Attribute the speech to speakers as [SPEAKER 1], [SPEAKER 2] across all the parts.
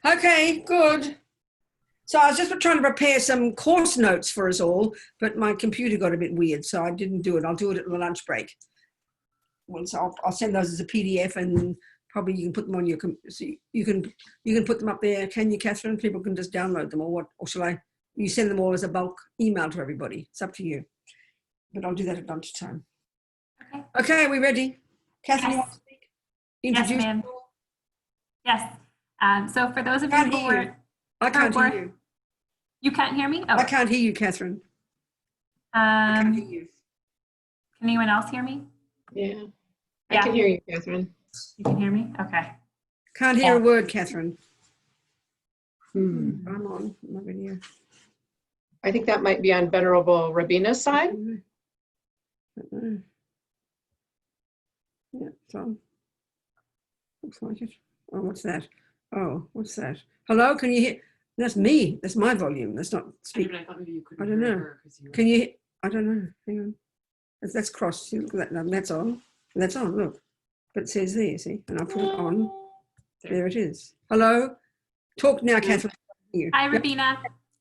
[SPEAKER 1] Okay, good. So I was just trying to prepare some course notes for us all, but my computer got a bit weird, so I didn't do it. I'll do it at the lunch break. Once I'll send those as a PDF, and probably you can put them on your so you can put them up there. Can you, Catherine? People can just download them, or what? Or shall I? You send them all as a bulk email to everybody. It's up to you. But I'll do that at lunchtime.
[SPEAKER 2] Okay.
[SPEAKER 1] Okay, are we ready? Catherine,
[SPEAKER 2] yes.
[SPEAKER 1] you want to speak? Introduce.
[SPEAKER 2] Yes, ma'am. Yes. So for those of you who were,
[SPEAKER 1] I can't hear you.
[SPEAKER 2] You can't hear me? Oh.
[SPEAKER 1] I can't hear you, Catherine. I can't hear you.
[SPEAKER 2] Can anyone else hear me?
[SPEAKER 3] Yeah, I can hear you, Catherine.
[SPEAKER 2] You can hear me? Okay.
[SPEAKER 1] Can't hear a word, Catherine.
[SPEAKER 3] I'm
[SPEAKER 1] on my video.
[SPEAKER 3] I think that might be on Venerable Robina's side.
[SPEAKER 1] Yeah, so looks like it. Oh, what's that? Oh, what's that? Hello, can you hear? That's me. That's my volume. That's not speaking. I don't know. Can you? I don't know. Hang on. That's crossed. See, look at that. That's on. That's on. Look. But it says there. See, and I put it on. There it is. Hello. Talk now, Catherine.
[SPEAKER 2] Hi, Robina.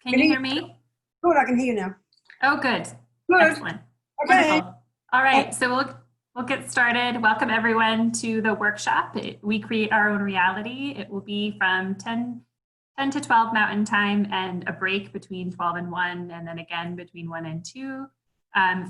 [SPEAKER 2] Can you hear me?
[SPEAKER 1] Good. I can hear you now.
[SPEAKER 2] Oh, good.
[SPEAKER 1] Good.
[SPEAKER 2] Excellent.
[SPEAKER 1] Okay.
[SPEAKER 2] Wonderful. All right. So we'll get started. Welcome everyone to the workshop. We create our own reality. It will be from 10 to 12 Mountain Time and a break between 12 and 1, and then again between 1 and 2.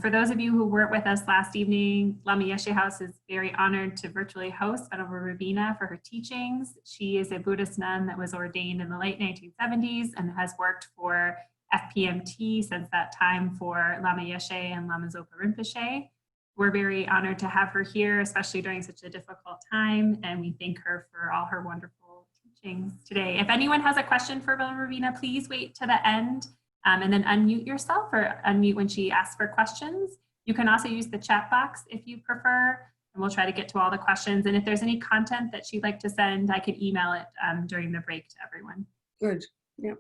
[SPEAKER 2] For those of you who weren't with us last evening, Lama Yeshe House is very honored to virtually host Venerable Robina for her teachings. She is a Buddhist nun that was ordained in the late 1970s and has worked for FPMT since that time for Lama Yeshe and Lama Zopa Rinpoche. We're very honored to have her here, especially during such a difficult time, and we thank her for all her wonderful teachings today. If anyone has a question for Venerable Robina, please wait to the end and then unmute yourself, or unmute when she asks for questions. You can also use the chat box if you prefer, and we'll try to get to all the questions. And if there's any content that she'd like to send, I could email it during the break to everyone.
[SPEAKER 1] Good. Yep.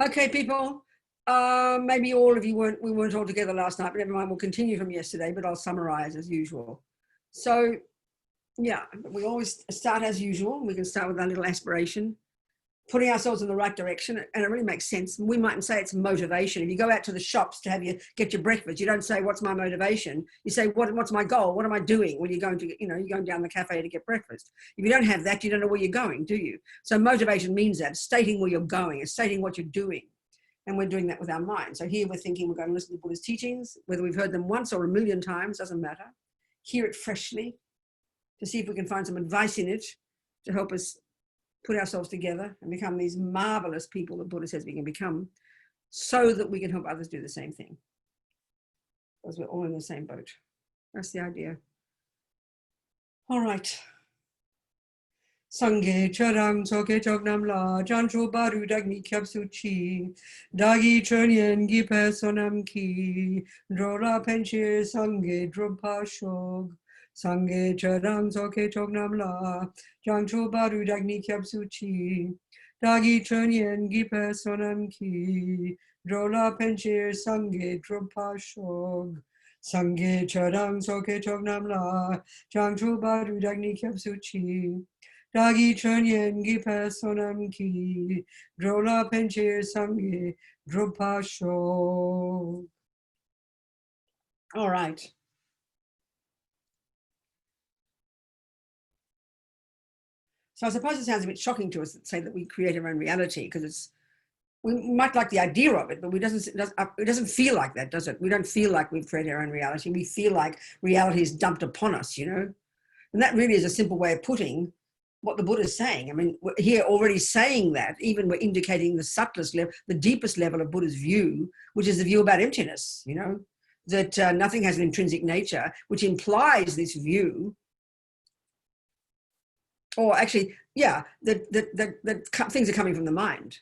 [SPEAKER 1] Okay, people. Maybe all of you we weren't all together last night, but never mind, we'll continue from yesterday, but I'll summarize as usual. So yeah, we always start as usual. We can start with our little aspiration, putting ourselves in the right direction, and it really makes sense. We mightn't say it's motivation. If you go out to the shops to get your breakfast, you don't say, what's my motivation? You say, what's my goal? What am I doing when you're going to, you're going down the cafe to get breakfast? If you don't have that, you don't know where you're going, do you? So motivation means that, stating where you're going, it's stating what you're doing. And we're doing that with our mind. So here we're thinking we're going to listen to Buddha's teachings, whether we've heard them once or a million times, doesn't matter. Hear it freshly to see if we can find some advice in it to help us put ourselves together and become these marvelous people that Buddha says we can become, so that we can help others do the same thing. Because we're all in the same boat. That's the idea. All right. Sangye charang soke chognam la jancho baru dagni kyapsuchi dagi chonyen gi personam ki drola penche sangye dropa shog sangye charang soke chognam la jancho baru dagni kyapsuchi dagi chonyen gi personam ki drola penche sangye dropa shog sangye charang soke chognam la jancho baru dagni kyapsuchi Dagi chönyen gi personam ki drola penche sangye dropa sho. All right. So I suppose it sounds a bit shocking to us to say that we create our own reality, because we might like the idea of it, but it doesn't feel like that, does it? We don't feel like we've created our own reality. We feel like reality is dumped upon us, And that really is a simple way of putting what the Buddha is saying. I mean, we're here already saying that, even we're indicating the subtlest level, the deepest level of Buddha's view, which is the view about emptiness, that nothing has an intrinsic nature, which implies this view, or actually, yeah, that things are coming from the mind.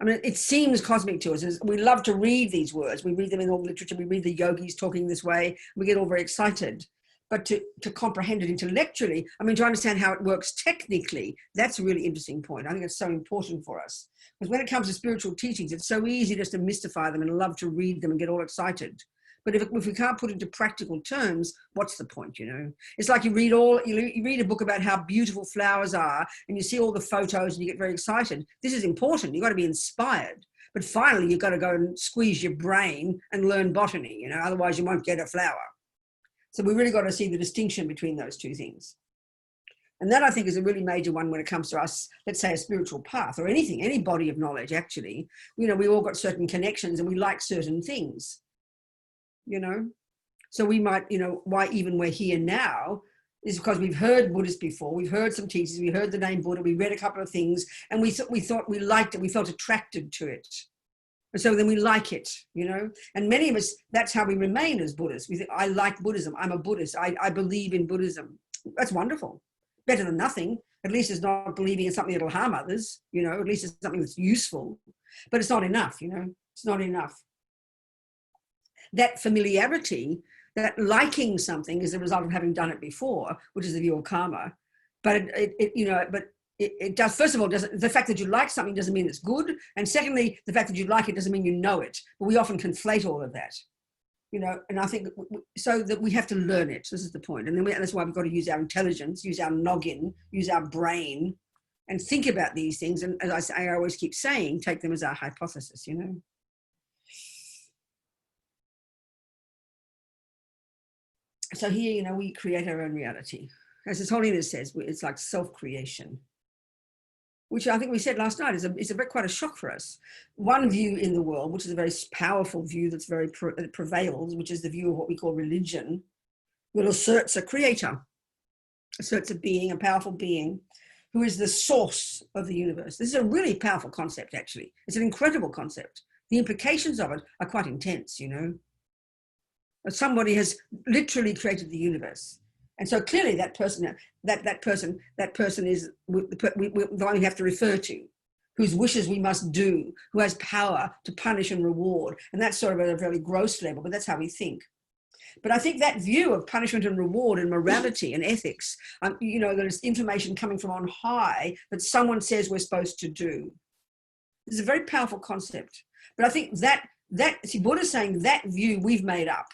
[SPEAKER 1] I mean, it seems cosmic to us. We love to read these words. We read them in all the literature. We read the yogis talking this way. We get all very excited. But to comprehend it intellectually, I mean, to understand how it works technically, that's a really interesting point. I think it's so important for us. Because when it comes to spiritual teachings, it's so easy just to mystify them and love to read them and get all excited. But if we can't put it into practical terms, what's the point, you know? It's like you read a book about how beautiful flowers are, and you see all the photos and you get very excited. This is important. You've got to be inspired. But finally, you've got to go and squeeze your brain and learn botany, you know, otherwise you won't get a flower. So we really got to see the distinction between those two things. And that, I think, is a really major one when it comes to us, let's say, a spiritual path or anything, any body of knowledge, actually. You know, we all got certain connections and we like certain things, you know. So we might, you know, why even we're here now is because we've heard Buddhists before. We've heard some teachers. We heard the name Buddha. We read a couple of things and we thought we liked it. We felt attracted to it. And so then we like it, you know. And many of us, that's how we remain as Buddhists. We think, I like Buddhism. I'm a Buddhist. I believe in Buddhism. That's wonderful. Better than nothing. At least it's not believing in something that'll harm others, you know, at least it's something that's useful, but it's not enough, you know, it's not enough. That familiarity, that liking something is a result of having done it before, which is the view of karma. But it does, first of all, the fact that you like something doesn't mean it's good. And secondly, the fact that you like it doesn't mean you know it. But we often conflate all of that. You know, and I think so that we have to learn it. This is the point. And then that's why we've got to use our intelligence, use our noggin, use our brain and think about these things. And as I always keep saying, take them as our hypothesis, you know. So here, you know, we create our own reality. As His Holiness says, it's like self-creation, which I think we said last night is quite a shock for us. One view in the world, which is a very powerful view that's very prevails, which is the view of what we call religion, will asserts a creator, asserts a being, a powerful being, who is the source of the universe. This is a really powerful concept, actually. It's an incredible concept. The implications of it are quite intense, you know. Somebody has literally created the universe. And so clearly that person is the one we have to refer to, whose wishes we must do, who has power to punish and reward. And that's sort of at a very gross level, but that's how we think. But I think that view of punishment and reward and morality and ethics, you know, there's information coming from on high that someone says we're supposed to do. This is a very powerful concept. But I think see, Buddha's saying that view we've made up.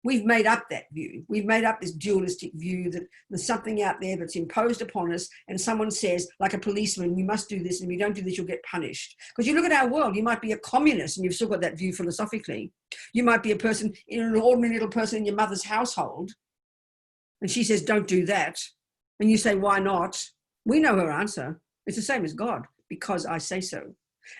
[SPEAKER 1] We've made up that view. We've made up this dualistic view that there's something out there that's imposed upon us and someone says, like a policeman, you must do this, and if you don't do this, you'll get punished. Because you look at our world, you might be a communist and you've still got that view philosophically. You might be a person, an ordinary little person in your mother's household, and she says, don't do that. And you say, why not? We know her answer. It's the same as God, because I say so.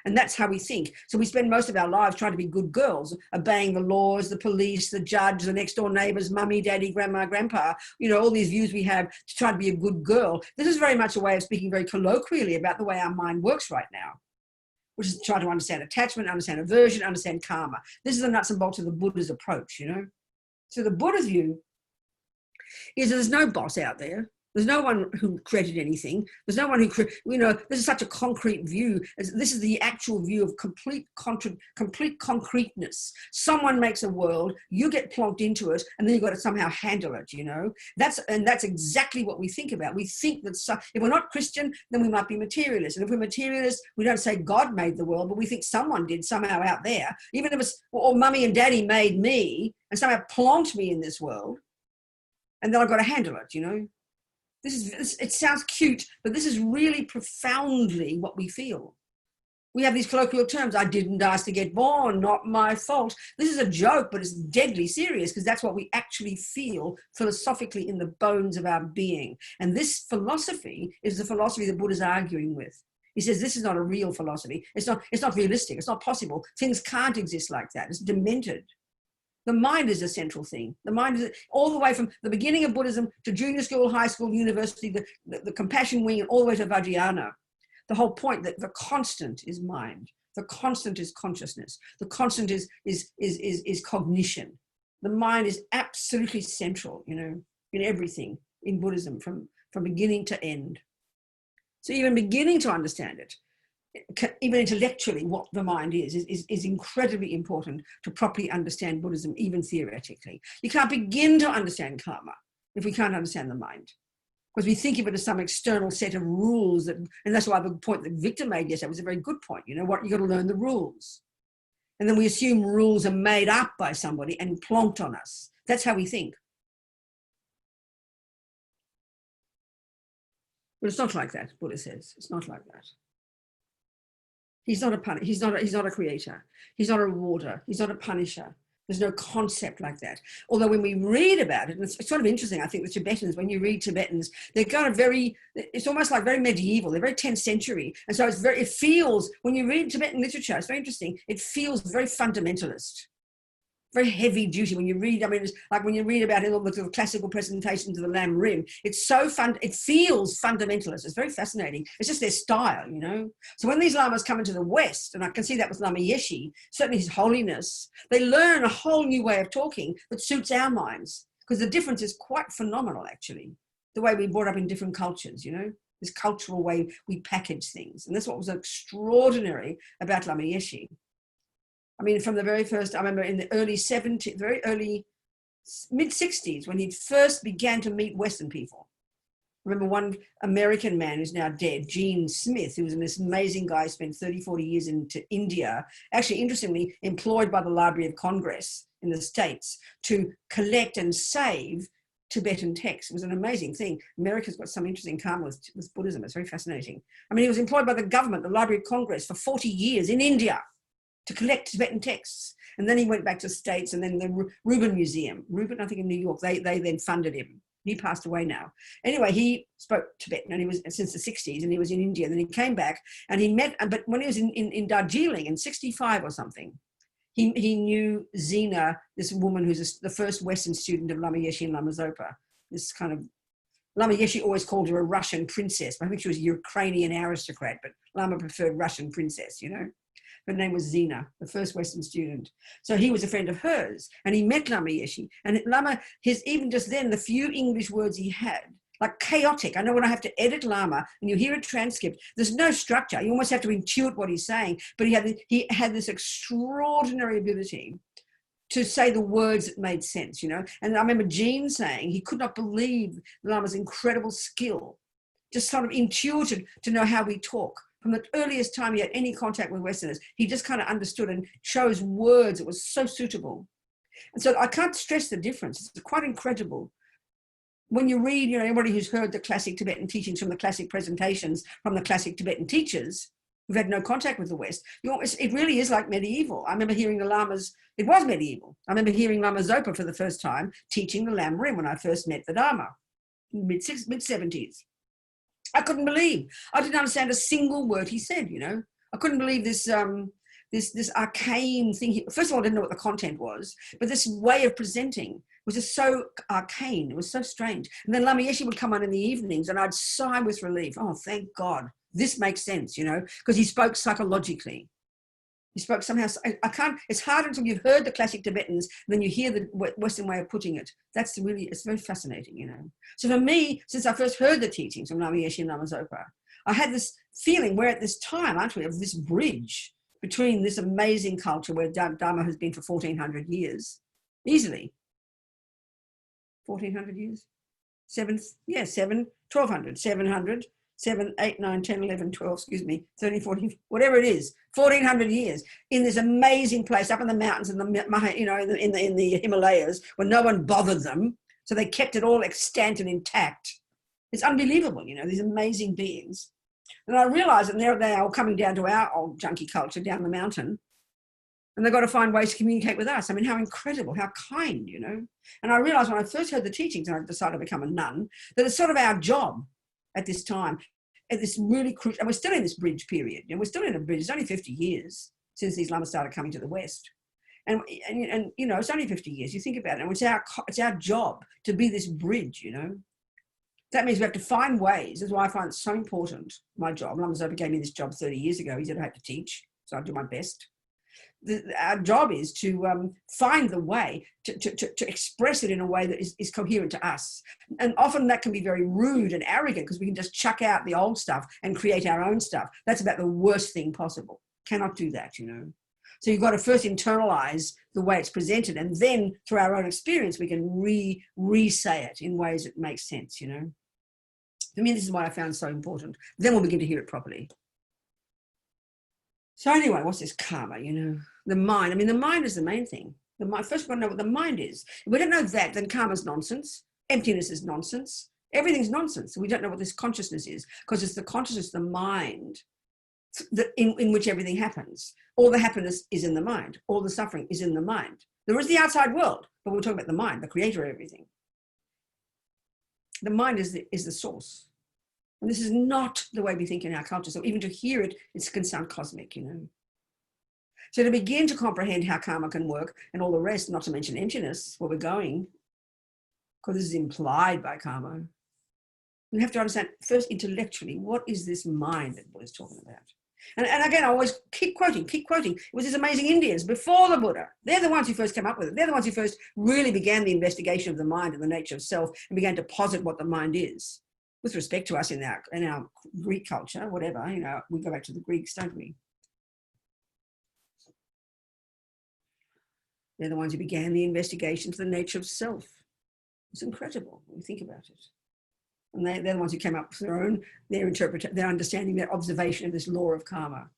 [SPEAKER 1] And that's how we think. So we spend most of our lives trying to be good girls, obeying the laws, the police, the judge, the next door neighbors, mummy, daddy, grandma, grandpa, you know, all these views we have to try to be a good girl. This is very much a way of speaking very colloquially about the way our mind works right now, which is trying to understand attachment, understand aversion, understand karma. This is the nuts and bolts of the Buddha's approach, you know. So the Buddha's view is that there's no boss out there. There's no one who created anything. There's no one who, you know, this is such a concrete view. This is the actual view of complete concreteness. Someone makes a world, you get plonked into it, and then you've got to somehow handle it, you know. That's exactly what we think about. We think that if we're not Christian, then we might be materialist. And if we're materialist, we don't say God made the world, but we think someone did somehow out there. Even if it's, or mummy and daddy made me and somehow plonked me in this world, and then I've got to handle it, you know. It sounds cute, but this is really profoundly what we feel. We have these colloquial terms, I didn't ask to get born, not my fault. This is a joke, but it's deadly serious because that's what we actually feel philosophically in the bones of our being. And this philosophy is the philosophy that Buddha's arguing with. He says this is not a real philosophy. It's not realistic. It's not possible. Things can't exist like that. It's demented. The mind is a central thing. The mind is all the way from the beginning of Buddhism to junior school, high school, university, the compassion wing, and all the way to Vajrayana. The whole point that the constant is mind. The constant is consciousness. The constant is cognition. The mind is absolutely central, you know, in everything in Buddhism from beginning to end. So even beginning to understand it, even intellectually, what the mind is incredibly important to properly understand Buddhism, even theoretically. You can't begin to understand karma if we can't understand the mind, because we think of it as some external set of rules and that's why the point that Victor made yesterday was a very good point. You know what, you got to learn the rules. And then we assume rules are made up by somebody and plonked on us. That's how we think. But it's not like that, Buddha says. It's not like that. He's not a creator. He's not a rewarder. He's not a punisher. There's no concept like that. Although when we read about it, and it's sort of interesting, I think, the Tibetans, when you read Tibetans, they're kind of it's almost like very medieval. They're very 10th century. And so it feels, when you read Tibetan literature, it's very interesting. It feels very fundamentalist, very heavy duty. When you read, I mean, it's like when you read about all the classical presentations of the Lam Rim, it's so fun. It feels fundamentalist. It's very fascinating. It's just their style, you know. So when these lamas come into the West, and I can see that with Lama Yeshe, certainly His Holiness, they learn a whole new way of talking that suits our minds, because the difference is quite phenomenal, actually. The way we brought up in different cultures, you know, this cultural way we package things. And that's what was extraordinary about Lama Yeshe. I mean, from the very first, I remember in the early 70s, very early, mid-60s, when he first began to meet Western people. I remember one American man who's now dead, Gene Smith, who was this amazing guy, spent 30, 40 years into India, actually, interestingly, employed by the Library of Congress in the States to collect and save Tibetan texts. It was an amazing thing. America's got some interesting karma with Buddhism. It's very fascinating. I mean, he was employed by the government, the Library of Congress, for 40 years in India, to collect Tibetan texts. And then he went back to the States, and then the Rubin Museum, I think in New York, they then funded him. He passed away now. Anyway, he spoke Tibetan, and he was since the 60s, and he was in India. Then he came back and he met, but when he was in Darjeeling in 65 or something, he knew Zina, this woman who's the first Western student of Lama Yeshe and Lama Zopa. This kind of, Lama Yeshe always called her a Russian princess. I think she was a Ukrainian aristocrat, but Lama preferred Russian princess, you know. Her name was Zina, the first Western student. So he was a friend of hers, and he met Lama Yeshe. And Lama, even just then, the few English words he had, like chaotic. I know when I have to edit Lama and you hear a transcript, there's no structure. You almost have to intuit what he's saying. But he had this extraordinary ability to say the words that made sense, you know. And I remember Jean saying he could not believe Lama's incredible skill, just sort of intuited to know how we talk. From the earliest time he had any contact with Westerners, he just kind of understood and chose words that was so suitable. And so I can't stress the difference. It's quite incredible. When you read, you know, anybody who's heard the classic Tibetan teachings from the classic presentations from the classic Tibetan teachers who've had no contact with the West, it really is like medieval. I remember hearing the lamas, it was medieval. I remember hearing Lama Zopa for the first time teaching the Lam Rim when I first met the Dharma, mid-70s. I couldn't believe. I didn't understand a single word he said, you know. I couldn't believe this arcane thing. First of all, I didn't know what the content was, but this way of presenting was just so arcane. It was so strange. And then Lama Yeshe would come on in the evenings and I'd sigh with relief. Oh, thank God. This makes sense, you know, because he spoke psychologically. He spoke somehow, it's hard until you've heard the classic Tibetans, then you hear the Western way of putting it. It's very fascinating, you know. So for me, since I first heard the teachings from Lama Yeshe and Lama Zopa, I had this feeling, we're at this time, aren't we, of this bridge between this amazing culture where Dharma has been for 1400 years, easily. 1400 years? 1200, 700. 7, 8, 9, 10, 11, 12, excuse me, 13, 14, whatever it is, 1400 years in this amazing place up in the mountains in the, you know, in the Himalayas where no one bothered them. So they kept it all extant and intact. It's unbelievable, you know, these amazing beings. And I realized that now they are coming down to our old junkie culture down the mountain, and they've got to find ways to communicate with us. I mean, how incredible, how kind, you know. And I realized when I first heard the teachings and I decided to become a nun, that it's sort of our job at this time, at this really crucial, and we're still in this bridge period, and we're still in a bridge. It's only 50 years since these lamas started coming to the West. And you know, it's only 50 years, you think about it, and it's our job to be this bridge, you know. That means we have to find ways. That's why I find it so important, my job. Lama Zopa gave me this job 30 years ago. He said I had to teach, so I do my best. Our job is to find the way to express it in a way that is coherent to us. And often that can be very rude and arrogant because we can just chuck out the old stuff and create our own stuff. That's about the worst thing possible. Cannot do that, you know. So you've got to first internalize the way it's presented, and then through our own experience, we can re-say it in ways that make sense, you know. For me, this is what I found so important. Then we'll begin to hear it properly. So anyway, what's this karma, you know? The mind, I mean, the mind is the main thing. The mind, first we've got to know what the mind is. If we don't know that, then karma's nonsense. Emptiness is nonsense. Everything's nonsense. We don't know what this consciousness is, because it's the consciousness, the mind, that in which everything happens. All the happiness is in the mind. All the suffering is in the mind. There is the outside world, but we're talking about the mind, the creator of everything. The mind is the source. And this is not the way we think in our culture. So even to hear it, it can sound cosmic, you know. So to begin to comprehend how karma can work and all the rest, not to mention emptiness, where we're going, because this is implied by karma, we have to understand first intellectually, what is this mind that Buddha is talking about? And again, I always keep quoting. It was these amazing Indians before the Buddha. They're the ones who first came up with it. They're the ones who first really began the investigation of the mind and the nature of self and began to posit what the mind is. With respect to us in our Greek culture, whatever, you know, we go back to the Greeks, don't we? They're the ones who began the investigation to the nature of self. It's incredible when you think about it. And they're the ones who came up with their understanding, their observation of this law of karma.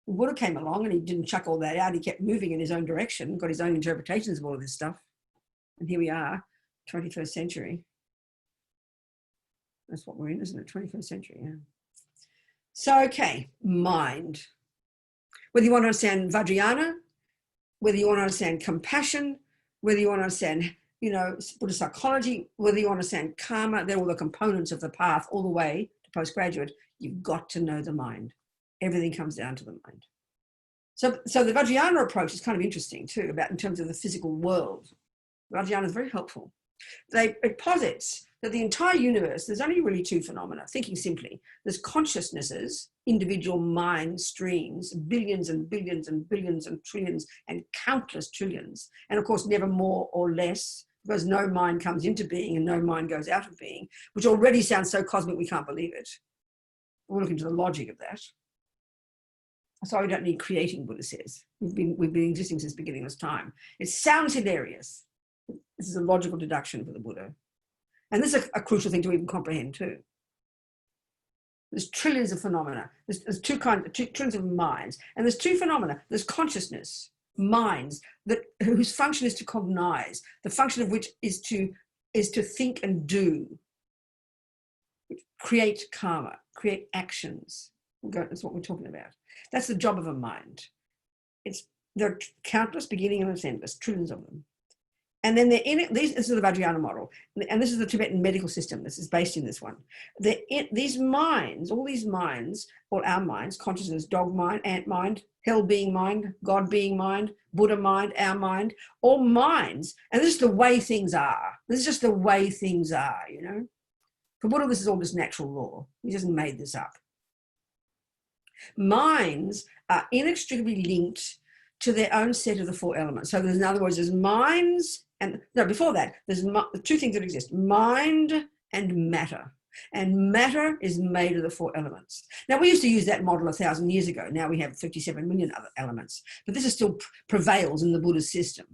[SPEAKER 1] The Buddha came along and he didn't chuck all that out. He kept moving in his own direction, got his own interpretations of all of this stuff. And here we are, 21st century. That's what we're in, isn't it? 21st century, yeah. So, okay, mind. Whether you want to understand Vajrayana, whether you want to understand compassion, whether you want to understand, you know, Buddhist psychology, whether you want to understand karma, they're all the components of the path all the way to postgraduate. You've got to know the mind. Everything comes down to the mind. So the Vajrayana approach is kind of interesting too, about in terms of the physical world. Vajrayana is very helpful. It posits that the entire universe, there's only really two phenomena, thinking simply. There's consciousnesses, individual mind streams, billions and billions and billions and trillions and countless trillions. And of course, never more or less, because no mind comes into being and no mind goes out of being, which already sounds so cosmic we can't believe it. We'll look into the logic of that. That's why we don't need creating, Buddha says. We've been existing since the beginning of time. It sounds hilarious. This is a logical deduction for the Buddha. And this is a crucial thing to even comprehend too. There's trillions of phenomena. There's trillions of minds. And there's two phenomena. There's consciousness, minds, whose function is to cognize, the function of which is to think and do, create karma, create actions. That's what we're talking about. That's the job of a mind. There are countless, beginning and endless, trillions of them. And then this is the Vajrayana model. And this is the Tibetan medical system. This is based in this one. These minds, all these minds, all our minds, consciousness, dog mind, ant mind, hell being mind, God being mind, Buddha mind, our mind, all minds. And this is the way things are. This is just the way things are, you know. For Buddha, this is all just natural law. He hasn't made this up. Minds are inextricably linked to their own set of the four elements. So in other words, there's minds, and no, before that, there's two things that exist, mind and matter. And matter is made of the four elements. Now, we used to use that model 1,000 years ago. Now we have 57 million other elements. But this is still prevails in the Buddhist system.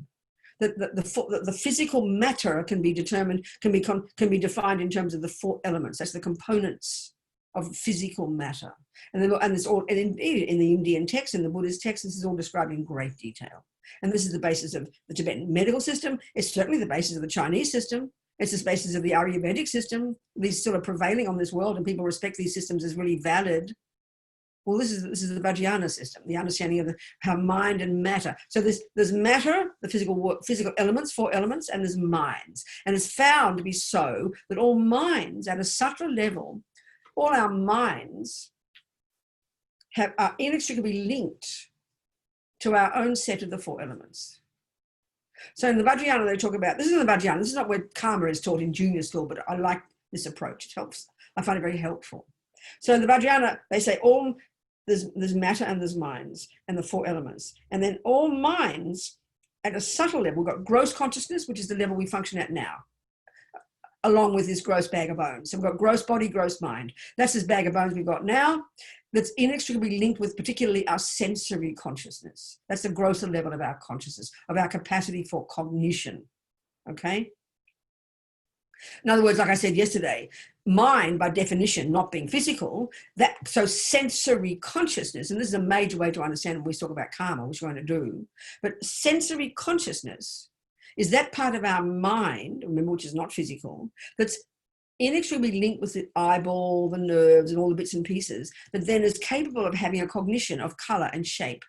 [SPEAKER 1] The physical matter can be determined, can be defined in terms of the four elements. That's the components of physical matter. And it's all, and indeed in the Indian text and the Buddhist text, this is all described in great detail. And this is the basis of the Tibetan medical system. It's certainly the basis of the Chinese system. It's the basis of the Ayurvedic system. These still are prevailing on this world and people respect these systems as really valid. Well, this is the Vajrayana system, the understanding of how mind and matter. So there's matter, the physical elements, four elements, and there's minds. And it's found to be so that all minds at a subtle level, all our minds are inextricably linked to our own set of the four elements. So in the Vajrayana, they talk about, this is in the Vajrayana, this is not where karma is taught in junior school, but I like this approach. It helps. I find it very helpful. So in the Vajrayana, they say there's matter and there's minds and the four elements. And then all minds at a subtle level, we've got gross consciousness, which is the level we function at now, along with this gross bag of bones. So we've got gross body, gross mind. That's this bag of bones we've got now that's inextricably linked with particularly our sensory consciousness. That's the grosser level of our consciousness, of our capacity for cognition, okay? In other words, like I said yesterday, mind by definition not being physical, so sensory consciousness, and this is a major way to understand when we talk about karma, which we're going to do, but sensory consciousness is that part of our mind, remember, which is not physical, that's inextricably linked with the eyeball, the nerves, and all the bits and pieces, that then is capable of having a cognition of color and shape.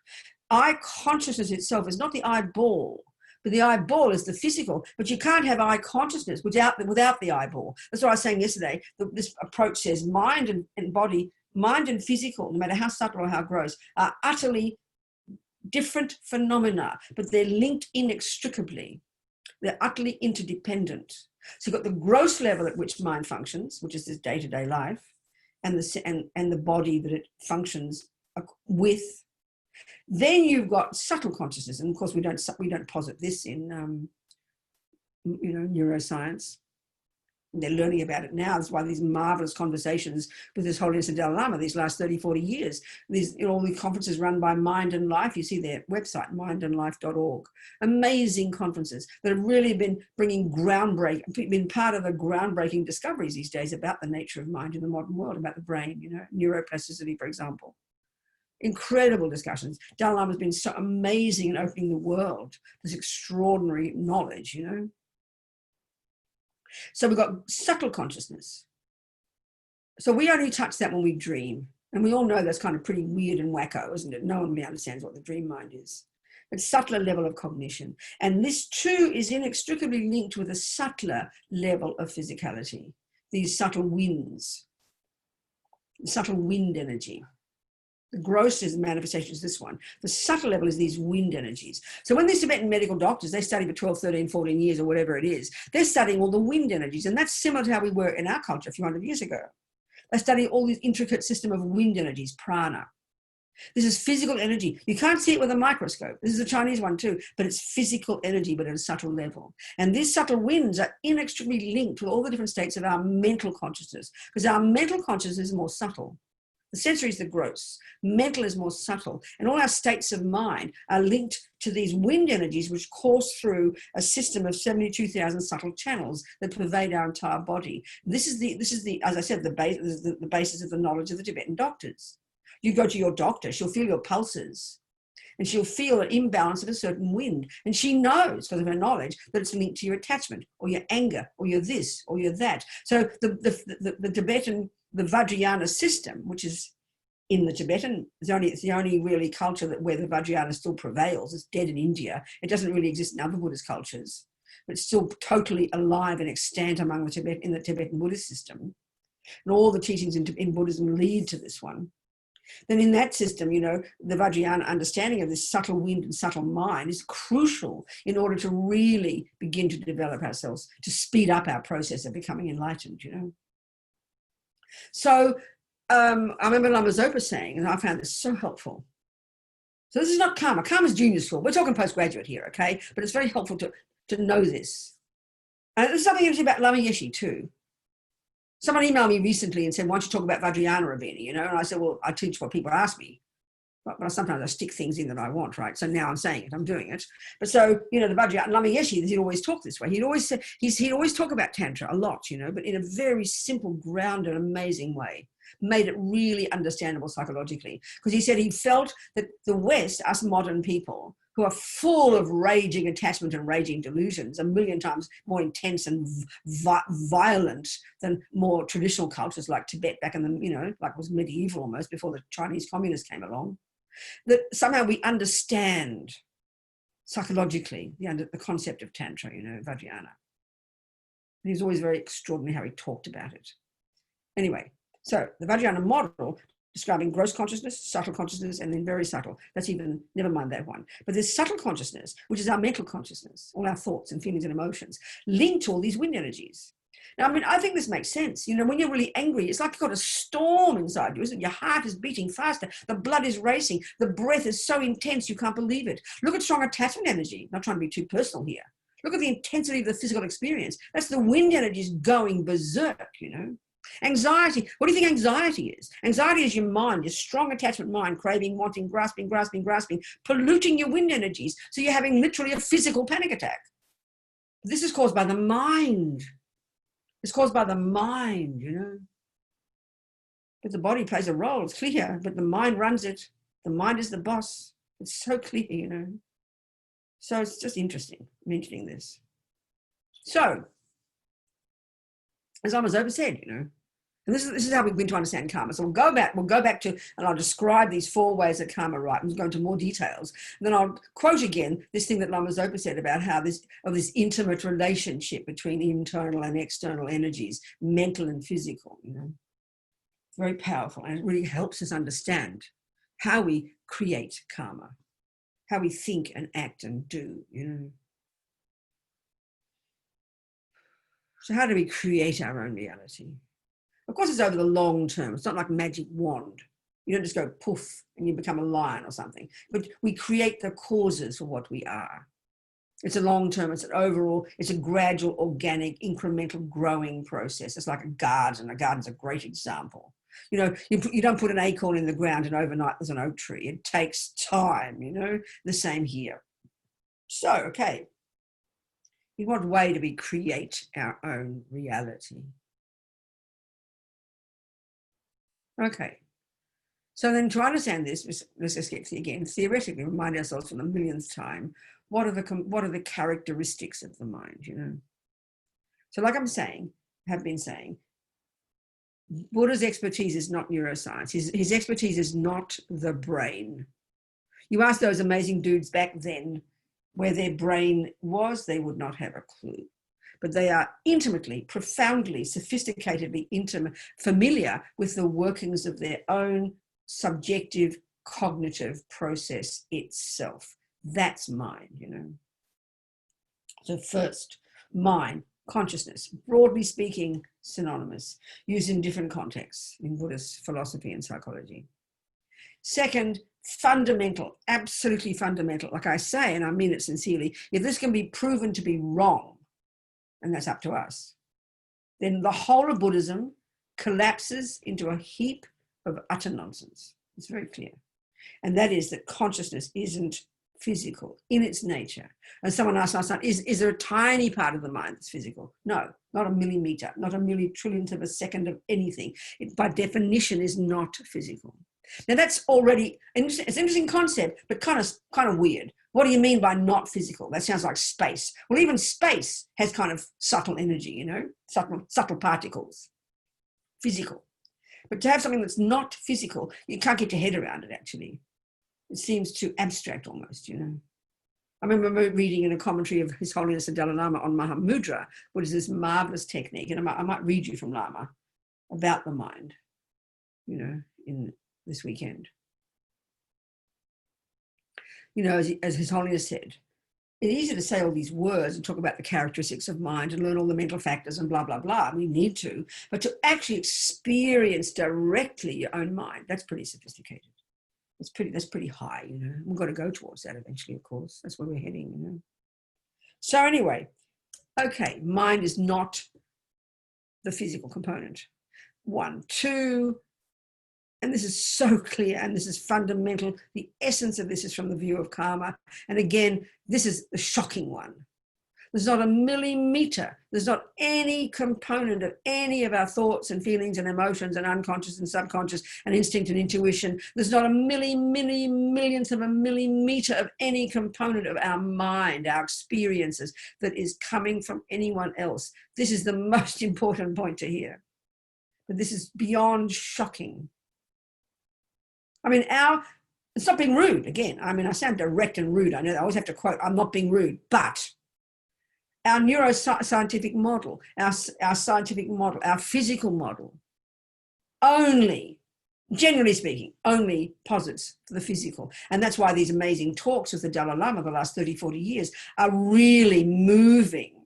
[SPEAKER 1] Eye consciousness itself is not the eyeball, but the eyeball is the physical, but you can't have eye consciousness without the eyeball. That's what I was saying yesterday. This approach says mind and body, mind and physical, no matter how subtle or how gross, are utterly different phenomena, but they're linked inextricably. They're utterly interdependent. So you've got the gross level at which mind functions, which is this day-to-day life, and the body that it functions with. Then you've got subtle consciousness, and of course we don't posit this in neuroscience. They're learning about it now. That's why these marvelous conversations with His Holiness the Dalai Lama these last 30, 40 years. All these conferences run by Mind and Life. You see their website, mindandlife.org. Amazing conferences that have really been been part of the groundbreaking discoveries these days about the nature of mind in the modern world, about the brain, neuroplasticity, for example. Incredible discussions. Dalai Lama has been so amazing in opening the world. This extraordinary knowledge, So we've got subtle consciousness. So we only touch that when we dream. And we all know that's kind of pretty weird and wacko, isn't it? No one really understands what the dream mind is. It's subtler level of cognition. And this too is inextricably linked with a subtler level of physicality. These subtle winds, subtle wind energy. The gross is manifestation is this one. The subtle level is these wind energies. So when these Tibetan medical doctors, they study for 12, 13, 14 years or whatever it is, they're studying all the wind energies. And that's similar to how we were in our culture a few hundred years ago. They study all this intricate system of wind energies, prana. This is physical energy. You can't see it with a microscope. This is a Chinese one too, but it's physical energy, but at a subtle level. And these subtle winds are inextricably linked with all the different states of our mental consciousness, because our mental consciousness is more subtle. The sensory is the gross, mental is more subtle, and all our states of mind are linked to these wind energies which course through a system of 72,000 subtle channels that pervade our entire body. This is the as I said, the basis of the knowledge of the Tibetan doctors. You go to your doctor, she'll feel your pulses, and she'll feel an imbalance of a certain wind, and she knows, because of her knowledge, that it's linked to your attachment, or your anger, or your this, or your that. So the Tibetan, the Vajrayana system, which is in the Tibetan, it's the only really culture where the Vajrayana still prevails. It's dead in India. It doesn't really exist in other Buddhist cultures, but it's still totally alive and extant among the Tibetan Buddhist system. And all the teachings in Buddhism lead to this one. Then in that system, the Vajrayana understanding of this subtle wind and subtle mind is crucial in order to really begin to develop ourselves, to speed up our process of becoming enlightened, So I remember Lama Zopa saying, and I found this so helpful. So this is not karma. Karma's junior school. We're talking postgraduate here, okay? But it's very helpful to know this. And there's something interesting about Lama Yeshe too. Someone emailed me recently and said, why don't you talk about Vajrayana, Robina, And I said, well, I teach what people ask me. But sometimes I stick things in that I want, right? So now I'm saying it, I'm doing it. But so, the Vajrayana, Lama Yeshe, he'd always talk this way. He'd always talk about Tantra a lot, but in a very simple, grounded, amazing way. Made it really understandable psychologically. Because he said he felt that the West, us modern people, who are full of raging attachment and raging delusions, a million times more intense and violent than more traditional cultures like Tibet back in the, like was medieval almost before the Chinese communists came along, that somehow we understand psychologically the concept of Tantra, Vajrayana. And he was always very extraordinary how he talked about it. Anyway, so the Vajrayana model describing gross consciousness, subtle consciousness, and then very subtle. That's even, never mind that one. But there's subtle consciousness, which is our mental consciousness, all our thoughts and feelings and emotions, linked to all these wind energies. Now, I think this makes sense. When you're really angry, it's like you've got a storm inside you, isn't it? Your heart is beating faster. The blood is racing. The breath is so intense, you can't believe it. Look at strong attachment energy. Not trying to be too personal here. Look at the intensity of the physical experience. That's the wind energies going berserk, Anxiety. What do you think anxiety is? Anxiety is your mind, your strong attachment mind, craving, wanting, grasping, polluting your wind energies. So you're having literally a physical panic attack. This is caused by the mind. It's caused by the mind, you know. But the body plays a role, it's clear, but the mind runs it. The mind is the boss. It's so clear, you know. So it's just interesting mentioning this. So, as Amazopa said, you know, and this is how we begin to understand karma. So we'll go back to, and I'll describe these 4 ways that karma right, and we'll go into more details. And then I'll quote again this thing that Lama Zopa said about how this intimate relationship between internal and external energies, mental and physical, you know. Very powerful, and it really helps us understand how we create karma, how we think and act and do, you know. So how do we create our own reality? Of course, it's over the long term. It's not like a magic wand. You don't just go poof and you become a lion or something, but we create the causes for what we are. It's a long term, it's an overall, it's a gradual, organic, incremental growing process. It's like a garden. A garden's a great example. You know, you don't put an acorn in the ground and overnight there's an oak tree. It takes time, you know, the same here. So, okay, in what way do we create our own reality? Okay, so then to understand this, let's just get again, theoretically remind ourselves for the millionth time, what are the characteristics of the mind, you know? So like have been saying, Buddha's expertise is not neuroscience. His expertise is not the brain. You ask those amazing dudes back then where their brain was, they would not have a clue. But they are intimately, profoundly, sophisticatedly familiar with the workings of their own subjective cognitive process itself. That's mind, you know. So first, mind, consciousness, broadly speaking, synonymous, used in different contexts in Buddhist philosophy and psychology. Second, fundamental, absolutely fundamental. Like I say, and I mean it sincerely, if this can be proven to be wrong, and that's up to us, then the whole of Buddhism collapses into a heap of utter nonsense. It's very clear. And that is that consciousness isn't physical in its nature. And someone asked last night, is there a tiny part of the mind that's physical? No, not a millimeter, not a millitrillionth of a second of anything. It, by definition, is not physical. Now that's already, it's an interesting concept, but kind of weird. What do you mean by not physical? That sounds like space. Well, even space has kind of subtle energy, you know, subtle particles, physical. But to have something that's not physical, you can't get your head around it, actually. It seems too abstract almost, you know. I remember reading in a commentary of His Holiness the Dalai Lama on Mahamudra, which is this marvelous technique, and I might read you from Lama about the mind, you know, in this weekend. You know, as His Holiness said, it's easy to say all these words and talk about the characteristics of mind and learn all the mental factors and blah, blah, blah. We need to, but to actually experience directly your own mind, that's pretty sophisticated. That's pretty high, you know. We've got to go towards that eventually, of course. That's where we're heading, you know. So anyway, okay, mind is not the physical component. 1, 2, and this is so clear, and this is fundamental. The essence of this is from the view of karma. And again, this is the shocking one. There's not a millimeter. There's not any component of any of our thoughts and feelings and emotions and unconscious and subconscious and instinct and intuition. There's not a millionth of a millimeter of any component of our mind, our experiences, that is coming from anyone else. This is the most important point to hear. But this is beyond shocking. I mean, it's not being rude, again. I mean, I sound direct and rude. I know I always have to quote, I'm not being rude, but our neuroscientific model, our scientific model, our physical model, only, generally speaking, only posits for the physical. And that's why these amazing talks with the Dalai Lama the last 30, 40 years are really moving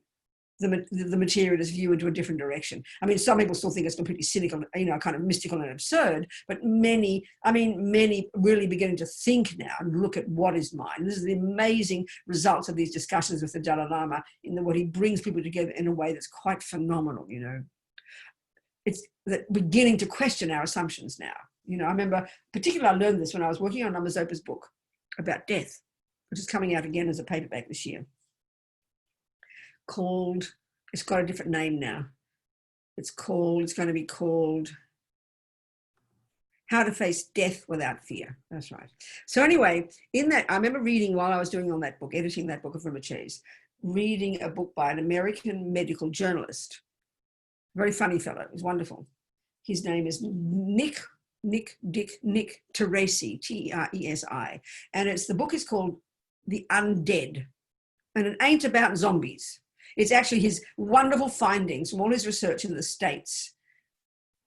[SPEAKER 1] the materialist view into a different direction. I mean, some people still think it's completely cynical, you know, kind of mystical and absurd, but many really beginning to think now and look at what is mind. This is the amazing results of these discussions with the Dalai Lama in what he brings people together in a way that's quite phenomenal, you know. It's beginning to question our assumptions now. You know, I remember, particularly I learned this when I was working on Lama Zopa's book about death, which is coming out again as a paperback this year. Called, it's got a different name now. It's going to be called How to Face Death Without Fear. That's right. So anyway, in that, I remember reading while I was doing on that book, editing that book of Rimachez, reading a book by an American medical journalist, very funny fellow. It was wonderful. His name is Nick Teresi, Teresi. And the book is called The Undead. And it ain't about zombies. It's actually his wonderful findings from all his research in the States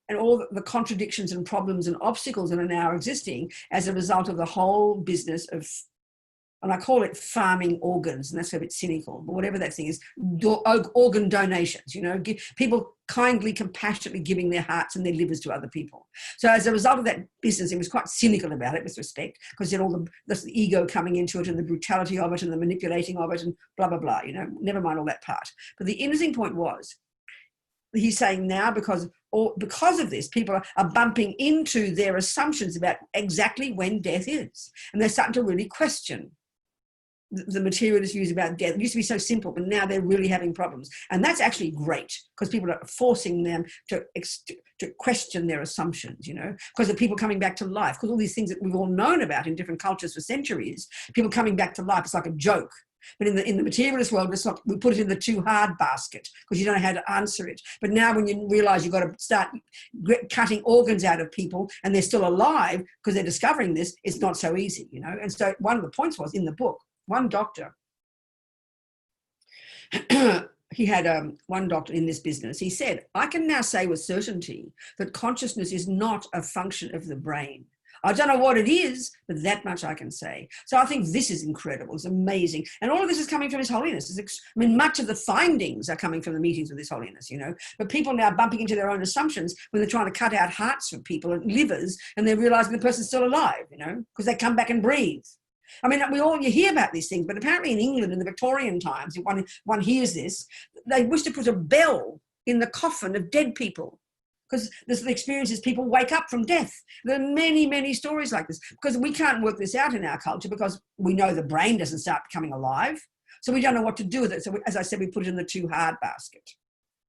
[SPEAKER 1] and all the contradictions and problems and obstacles that are now existing as a result of the whole business of, and I call it farming organs, and that's a bit cynical, but whatever that thing is, organ donations, people kindly, compassionately giving their hearts and their livers to other people. So as a result of that business, he was quite cynical about it with respect, because you had all the ego coming into it and the brutality of it and the manipulating of it and blah, blah, blah, never mind all that part. But the interesting point was, he's saying now because of this, people are bumping into their assumptions about exactly when death is. And they're starting to really question the materialist views about death. It used to be so simple, but now they're really having problems. And that's actually great, because people are forcing them to question their assumptions, because of people coming back to life, because all these things that we've all known about in different cultures for centuries, people coming back to life, it's like a joke. But in the materialist world, it's like we put it in the too hard basket because you don't know how to answer it. But now when you realize you've got to start cutting organs out of people and they're still alive because they're discovering this, it's not so easy, And so one of the points was in the book, one doctor, he had one doctor in this business. He said, I can now say with certainty that consciousness is not a function of the brain. I don't know what it is, but that much I can say. So I think this is incredible. It's amazing. And all of this is coming from His Holiness. Much of the findings are coming from the meetings with His Holiness, But people now bumping into their own assumptions when they're trying to cut out hearts from people and livers, and they're realizing the person's still alive, because they come back and breathe. I mean, you hear about these things, but apparently in England in the Victorian times, one hears this, they wish to put a bell in the coffin of dead people, because the experience is people wake up from death. There are many, many stories like this, because we can't work this out in our culture because we know the brain doesn't start becoming alive. So we don't know what to do with it. So as I said, we put it in the too hard basket.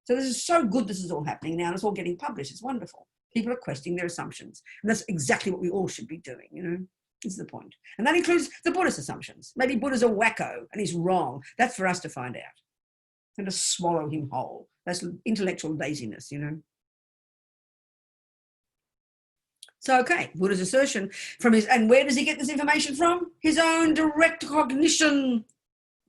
[SPEAKER 1] So this is so good. This is all happening now. And it's all getting published. It's wonderful. People are questioning their assumptions. And that's exactly what we all should be doing, is the point. And that includes the Buddhist assumptions. Maybe Buddha's a wacko and he's wrong. That's for us to find out and to swallow him whole. That's intellectual laziness, So, okay, Buddha's assertion and where does he get this information from? His own direct cognition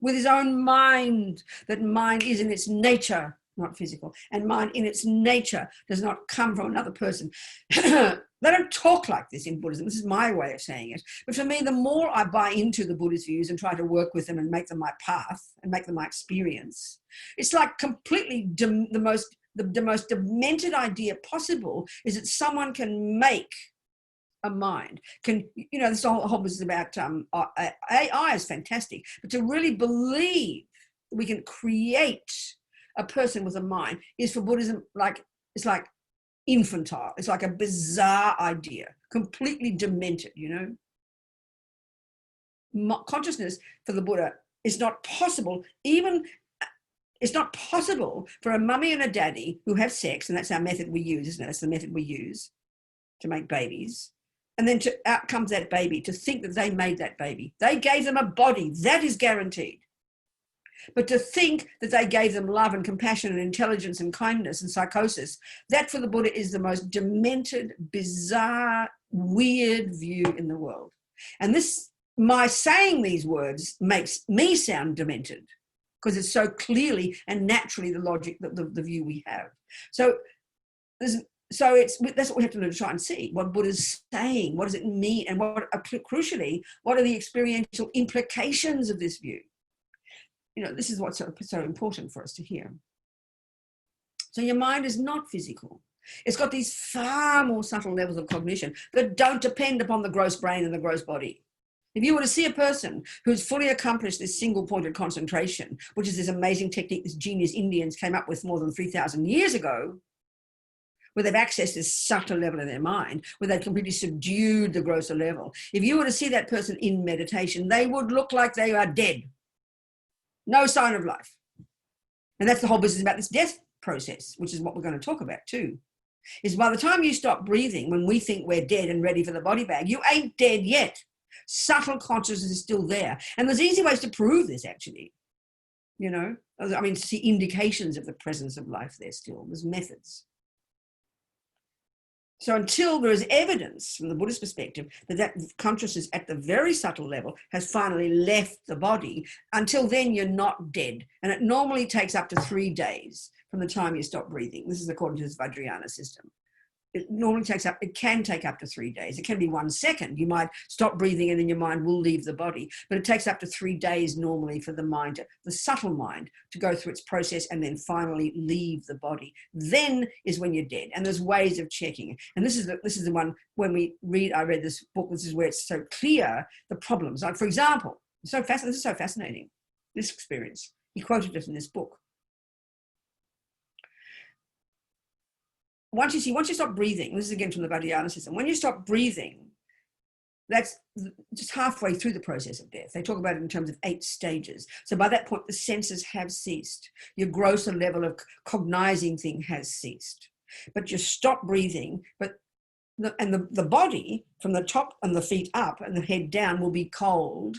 [SPEAKER 1] with his own mind, that mind is in its nature, not physical, and mind in its nature does not come from another person. They don't talk like this in Buddhism. This is my way of saying it. But for me, the more I buy into the Buddhist views and try to work with them and make them my path and make them my experience, it's like completely the most demented idea possible is that someone can make a mind. This whole business about AI is fantastic, but to really believe that we can create a person with a mind is for Buddhism it's like infantile. It's like a bizarre idea, completely demented, Consciousness for the Buddha is not possible. It's not possible for a mummy and a daddy who have sex, and that's our method we use, isn't it? That's the method we use to make babies. And then out comes that baby, to think that they made that baby. They gave them a body, that is guaranteed. But to think that they gave them love and compassion and intelligence and kindness and psychosis, that for the Buddha is the most demented, bizarre, weird view in the world. And my saying these words makes me sound demented, because it's so clearly and naturally the logic, the view we have. So that's what we have to learn to try and see what Buddha's saying. What does it mean? And crucially, what are the experiential implications of this view? This is what's so important for us to hear. So your mind is not physical. It's got these far more subtle levels of cognition that don't depend upon the gross brain and the gross body. If you were to see a person who's fully accomplished this single-pointed concentration, which is this amazing technique this genius Indians came up with more than 3,000 years ago, where they've accessed this subtle level of their mind, where they've completely subdued the grosser level. If you were to see that person in meditation, they would look like they are dead. No sign of life. And that's the whole business about this death process, which is what we're going to talk about too, is by the time you stop breathing, when we think we're dead and ready for the body bag, you ain't dead yet. Subtle consciousness is still there. And there's easy ways to prove this, actually. You know, I mean, to see indications of the presence of life there still. There's methods. So until there is evidence from the Buddhist perspective that that consciousness at the very subtle level has finally left the body, until then you're not dead. And it normally takes up to 3 days from the time you stop breathing. This is according to this Vajrayana system. It can take up to 3 days. It can be 1 second. You might stop breathing and then your mind will leave the body, but it takes up to 3 days normally for the mind, the subtle mind, to go through its process and then finally leave the body. Then is when you're dead. And there's ways of checking. And this is the one, when I read this book, this is where it's so clear, the problems. Like, for example, this is so fascinating, this experience. He quoted it in this book. Once you stop breathing, this is again from the Vajrayana system, when you stop breathing, that's just halfway through the process of death. They talk about it in terms of 8 stages. So by that point, the senses have ceased. Your grosser level of cognizing thing has ceased. But you stop breathing, the body from the top and the feet up and the head down will be cold,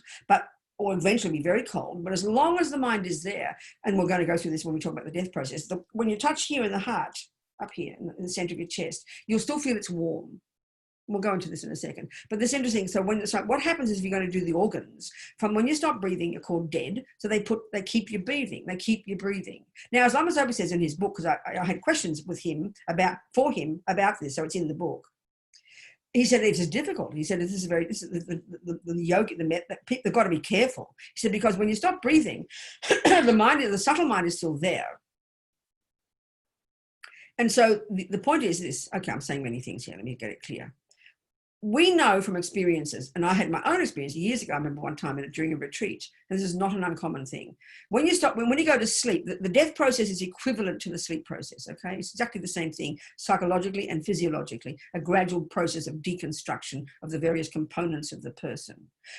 [SPEAKER 1] or eventually be very cold. But as long as the mind is there, and we're going to go through this when we talk about the death process, when you touch here in the heart, up here in the center of your chest, you'll still feel it's warm. We'll go into this in a second. But this is interesting. So what happens is, if you're going to do the organs, from when you stop breathing, you're called dead. So they keep you breathing. They keep you breathing. Now, as Lama Zopa says in his book, because I had questions with him about this, so it's in the book. He said it's difficult. He said the yogi, they've got to be careful. He said, because when you stop breathing, the subtle mind is still there. And so the point is this. Okay, I'm saying many things here. Let me get it clear. We know from experiences, and I had my own experience years ago. I remember one time during a retreat, and this is not an uncommon thing. When you go to sleep, the death process is equivalent to the sleep process, okay? It's exactly the same thing, psychologically and physiologically, a gradual process of deconstruction of the various components of the person.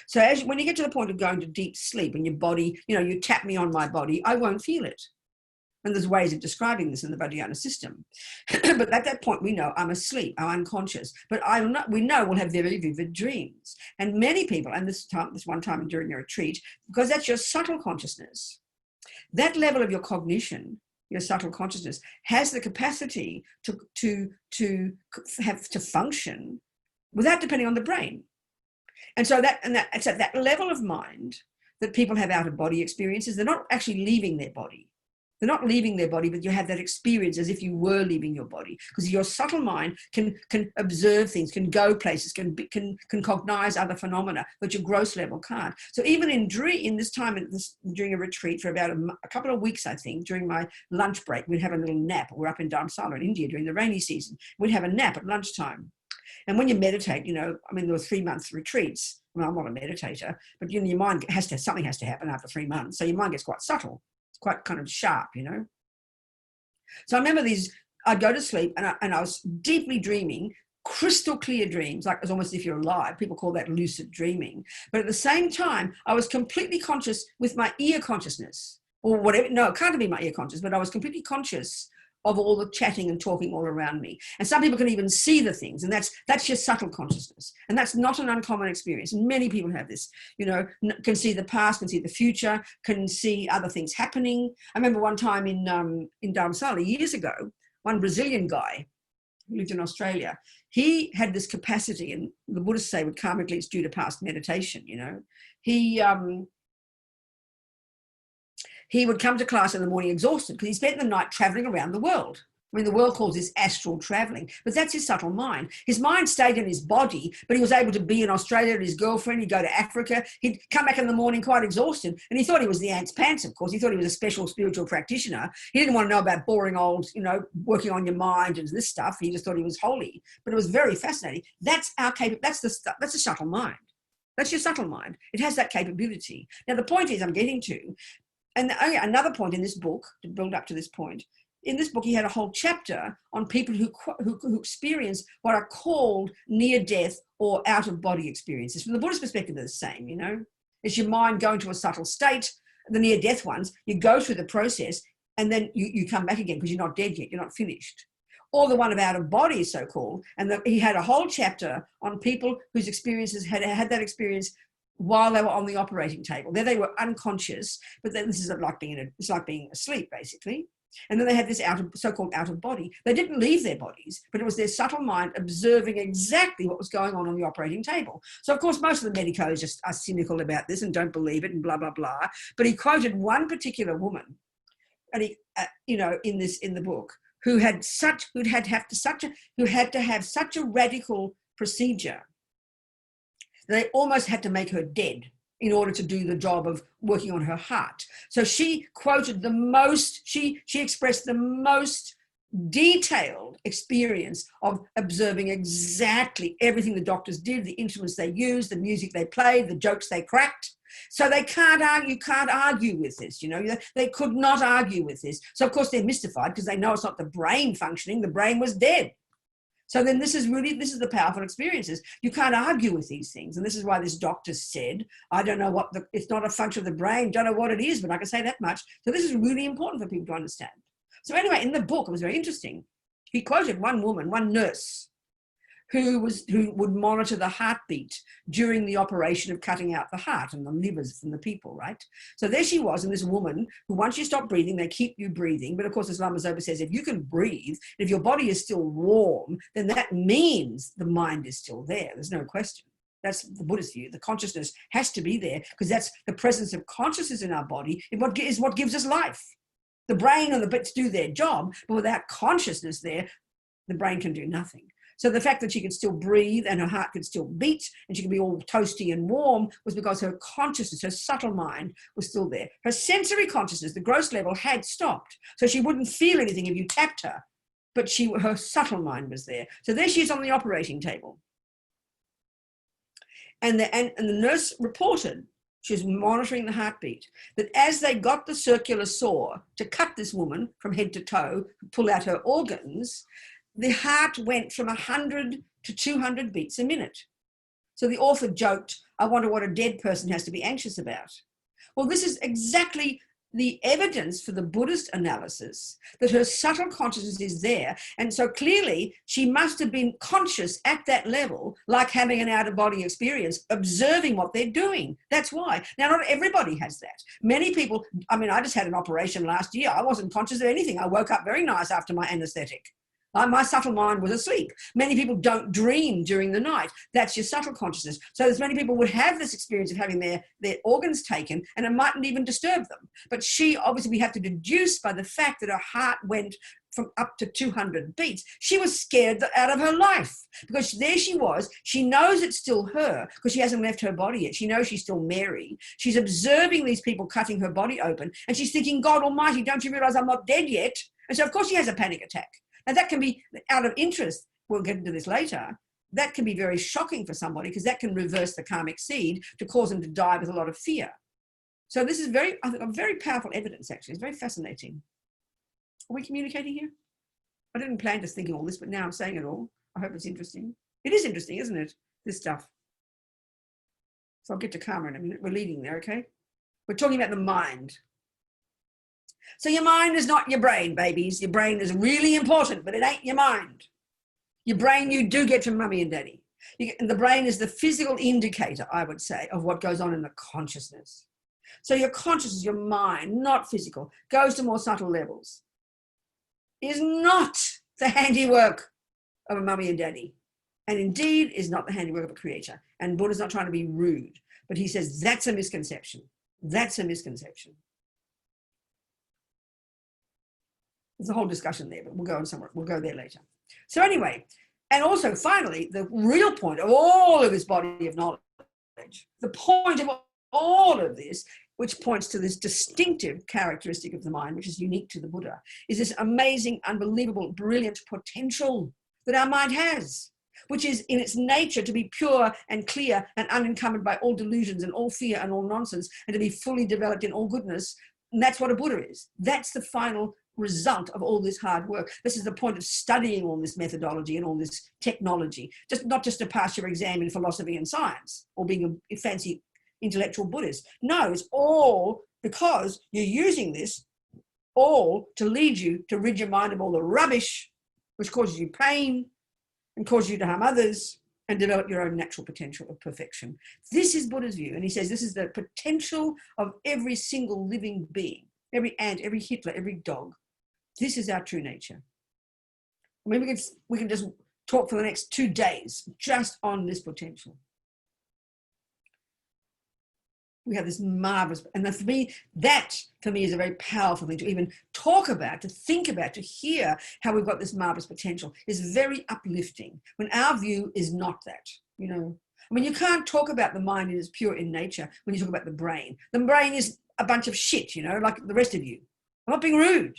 [SPEAKER 1] So when you get to the point of going to deep sleep and your body, you tap me on my body, I won't feel it. And there's ways of describing this in the Vajrayana system. But at that point, we know I'm asleep, I'm unconscious. But we know we'll have very vivid dreams. And many people, and this one time during a retreat, because that's your subtle consciousness, that level of your cognition, your subtle consciousness, has the capacity to function without depending on the brain. And so it's at that level of mind that people have out-of-body experiences. They're not actually leaving their body. They're not leaving their body, but you have that experience as if you were leaving your body, because your subtle mind can observe things, can go places, can cognize other phenomena, but your gross level can't. So even during a retreat for about a couple of weeks, I think, during my lunch break, we'd have a little nap. We're up in Dharamsala in India during the rainy season. We'd have a nap at lunchtime. And when you meditate, there were 3-month retreats. Well, I'm not a meditator, but your mind something has to happen after 3 months. So your mind gets quite subtle. Quite kind of sharp, So I remember I'd go to sleep and I was deeply dreaming, crystal clear dreams, like it's almost as if you're alive. People call that lucid dreaming. But at the same time, I was completely conscious with my ear consciousness, or whatever. No, it can't be my ear conscious, but I was completely conscious of all the chatting and talking all around me. And some people can even see the things, and that's your subtle consciousness. And that's not an uncommon experience. And many people have this, can see the past, can see the future, can see other things happening. I remember one time in Dharamsala years ago, one Brazilian guy who lived in Australia, he had this capacity, and the Buddhists say with karmically it's due to past meditation, He would come to class in the morning exhausted because he spent the night traveling around the world. I mean, the world calls this astral traveling, but that's his subtle mind. His mind stayed in his body, but he was able to be in Australia with his girlfriend. He'd go to Africa. He'd come back in the morning quite exhausted, and he thought he was the ant's pants, of course. He thought he was a special spiritual practitioner. He didn't want to know about boring old, working on your mind and this stuff. He just thought he was holy, but it was very fascinating. That's the subtle mind. That's your subtle mind. It has that capability. Now, the point is I'm getting to, and another point in this book, to build up to this point, in this book, he had a whole chapter on people who experience what are called near-death or out-of-body experiences. From the Buddhist perspective, they're the same, It's your mind going to a subtle state. The near-death ones, you go through the process. and then you come back again because you're not dead yet, you're not finished. Or the one of out of body, so-called, and he had a whole chapter on people whose experiences had that experience while they were on the operating table. There they were unconscious, but then this is like being asleep, basically. And then they had this so-called out of body. They didn't leave their bodies, but it was their subtle mind observing exactly what was going on the operating table. So, of course, most of the medicos just are cynical about this and don't believe it and blah, blah, blah. But he quoted one particular woman, and he, in the book, who had to have such a radical procedure that they almost had to make her dead in order to do the job of working on her heart. So she quoted she expressed the most detailed experience of observing exactly everything the doctors did, the instruments they used, the music they played, the jokes they cracked. So they can't argue with this, they could not argue with this. So of course they're mystified because they know it's not the brain functioning, the brain was dead. So then this is the powerful experiences. You can't argue with these things. And this is why this doctor said, I don't know it's not a function of the brain, don't know what it is, but I can say that much. So this is really important for people to understand. So anyway, in the book, it was very interesting. He quoted one woman, one nurse, who would monitor the heartbeat during the operation of cutting out the heart and the livers from the people, right? So there she was, and this woman who, once you stop breathing, they keep you breathing. But of course, as Lama Zopa says, if you can breathe, if your body is still warm, then that means the mind is still there. There's no question. That's the Buddhist view. The consciousness has to be there because that's the presence of consciousness in our body is what gives us life. The brain and the bits do their job, but without consciousness there, the brain can do nothing. So the fact that she could still breathe and her heart could still beat and she could be all toasty and warm was because her consciousness, her subtle mind was still there. Her sensory consciousness, the gross level, had stopped. So she wouldn't feel anything if you tapped her, but her subtle mind was there. So there she is on the operating table. And the nurse reported, she was monitoring the heartbeat, that as they got the circular saw to cut this woman from head to toe, pull out her organs, the heart went from 100 to 200 beats a minute. So the author joked, I wonder what a dead person has to be anxious about. Well, this is exactly the evidence for the Buddhist analysis that her subtle consciousness is there. And so clearly she must have been conscious at that level, like having an out-of-body experience, observing what they're doing. That's why. Now, not everybody has that. Many people, I just had an operation last year. I wasn't conscious of anything. I woke up very nice after my anesthetic. My subtle mind was asleep. Many people don't dream during the night. That's your subtle consciousness. So as many people would have this experience of having their organs taken and it mightn't even disturb them. But she, obviously, we have to deduce by the fact that her heart went from up to 200 beats. She was scared out of her life because there she was. She knows it's still her because she hasn't left her body yet. She knows she's still Mary. She's observing these people cutting her body open and she's thinking, God Almighty, don't you realize I'm not dead yet? And so, of course, she has a panic attack. And that can be out of interest. We'll get into this later. That can be very shocking for somebody because that can reverse the karmic seed to cause them to die with a lot of fear. So this is very powerful evidence, actually. It's very fascinating. Are we communicating here? I didn't plan to thinking all this, but now I'm saying it all. I hope it's interesting. It is interesting, isn't it? This stuff. So I'll get to karma in a minute. We're leading there, okay? We're talking about the mind. So your mind is not your brain, babies. Your brain is really important, but it ain't your mind. Your brain you do get from mummy and daddy. And the brain is the physical indicator, I would say, of what goes on in the consciousness. So your consciousness, your mind, not physical, goes to more subtle levels, is not the handiwork of a mummy and daddy. And indeed is not the handiwork of a creator. And Buddha's not trying to be rude, but he says that's a misconception. That's a misconception. There's a whole discussion there, but we'll go on somewhere. We'll go there later. So anyway, and also finally, the real point of all of this body of knowledge, the point of all of this, which points to this distinctive characteristic of the mind, which is unique to the Buddha, is this amazing, unbelievable, brilliant potential that our mind has, which is in its nature to be pure and clear and unencumbered by all delusions and all fear and all nonsense, and to be fully developed in all goodness. And that's what a Buddha is. That's the final result of all this hard work. This is the point of studying all this methodology and all this technology, not just to pass your exam in philosophy and science or being a fancy intellectual Buddhist. No, it's all because you're using this all to lead you to rid your mind of all the rubbish which causes you pain and causes you to harm others, and develop your own natural potential of perfection. This is Buddha's view. And he says this is the potential of every single living being, every ant, every Hitler, every dog. This is our true nature. I mean, we can just talk for the next 2 days just on this potential. We have this marvelous, and that for me is a very powerful thing to even talk about, to think about, to hear how we've got this marvelous potential is very uplifting when our view is not that, you know. I mean, you can't talk about the mind as pure in nature when you talk about the brain. The brain is a bunch of shit, you know, like the rest of you. I'm not being rude.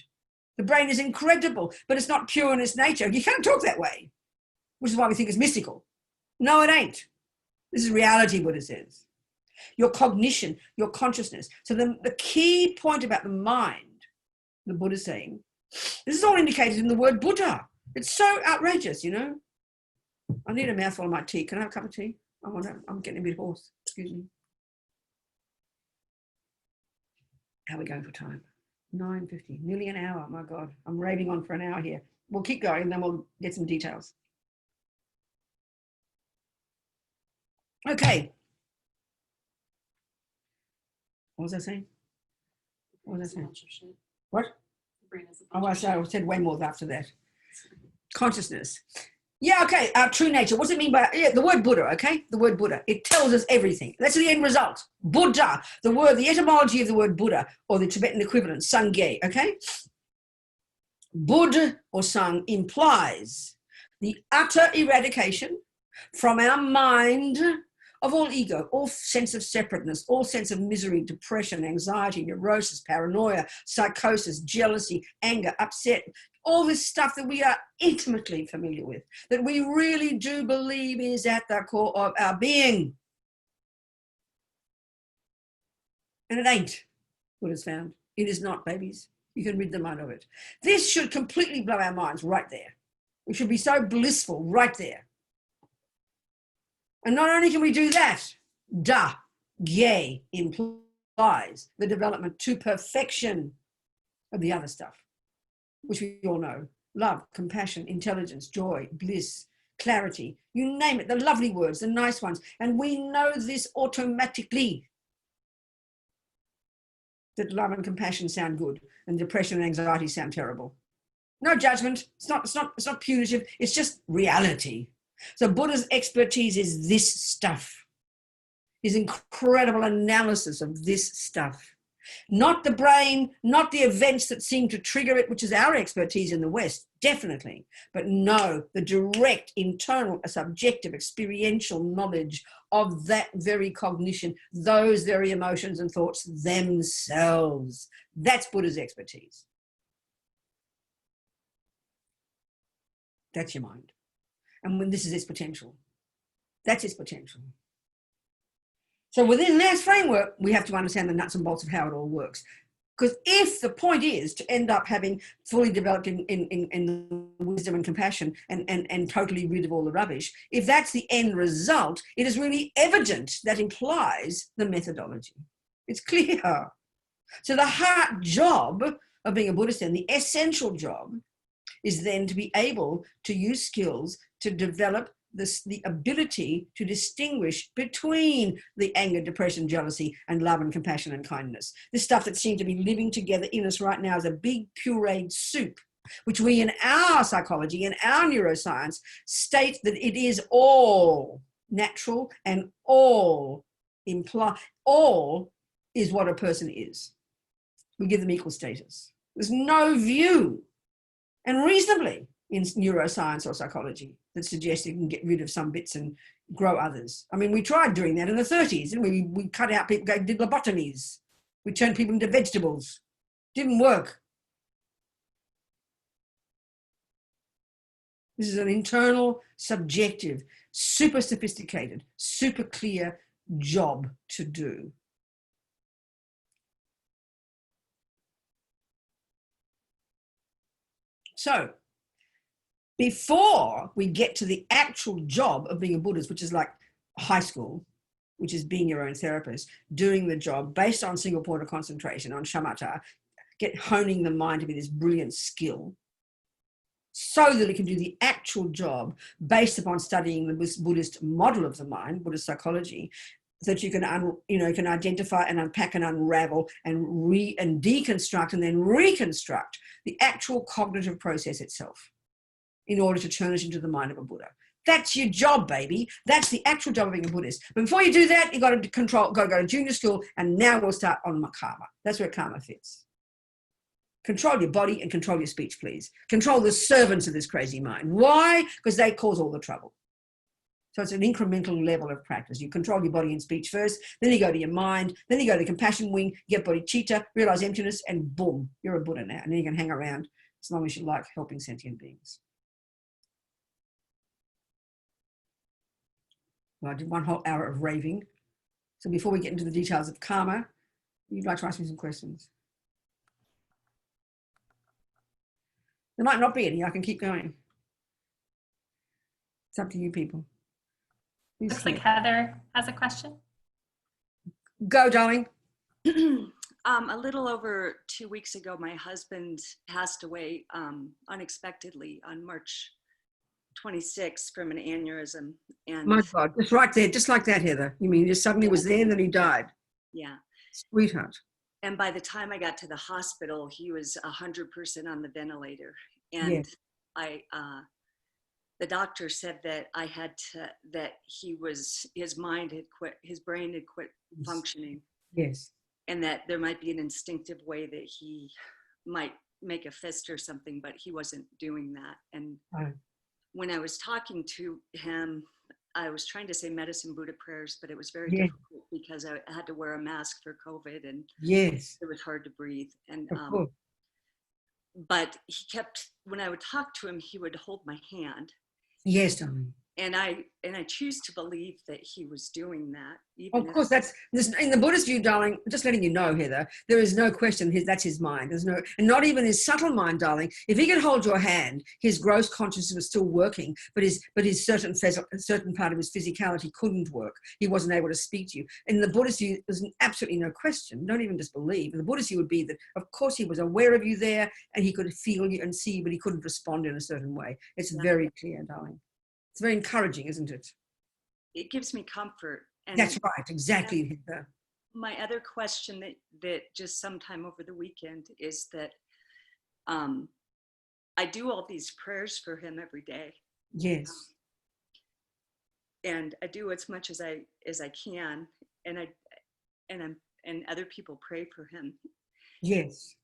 [SPEAKER 1] The brain is incredible, but it's not pure in its nature. You can't talk that way, which is why we think it's mystical. No, it ain't. This is reality, Buddha says. Your cognition, your consciousness. So the key point about the mind, the Buddha is saying, this is all indicated in the word Buddha. It's so outrageous, you know. I need a mouthful of my tea. Can I have a cup of tea? I'm getting a bit hoarse. Excuse me. How are we going for time? 9:50, nearly an hour. My God, I'm raving on for an hour here. We'll keep going and then we'll get some details. Okay. What was I saying? What was I saying? What? Oh, I said way more after that. Consciousness. Yeah, okay, our true nature. What's it mean by the word Buddha, okay? The word Buddha. It tells us everything. That's the end result. Buddha, the etymology of the word Buddha, or the Tibetan equivalent, Sangye, okay? Bud or Sang implies the utter eradication from our mind of all ego, all sense of separateness, all sense of misery, depression, anxiety, neurosis, paranoia, psychosis, jealousy, anger, upset, all this stuff that we are intimately familiar with, that we really do believe is at the core of our being. And it ain't what is found. It is not, babies. You can rid the mind of it. This should completely blow our minds right there. We should be so blissful right there. And not only can we do that, Gye implies the development to perfection of the other stuff, which we all know. Love, compassion, intelligence, joy, bliss, clarity, you name it, the lovely words, the nice ones. And we know this automatically, that love and compassion sound good and depression and anxiety sound terrible. No judgment, it's not punitive, it's just reality. So Buddha's expertise is this stuff, his incredible analysis of this stuff. Not the brain, not the events that seem to trigger it, which is our expertise in the West, definitely. But no, the direct, internal, subjective, experiential knowledge of that very cognition, those very emotions and thoughts themselves. That's Buddha's expertise. That's your mind. And when this is its potential, that's its potential. So within that framework, we have to understand the nuts and bolts of how it all works. Because if the point is to end up having fully developed in wisdom and compassion and totally rid of all the rubbish, if that's the end result, it is really evident that implies the methodology. It's clear. So the heart job of being a Buddhist, then the essential job, is then to be able to use skills to develop the ability to distinguish between the anger, depression, jealousy, and love and compassion and kindness. This stuff that seems to be living together in us right now is a big pureed soup, which we in our psychology, in our neuroscience, state that it is all natural and all is what a person is. We give them equal status. There's no view, and reasonably, in neuroscience or psychology, that suggests you can get rid of some bits and grow others. I mean, we tried doing that in the 30s, and we cut out people, did lobotomies. We turned people into vegetables. Didn't work. This is an internal, subjective, super sophisticated, super clear job to do. So, before we get to the actual job of being a Buddhist, which is like high school, which is being your own therapist, doing the job based on single point of concentration, on shamatha, get honing the mind to be this brilliant skill, so that it can do the actual job based upon studying the Buddhist model of the mind, Buddhist psychology, so that you can, can identify and unpack and unravel and deconstruct and then reconstruct the actual cognitive process itself in order to turn it into the mind of a Buddha. That's your job, baby. That's the actual job of being a Buddhist. But before you do that, you've got to go to junior school, and now we'll start on my karma. That's where karma fits. Control your body and control your speech, please. Control the servants of this crazy mind. Why? Because they cause all the trouble. So it's an incremental level of practice. You control your body and speech first, then you go to your mind, then you go to the compassion wing, you get bodhicitta, realize emptiness, and boom, you're a Buddha now. And then you can hang around as long as you like helping sentient beings. Well, I did 1 whole hour of raving. So before we get into the details of karma, you'd like to ask me some questions? There might not be any. I can keep going. It's up to you people.
[SPEAKER 2] Looks like Heather has a question.
[SPEAKER 1] Go, darling.
[SPEAKER 4] A little over 2 weeks ago, my husband passed away unexpectedly on March 26th from an aneurysm. And
[SPEAKER 1] my God, just right there, just like that, Heather. You mean he just suddenly was there and then he died?
[SPEAKER 4] Yeah.
[SPEAKER 1] Sweetheart.
[SPEAKER 4] And by the time I got to the hospital, he was 100% on the ventilator. And
[SPEAKER 1] Yes.
[SPEAKER 4] the doctor said that his mind had quit, his brain had quit functioning.
[SPEAKER 1] Yes.
[SPEAKER 4] And that there might be an instinctive way that he might make a fist or something, but he wasn't doing that. And when I was talking to him, I was trying to say medicine Buddha prayers, but it was very difficult because I had to wear a mask for COVID, and
[SPEAKER 1] yes,
[SPEAKER 4] it was hard to breathe. And but he kept, when I would talk to him, he would hold my hand.
[SPEAKER 1] Yes, darling.
[SPEAKER 4] And I choose to believe that he was doing that.
[SPEAKER 1] Of course, that's in the Buddhist view, darling. Just letting you know, Heather, there is no question. That's his mind. There's no, and not even his subtle mind, darling. If he could hold your hand, his gross consciousness was still working, but his certain part of his physicality couldn't work. He wasn't able to speak to you. In the Buddhist view, there's absolutely no question. Don't even disbelieve. In the Buddhist view would be that, of course, he was aware of you there, and he could feel you and see you, but he couldn't respond in a certain way. It's very clear, darling. It's very encouraging, isn't it?
[SPEAKER 4] It gives me comfort. And
[SPEAKER 1] that's right, exactly, Heather.
[SPEAKER 4] My other question that just sometime over the weekend is that I do all these prayers for him every day.
[SPEAKER 1] Yes.
[SPEAKER 4] And I do as much as I can, and other people pray for him.
[SPEAKER 1] Yes.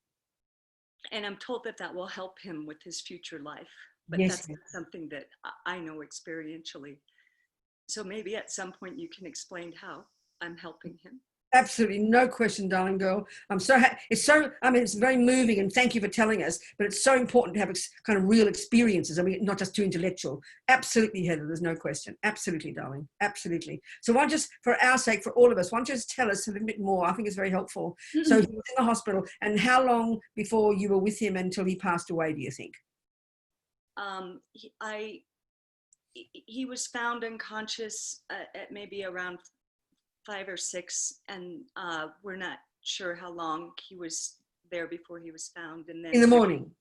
[SPEAKER 4] And I'm told that will help him with his future life. But
[SPEAKER 1] yes,
[SPEAKER 4] that's something that I know experientially. So maybe at some point you can explain how I'm helping him.
[SPEAKER 1] Absolutely, no question, darling girl. I'm so happy. It's very moving, and thank you for telling us, but it's so important to have kind of real experiences. I mean, not just too intellectual. Absolutely, Heather, there's no question. Absolutely, darling, absolutely. So why just, for our sake, for all of us, why don't you just tell us a little bit more? I think it's very helpful. Mm-hmm. So he was in the hospital, and how long before you were with him until he passed away, do you think?
[SPEAKER 4] He was found unconscious at maybe around 5 or 6, and we're not sure how long he was there before he was found. And then
[SPEAKER 1] in the morning,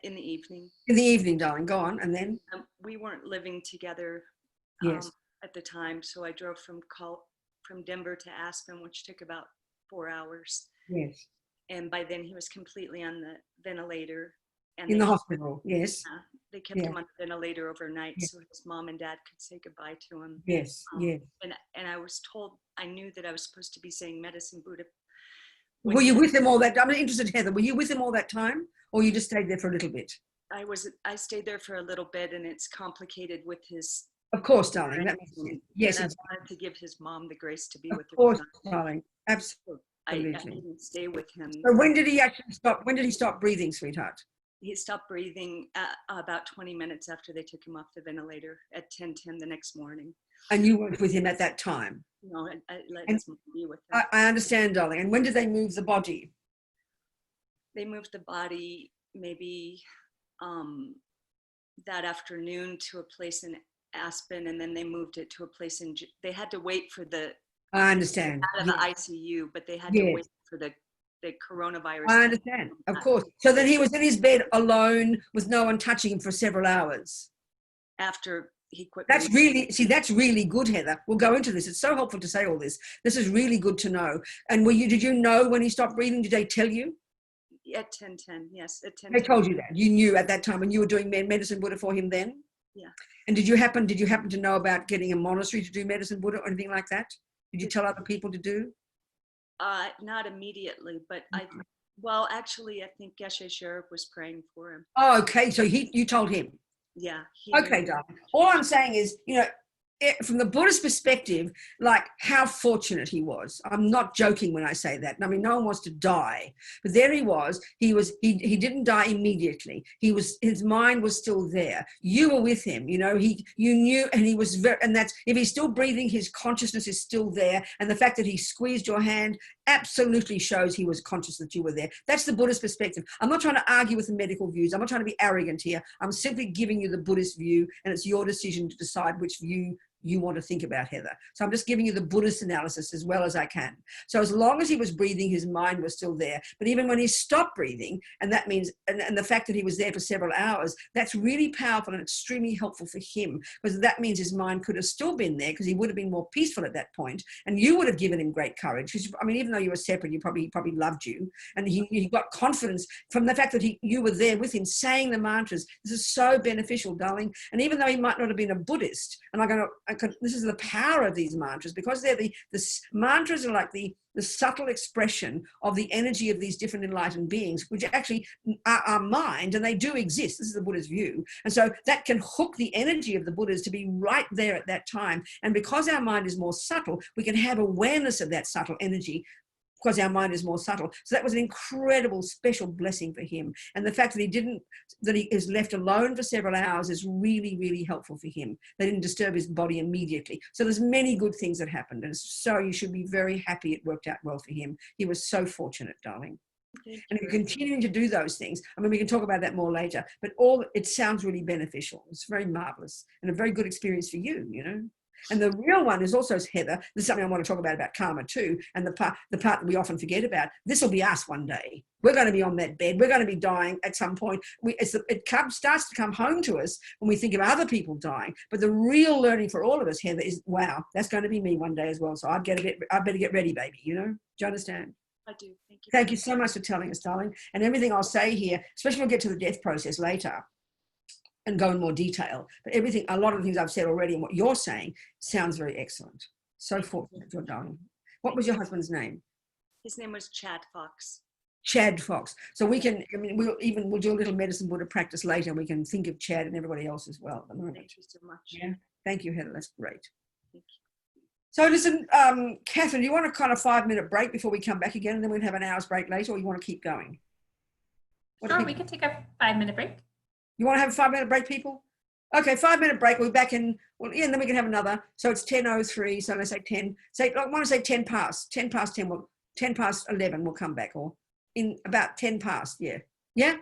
[SPEAKER 4] in the evening.
[SPEAKER 1] In the evening, darling. Go on, and then
[SPEAKER 4] we weren't living together at the time, so I drove from Denver to Aspen, which took about 4 hours.
[SPEAKER 1] Yes.
[SPEAKER 4] And by then he was completely on the ventilator. And
[SPEAKER 1] in the hospital, yes.
[SPEAKER 4] They kept him on the ventilator overnight so his mom and dad could say goodbye to him.
[SPEAKER 1] Yes, yes.
[SPEAKER 4] And I was told, I knew that I was supposed to be saying medicine Buddha.
[SPEAKER 1] Were you with him all that? I'm interested, Heather. Were you with him all that time, or you just stayed there for a little bit?
[SPEAKER 4] I stayed there for a little bit, and it's complicated with his.
[SPEAKER 1] Of course, darling. That makes sense. Yes,
[SPEAKER 4] I wanted to give his mom the grace to be with her.
[SPEAKER 1] Of course, darling. Absolutely.
[SPEAKER 4] I didn't stay with him.
[SPEAKER 1] So when did he actually stop? When did he stop breathing, sweetheart?
[SPEAKER 4] He stopped breathing about 20 minutes after they took him off the ventilator at 10:10 the next morning.
[SPEAKER 1] And you weren't with him at that time?
[SPEAKER 4] No, I let his mom be with him.
[SPEAKER 1] I understand, darling. And when did they move the body?
[SPEAKER 4] They moved the body maybe that afternoon to a place in Aspen, and then they moved it to a place they had to wait for
[SPEAKER 1] I understand.
[SPEAKER 4] out of the ICU, but they had to wait for the the coronavirus.
[SPEAKER 1] I understand, of course. So then he was in his bed alone with no one touching him for several hours.
[SPEAKER 4] After he quit.
[SPEAKER 1] That's really, see, that's really good, Heather. We'll go into this. It's so helpful to say all this. This is really good to know. And did you know when he stopped breathing? Did they tell you?
[SPEAKER 4] At 10:10, yes. At 10:10.
[SPEAKER 1] They told you that. You knew at that time when you were doing medicine Buddha for him then?
[SPEAKER 4] Yeah.
[SPEAKER 1] And did you happen to know about getting a monastery to do medicine Buddha or anything like that? Did you tell other people to do?
[SPEAKER 4] Not immediately, but actually, I think Geshe Sharif was praying for him.
[SPEAKER 1] Oh, okay. So you told him.
[SPEAKER 4] Yeah.
[SPEAKER 1] Okay, darling. All I'm saying is, from the Buddhist perspective, like how fortunate he was. I'm not joking when I say that. I mean, no one wants to die, but there he was. He didn't die immediately. His mind was still there. You were with him. You knew, and he was and that's, if he's still breathing, his consciousness is still there. And the fact that he squeezed your hand absolutely shows he was conscious that you were there. That's the Buddhist perspective. I'm not trying to argue with the medical views. I'm not trying to be arrogant here. I'm simply giving you the Buddhist view, and it's your decision to decide which view you want to think about, Heather. So I'm just giving you the Buddhist analysis as well as I can. So as long as he was breathing, his mind was still there. But even when he stopped breathing, and that means, and the fact that he was there for several hours, that's really powerful and extremely helpful for him, because that means his mind could have still been there, because he would have been more peaceful at that point, and you would have given him great courage. Because, I mean, even though you were separate, he probably loved you, and he got confidence from the fact that you were there with him saying the mantras. This is so beneficial, darling. And even though he might not have been a Buddhist, and this is the power of these mantras, because they're the mantras are like the subtle expression of the energy of these different enlightened beings, which actually are our mind, and they do exist. This is the Buddha's view. And so that can hook the energy of the Buddhas to be right there at that time. And because our mind is more subtle, we can have awareness of that subtle energy, because our mind is more subtle. So that was an incredible, special blessing for him. And the fact that he is left alone for several hours is really, really helpful for him. They didn't disturb his body immediately. So there's many good things that happened. And so you should be very happy it worked out well for him. He was so fortunate, darling. And if you're continuing to do those things, I mean, we can talk about that more later, but it sounds really beneficial. It's very marvelous and a very good experience for you, And the real one is also, Heather, this is something I want to talk about karma too, and the part that we often forget about. This will be us one day. We're going to be on that bed. We're going to be dying at some point. It starts to come home to us when we think of other people dying. But the real learning for all of us, Heather, is, wow, that's going to be me one day as well. So I better get ready, baby, Do you understand?
[SPEAKER 4] I do. Thank you.
[SPEAKER 1] Thank you so much for telling us, darling. And everything I'll say here, especially when we get to the death process later, and go in more detail. But a lot of the things I've said already and what you're saying sounds very excellent. So fortunate, your darling. What was your husband's name?
[SPEAKER 4] His name was Chad Fox.
[SPEAKER 1] Chad Fox. So we'll do a little medicine Buddha practice later, and we can think of Chad and everybody else as well.
[SPEAKER 4] Thank you so much.
[SPEAKER 1] Yeah. Thank you, Heather. That's great.
[SPEAKER 4] Thank you.
[SPEAKER 1] So listen, Catherine, do you want a kind of 5-minute break before we come back again, and then we'll have an hour's break later, or you want to keep going?
[SPEAKER 2] Sure, we can take a 5-minute break.
[SPEAKER 1] You want to have a 5-minute break, people? Okay, 5-minute break. We'll be back in, and then we can have another. So it's 10:03, so let's say 10. I want to say 10 past 10, 10 past 11, we'll come back, or in about 10 past, yeah. Yeah? Is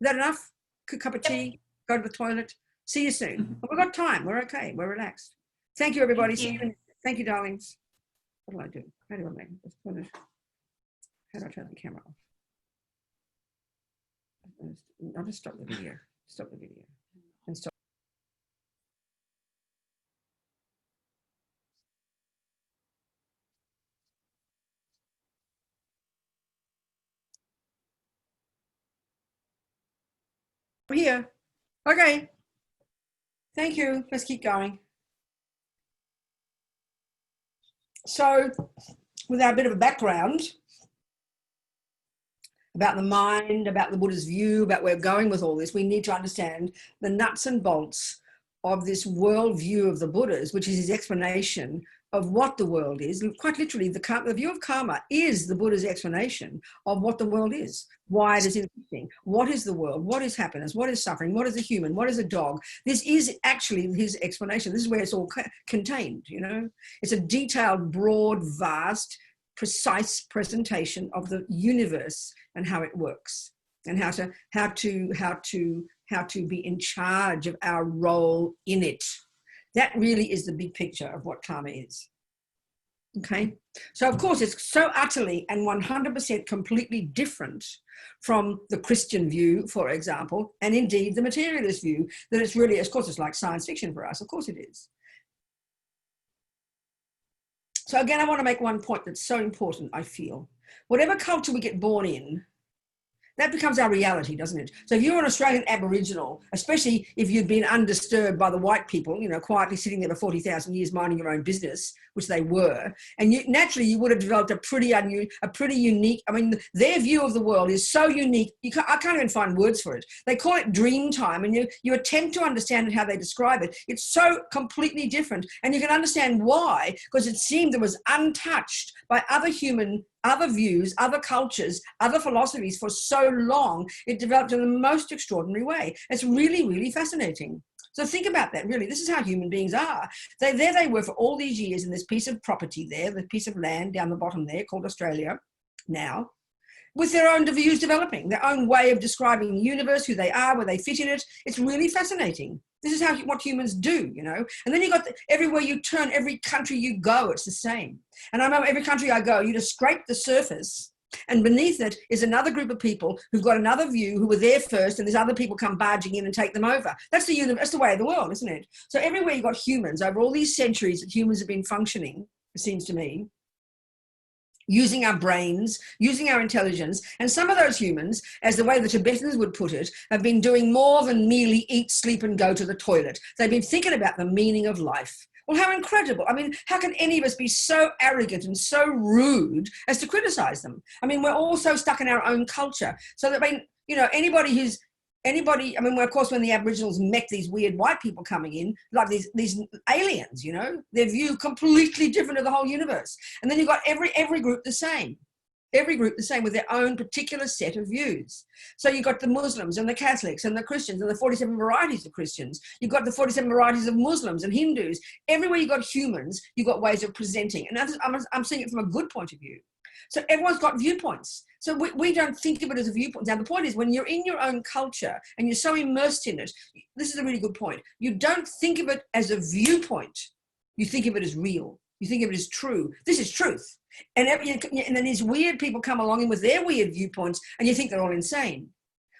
[SPEAKER 1] that enough? Good cup of tea, go to the toilet. See you soon. We've got time. We're okay. We're relaxed. Thank you, everybody. See you. Thank you, darlings. What do I do? How do I make this? How do I turn the camera off? I'll just stop the video. Stop the video. And stop. We're here. Okay. Thank you. Let's keep going. So, with our bit of a background about the mind, about the Buddha's view, about where we're going with all this, we need to understand the nuts and bolts of this world view of the Buddha's, which is his explanation of what the world is. Quite literally, the view of karma is the Buddha's explanation of what the world is, why it is interesting, what is the world, what is happiness, what is suffering, what is a human, what is a dog. This is actually his explanation. This is where it's all contained, It's a detailed, broad, vast, precise presentation of the universe and how it works, and how to be in charge of our role in it. That really is the big picture of what karma is. Okay. So of course it's so utterly and 100% completely different from the Christian view, for example, and indeed the materialist view, that it's really, of course, it's like science fiction for us. Of course it is. So again, I want to make one point that's so important, I feel. Whatever culture we get born in, that becomes our reality, doesn't it? So if you're an Australian Aboriginal, especially if you've been undisturbed by the white people, you know, quietly sitting there for 40,000 years minding your own business, which they were, and naturally you would have developed a pretty unique, I mean, their view of the world is so unique, I can't even find words for it. They call it dream time, and you attempt to understand how they describe it. It's so completely different, and you can understand why, because it seemed it was untouched by other views, other cultures, other philosophies for so long. It developed in the most extraordinary way. It's really, really fascinating. So think about that, really. This is how human beings are. There they were for all these years in this piece of property there, the piece of land down the bottom there called Australia now, with their own views developing, their own way of describing the universe, who they are, where they fit in it. It's really fascinating. This is what humans do, you know. And then you got everywhere you turn, every country you go, it's the same. And I know every country I go, you just scrape the surface, and beneath it is another group of people who've got another view, who were there first, and there's other people come barging in and take them over. That's the universe, that's the way of the world, isn't it? So everywhere you've got humans, over all these centuries that humans have been functioning, it seems to me, using our brains, using our intelligence. And some of those humans, as the way the Tibetans would put it, have been doing more than merely eat, sleep, and go to the toilet. They've been thinking about the meaning of life. Well, how incredible. I mean, how can any of us be so arrogant and so rude as to criticize them? I mean, we're all so stuck in our own culture. So that, I mean, you know, anybody, I mean, of course, when the Aboriginals met these weird white people coming in, like these aliens, you know, their view completely different of the whole universe. And then you've got every group the same. Every group the same, with their own particular set of views. So you've got the Muslims and the Catholics and the Christians and the 47 varieties of Christians. You've got the 47 varieties of Muslims and Hindus. Everywhere you've got humans, you've got ways of presenting. And I'm seeing it from a good point of view. So everyone's got viewpoints. So we don't think of it as a viewpoint. Now, the point is, when you're in your own culture and you're so immersed in it, this is a really good point. You don't think of it as a viewpoint. You think of it as real. You think of it as true. This is truth. And then these weird people come along in with their weird viewpoints, and you think they're all insane.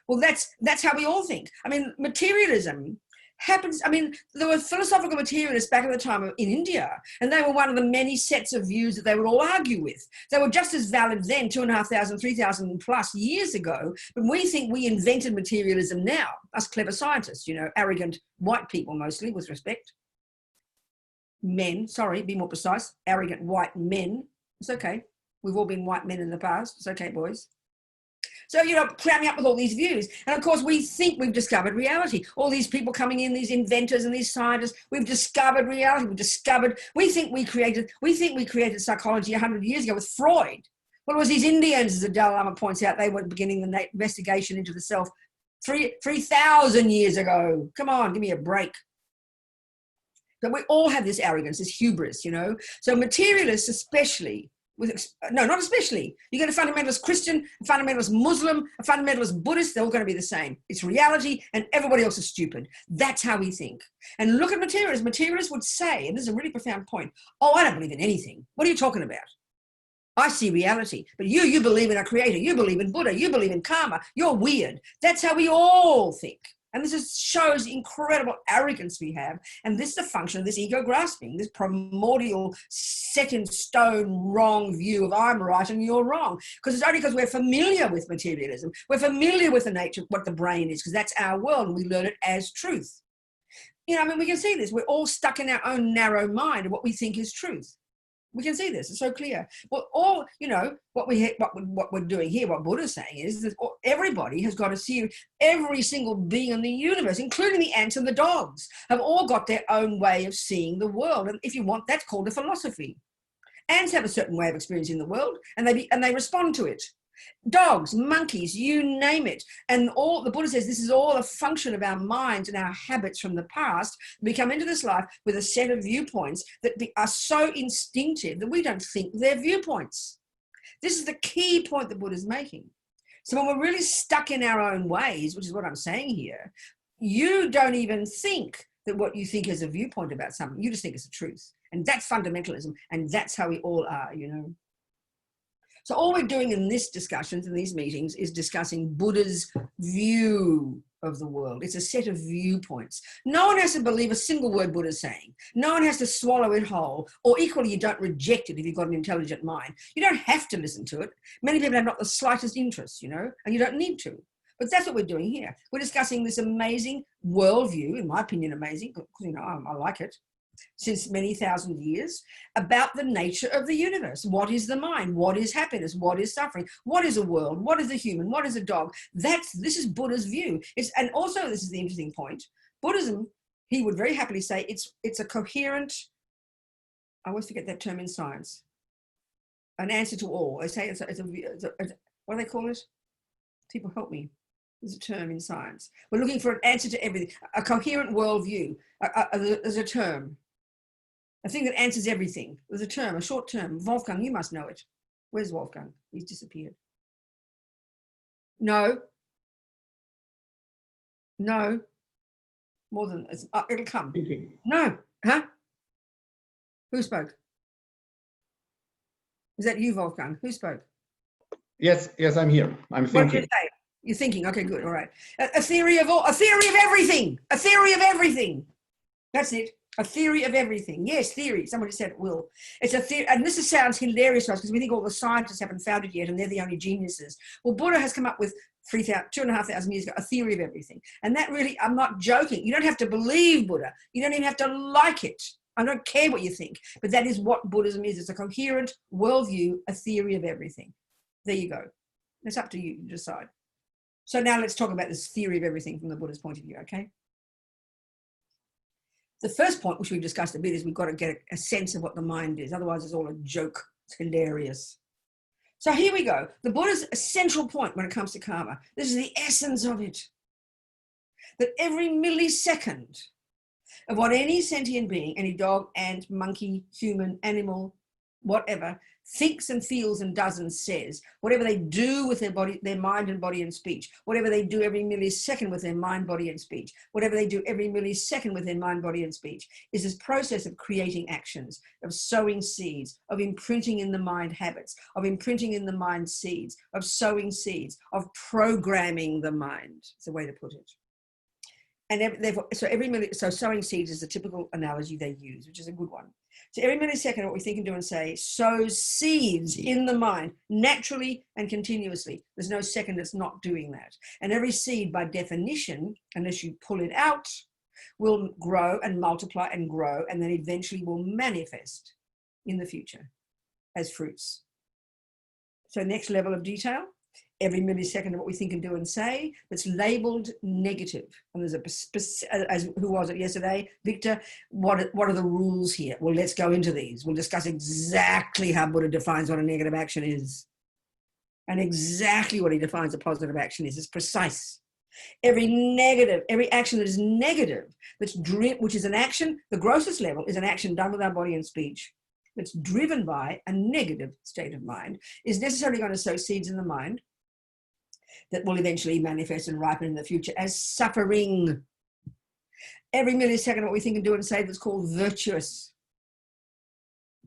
[SPEAKER 1] Well, that's how we all think. I mean, materialism happens. I mean, there were philosophical materialists back at the time in India, and they were one of the many sets of views that they would all argue with. They were just as valid then, 2,500, 3,000 plus years ago, but we think we invented materialism now, us clever scientists, you know, arrogant white people mostly, with respect. Men, sorry, be more precise, arrogant white men. It's okay. We've all been white men in the past. It's okay, boys. So, you know, cramming up with all these views. And of course, we think we've discovered reality. All these people coming in, these inventors and these scientists, we've discovered reality. We think we created psychology 100 years ago with Freud. Well, it was these Indians, as the Dalai Lama points out, they were beginning the investigation into the self 3,000 years ago. Come on, give me a break. But we all have this arrogance, this hubris, you know. So materialists especially, not especially. You get a fundamentalist Christian, a fundamentalist Muslim, a fundamentalist Buddhist, they're all going to be the same. It's reality and everybody else is stupid. That's how we think. And look at materialists. Materialists would say, and this is a really profound point, oh, I don't believe in anything. What are you talking about? I see reality. But you believe in a creator. You believe in Buddha. You believe in karma. You're weird. That's how we all think. And this shows the incredible arrogance we have. And this is a function of this ego grasping, this primordial set in stone wrong view of I'm right and you're wrong. Because it's only because we're familiar with materialism. We're familiar with the nature of what the brain is, because that's our world and we learn it as truth. You know, I mean, we can see this. We're all stuck in our own narrow mind of what we think is truth. We can see this. It's so clear. Well, all, you know, what we're doing here, what Buddha's saying is that everybody has got to see, every single being in the universe, including the ants and the dogs, have all got their own way of seeing the world. And if you want, that's called a philosophy. Ants have a certain way of experiencing the world, and they respond to it. Dogs, monkeys, you name it. And all the Buddha says this is all a function of our minds and our habits from the past. We come into this life with a set of viewpoints that are so instinctive that we don't think they're viewpoints. This is the key point that Buddha's making. So when we're really stuck in our own ways, which is what I'm saying here, you don't even think that what you think is a viewpoint about something, you just think it's the truth. And that's fundamentalism. And that's how we all are, you know. So all we're doing in this discussions, in these meetings, is discussing Buddha's view of the world. It's a set of viewpoints. No one has to believe a single word Buddha's saying. No one has to swallow it whole, or equally you don't reject it if you've got an intelligent mind. You don't have to listen to it. Many people have not the slightest interest, you know, and you don't need to. But that's what we're doing here. We're discussing this amazing worldview, in my opinion, amazing, because, you know, I like it, since many thousand years, about the nature of the universe. What is the mind? What is happiness? What is suffering? What is a world? What is a human? What is a dog? This is Buddha's view. And also, this is the interesting point, Buddhism, he would very happily say, it's a coherent, I always forget that term in science, an answer to all. They say what do they call it? People help me. There's a term in science. We're looking for an answer to everything, a coherent worldview. There's a term, a thing that answers everything. There's a term, a short term. Wolfgang, you must know it. Where's Wolfgang? He's disappeared. No. More than, it'll come. No. Huh? Who spoke? Is that you, Wolfgang? Who spoke?
[SPEAKER 5] Yes, I'm here. I'm
[SPEAKER 1] What did you
[SPEAKER 5] thinking.
[SPEAKER 1] say? You're thinking. Okay, good. All right. A theory of everything. A theory of everything. That's it. A theory of everything. Yes, theory. Somebody said it will. It's a theory, and this sounds hilarious to us because we think all the scientists haven't found it yet, and they're the only geniuses. Well, Buddha has come up with 2,500 years ago a theory of everything, and that really, I'm not joking. You don't have to believe Buddha. You don't even have to like it. I don't care what you think, but that is what Buddhism is. It's a coherent worldview, a theory of everything. There you go. It's up to you to decide. So now let's talk about this theory of everything from the Buddha's point of view, okay? The first point, which we've discussed a bit, is we've got to get a sense of what the mind is. Otherwise, it's all a joke. It's hilarious. So here we go. The Buddha's essential point when it comes to karma, this is the essence of it, that every millisecond of what any sentient being, any dog, ant, monkey, human, animal, whatever, thinks and feels and does and says, whatever they do with their body, their mind and body and speech, whatever they do every millisecond with their mind, body and speech, whatever they do every millisecond with their mind, body and speech, is this process of creating actions, of sowing seeds, of imprinting in the mind habits, of imprinting in the mind seeds, of sowing seeds, of programming the mind. It's a way to put it. And so sowing seeds is the typical analogy they use, which is a good one. So every millisecond, what we think and do and say sows seeds in the mind naturally and continuously. There's no second that's not doing that. And every seed, by definition, unless you pull it out, will grow and multiply and grow, and then eventually will manifest in the future as fruits. So next level of detail. Every millisecond of what we think and do and say that's labeled negative. And there's who was it yesterday? Victor, what are the rules here? Well, let's go into these. We'll discuss exactly how Buddha defines what a negative action is and exactly what he defines a positive action is. It's precise. Every action that is negative, which is an action, the grossest level is an action done with our body and speech that's driven by a negative state of mind, is necessarily going to sow seeds in the mind that will eventually manifest and ripen in the future as suffering. Every millisecond what we think and do and say that's called virtuous,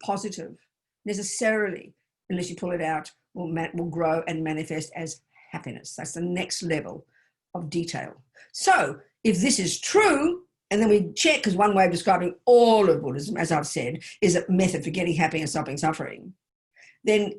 [SPEAKER 1] positive, necessarily, unless you pull it out, will grow and manifest as happiness. That's the next level of detail. So if this is true, and then we check, because one way of describing all of Buddhism, as I've said, is a method for getting happy and stopping suffering, then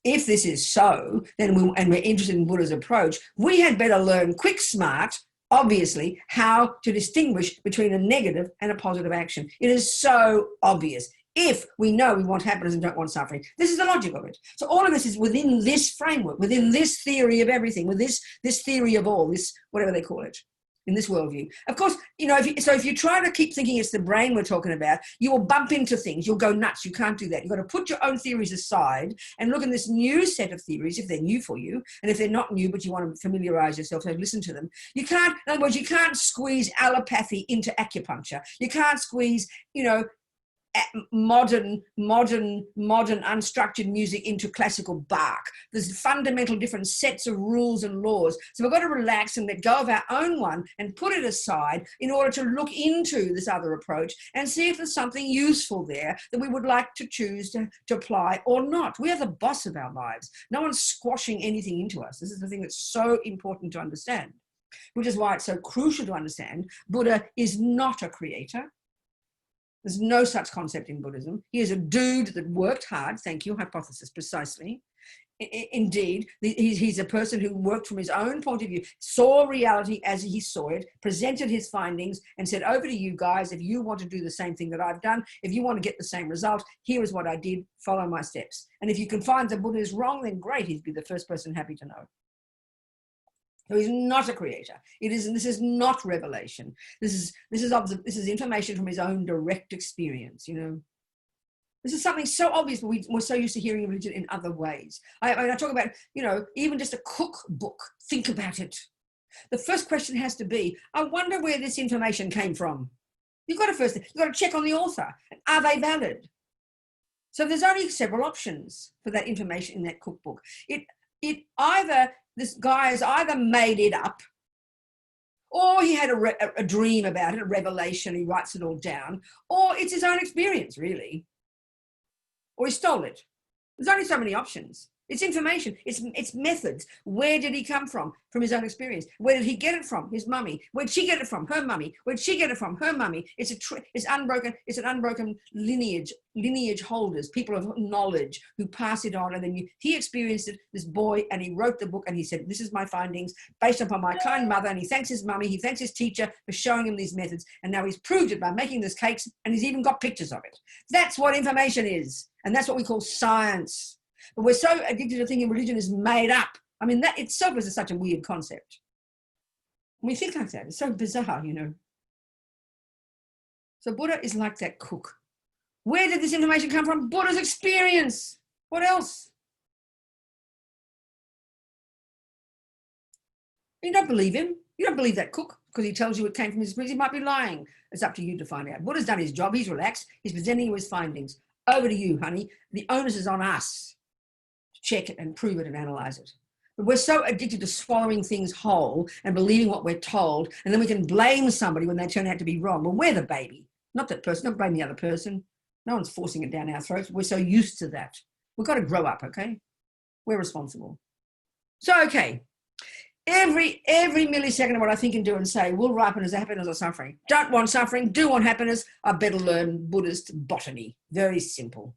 [SPEAKER 1] if this is so, then we're interested in Buddha's approach, we had better learn quick, smart, obviously, how to distinguish between a negative and a positive action. It is so obvious. If we know we want happiness and don't want suffering, this is the logic of it. So all of this is within this framework, within this theory of everything, with this theory of all, this, whatever they call it, in this worldview. Of course, you know, if you try to keep thinking it's the brain we're talking about, you will bump into things. You'll go nuts. You can't do that. You've got to put your own theories aside and look at this new set of theories, if they're new for you, and if they're not new, but you want to familiarize yourself, so listen to them. You can't, in other words, you can't squeeze allopathy into acupuncture. You can't squeeze, you know, modern unstructured music into classical Bach. There's fundamental different sets of rules and laws. So we've got to relax and let go of our own one and put it aside in order to look into this other approach and see if there's something useful there that we would like to choose to apply or not. We are the boss of our lives. No one's squashing anything into us. This is the thing that's so important to understand, which is why it's so crucial to understand Buddha is not a creator. There's no such concept in Buddhism. He is a dude that worked hard. Thank you, hypothesis, precisely. Indeed, he's a person who worked from his own point of view, saw reality as he saw it, presented his findings and said, over to you guys, if you want to do the same thing that I've done, if you want to get the same result, here is what I did, follow my steps. And if you can find that Buddha is wrong, then great, he'd be the first person happy to know. So he's not a creator. This is not revelation. This is information from his own direct experience, you know. This is something so obvious, but we're so used to hearing religion in other ways. I talk about, you know, even just a cookbook. Think about it. The first question has to be, I wonder where this information came from. You've got to check on the author. Are they valid? So there's only several options for that information in that cookbook. This guy has either made it up, or he had a dream about it, a revelation, he writes it all down, or it's his own experience, really. Or he stole it. There's only so many options. It's information, it's methods. Where did he come from? From his own experience. Where did he get it from? His mummy. Where'd she get it from? Her mummy. Where'd she get it from? Her mummy. It's an unbroken lineage holders, people of knowledge who pass it on. And then he experienced it, this boy, and he wrote the book and he said, this is my findings based upon my kind mother. And he thanks his mummy, he thanks his teacher for showing him these methods. And now he's proved it by making this cakes and he's even got pictures of it. That's what information is. And that's what we call science. But we're so addicted to thinking religion is made up. I mean, that itself is such a weird concept. We think like that. It's so bizarre, you know. So Buddha is like that cook. Where did this information come from? Buddha's experience. What else? You don't believe him. You don't believe that cook because he tells you it came from his experience. He might be lying. It's up to you to find out. Buddha's done his job. He's relaxed. He's presenting you his findings. Over to you, honey. The onus is on us. Check it and prove it and analyze it. But we're so addicted to swallowing things whole and believing what we're told, and then we can blame somebody when they turn out to be wrong. Well, we're the baby, not that person. Don't blame the other person. No one's forcing it down our throats. We're so used to that. We've got to grow up, okay? We're responsible. So, okay, every millisecond of what I think and do and say will ripen as happiness or suffering. Don't want suffering, do want happiness. I better learn Buddhist botany. Very simple.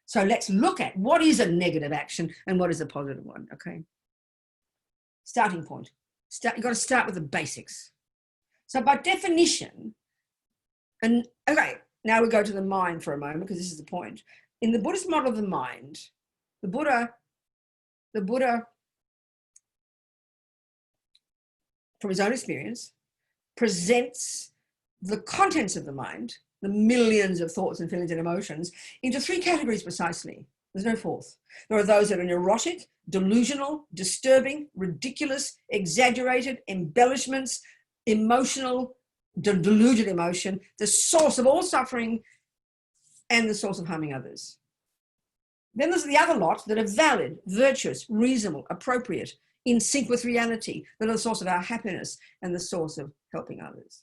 [SPEAKER 1] So let's look at what is a negative action and what is a positive one, okay? Starting point. You've got to start with the basics. So by definition, and okay, now we go to the mind for a moment because this is the point. In the Buddhist model of the mind, the Buddha, from his own experience, presents the contents of the mind, the millions of thoughts and feelings and emotions, into three categories precisely. There's no fourth. There are those that are neurotic, delusional, disturbing, ridiculous, exaggerated, embellishments, emotional, deluded emotion, the source of all suffering and the source of harming others. Then there's the other lot that are valid, virtuous, reasonable, appropriate, in sync with reality, that are the source of our happiness and the source of helping others.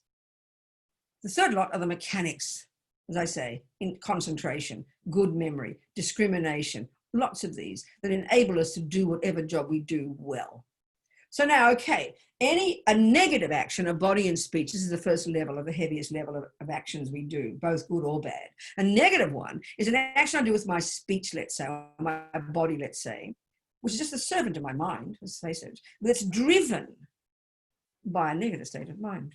[SPEAKER 1] The third lot are the mechanics, as I say, in concentration, good memory, discrimination, lots of these that enable us to do whatever job we do well. So now, okay, a negative action of body and speech, this is the first level of the heaviest level of actions we do, both good or bad. A negative one is an action I do with my speech, let's say, or my body, let's say, which is just a servant of my mind, let's face it, that's driven by a negative state of mind.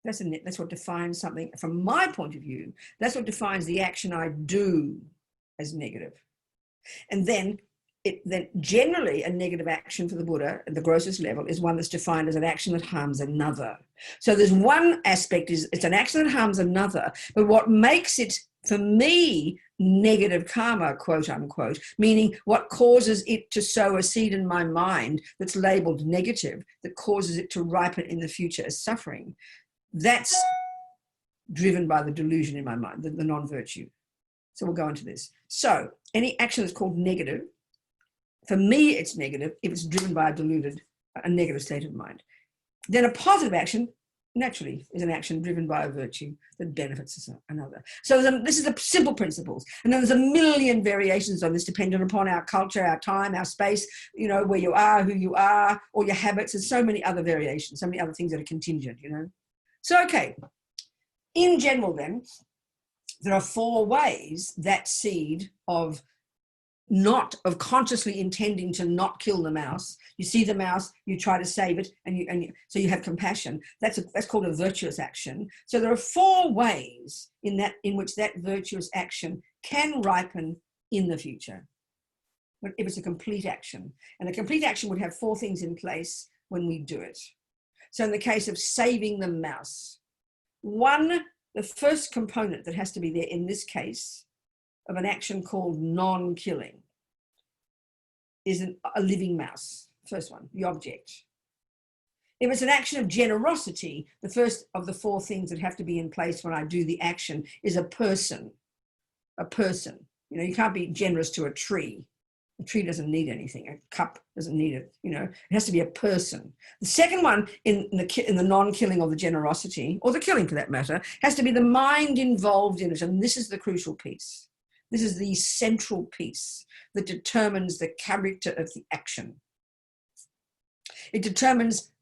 [SPEAKER 1] That's what defines something, from my point of view, that's what defines the action I do as negative. And then generally a negative action for the Buddha at the grossest level is one that's defined as an action that harms another. So there's one aspect, it's an action that harms another, but what makes it, for me, negative karma, quote unquote, meaning what causes it to sow a seed in my mind that's labeled negative, that causes it to ripen in the future as suffering. That's driven by the delusion in my mind, the non-virtue. So we'll go into this. So any action that's called negative, for me, it's negative if it's driven by a negative state of mind. Then a positive action, naturally, is an action driven by a virtue that benefits another. So this is the simple principles. And then there's a million variations on this dependent upon our culture, our time, our space, you know, where you are, who you are, or your habits. There's so many other variations, so many other things that are contingent, you know. So, okay, in general then, there are 4 ways that seed of consciously intending to not kill the mouse. You see the mouse, you try to save it, so you have compassion. That's called a virtuous action. So there are 4 ways in which that virtuous action can ripen in the future. But if it's a complete action, and a complete action would have 4 things in place when we do it. So in the case of saving the mouse, the first component that has to be there in this case of an action called non-killing is a living mouse. First one, the object. If it's an action of generosity, the first of the 4 things that have to be in place when I do the action is a person. A person. You know, you can't be generous to a tree. A tree doesn't need anything. A cup doesn't need it. You know, it has to be a person. The second one in the non-killing or the generosity, or the killing for that matter, has to be the mind involved in it. And this is the crucial piece. This is the central piece that determines the character of the action. It determines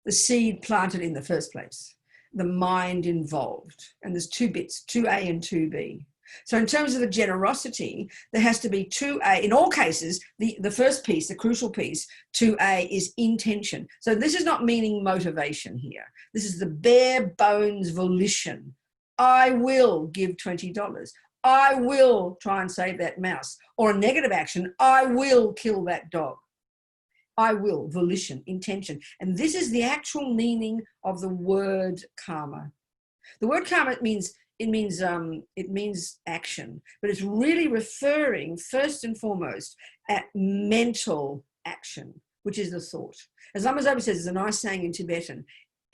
[SPEAKER 1] the seed planted in the first place, the mind involved. And there's 2 bits, 2A and 2B. So in terms of the generosity, there has to be 2A. In all cases, the first piece, the crucial piece, 2A, is intention. So this is not meaning motivation here. This is the bare bones volition. I will give $20. I will try and save that mouse. Or a negative action, I will kill that dog. I will, volition, intention. And this is the actual meaning of the word karma. The word karma means action, but it's really referring first and foremost at mental action, which is the thought. As Lama Zopa says, there's a nice saying in Tibetan,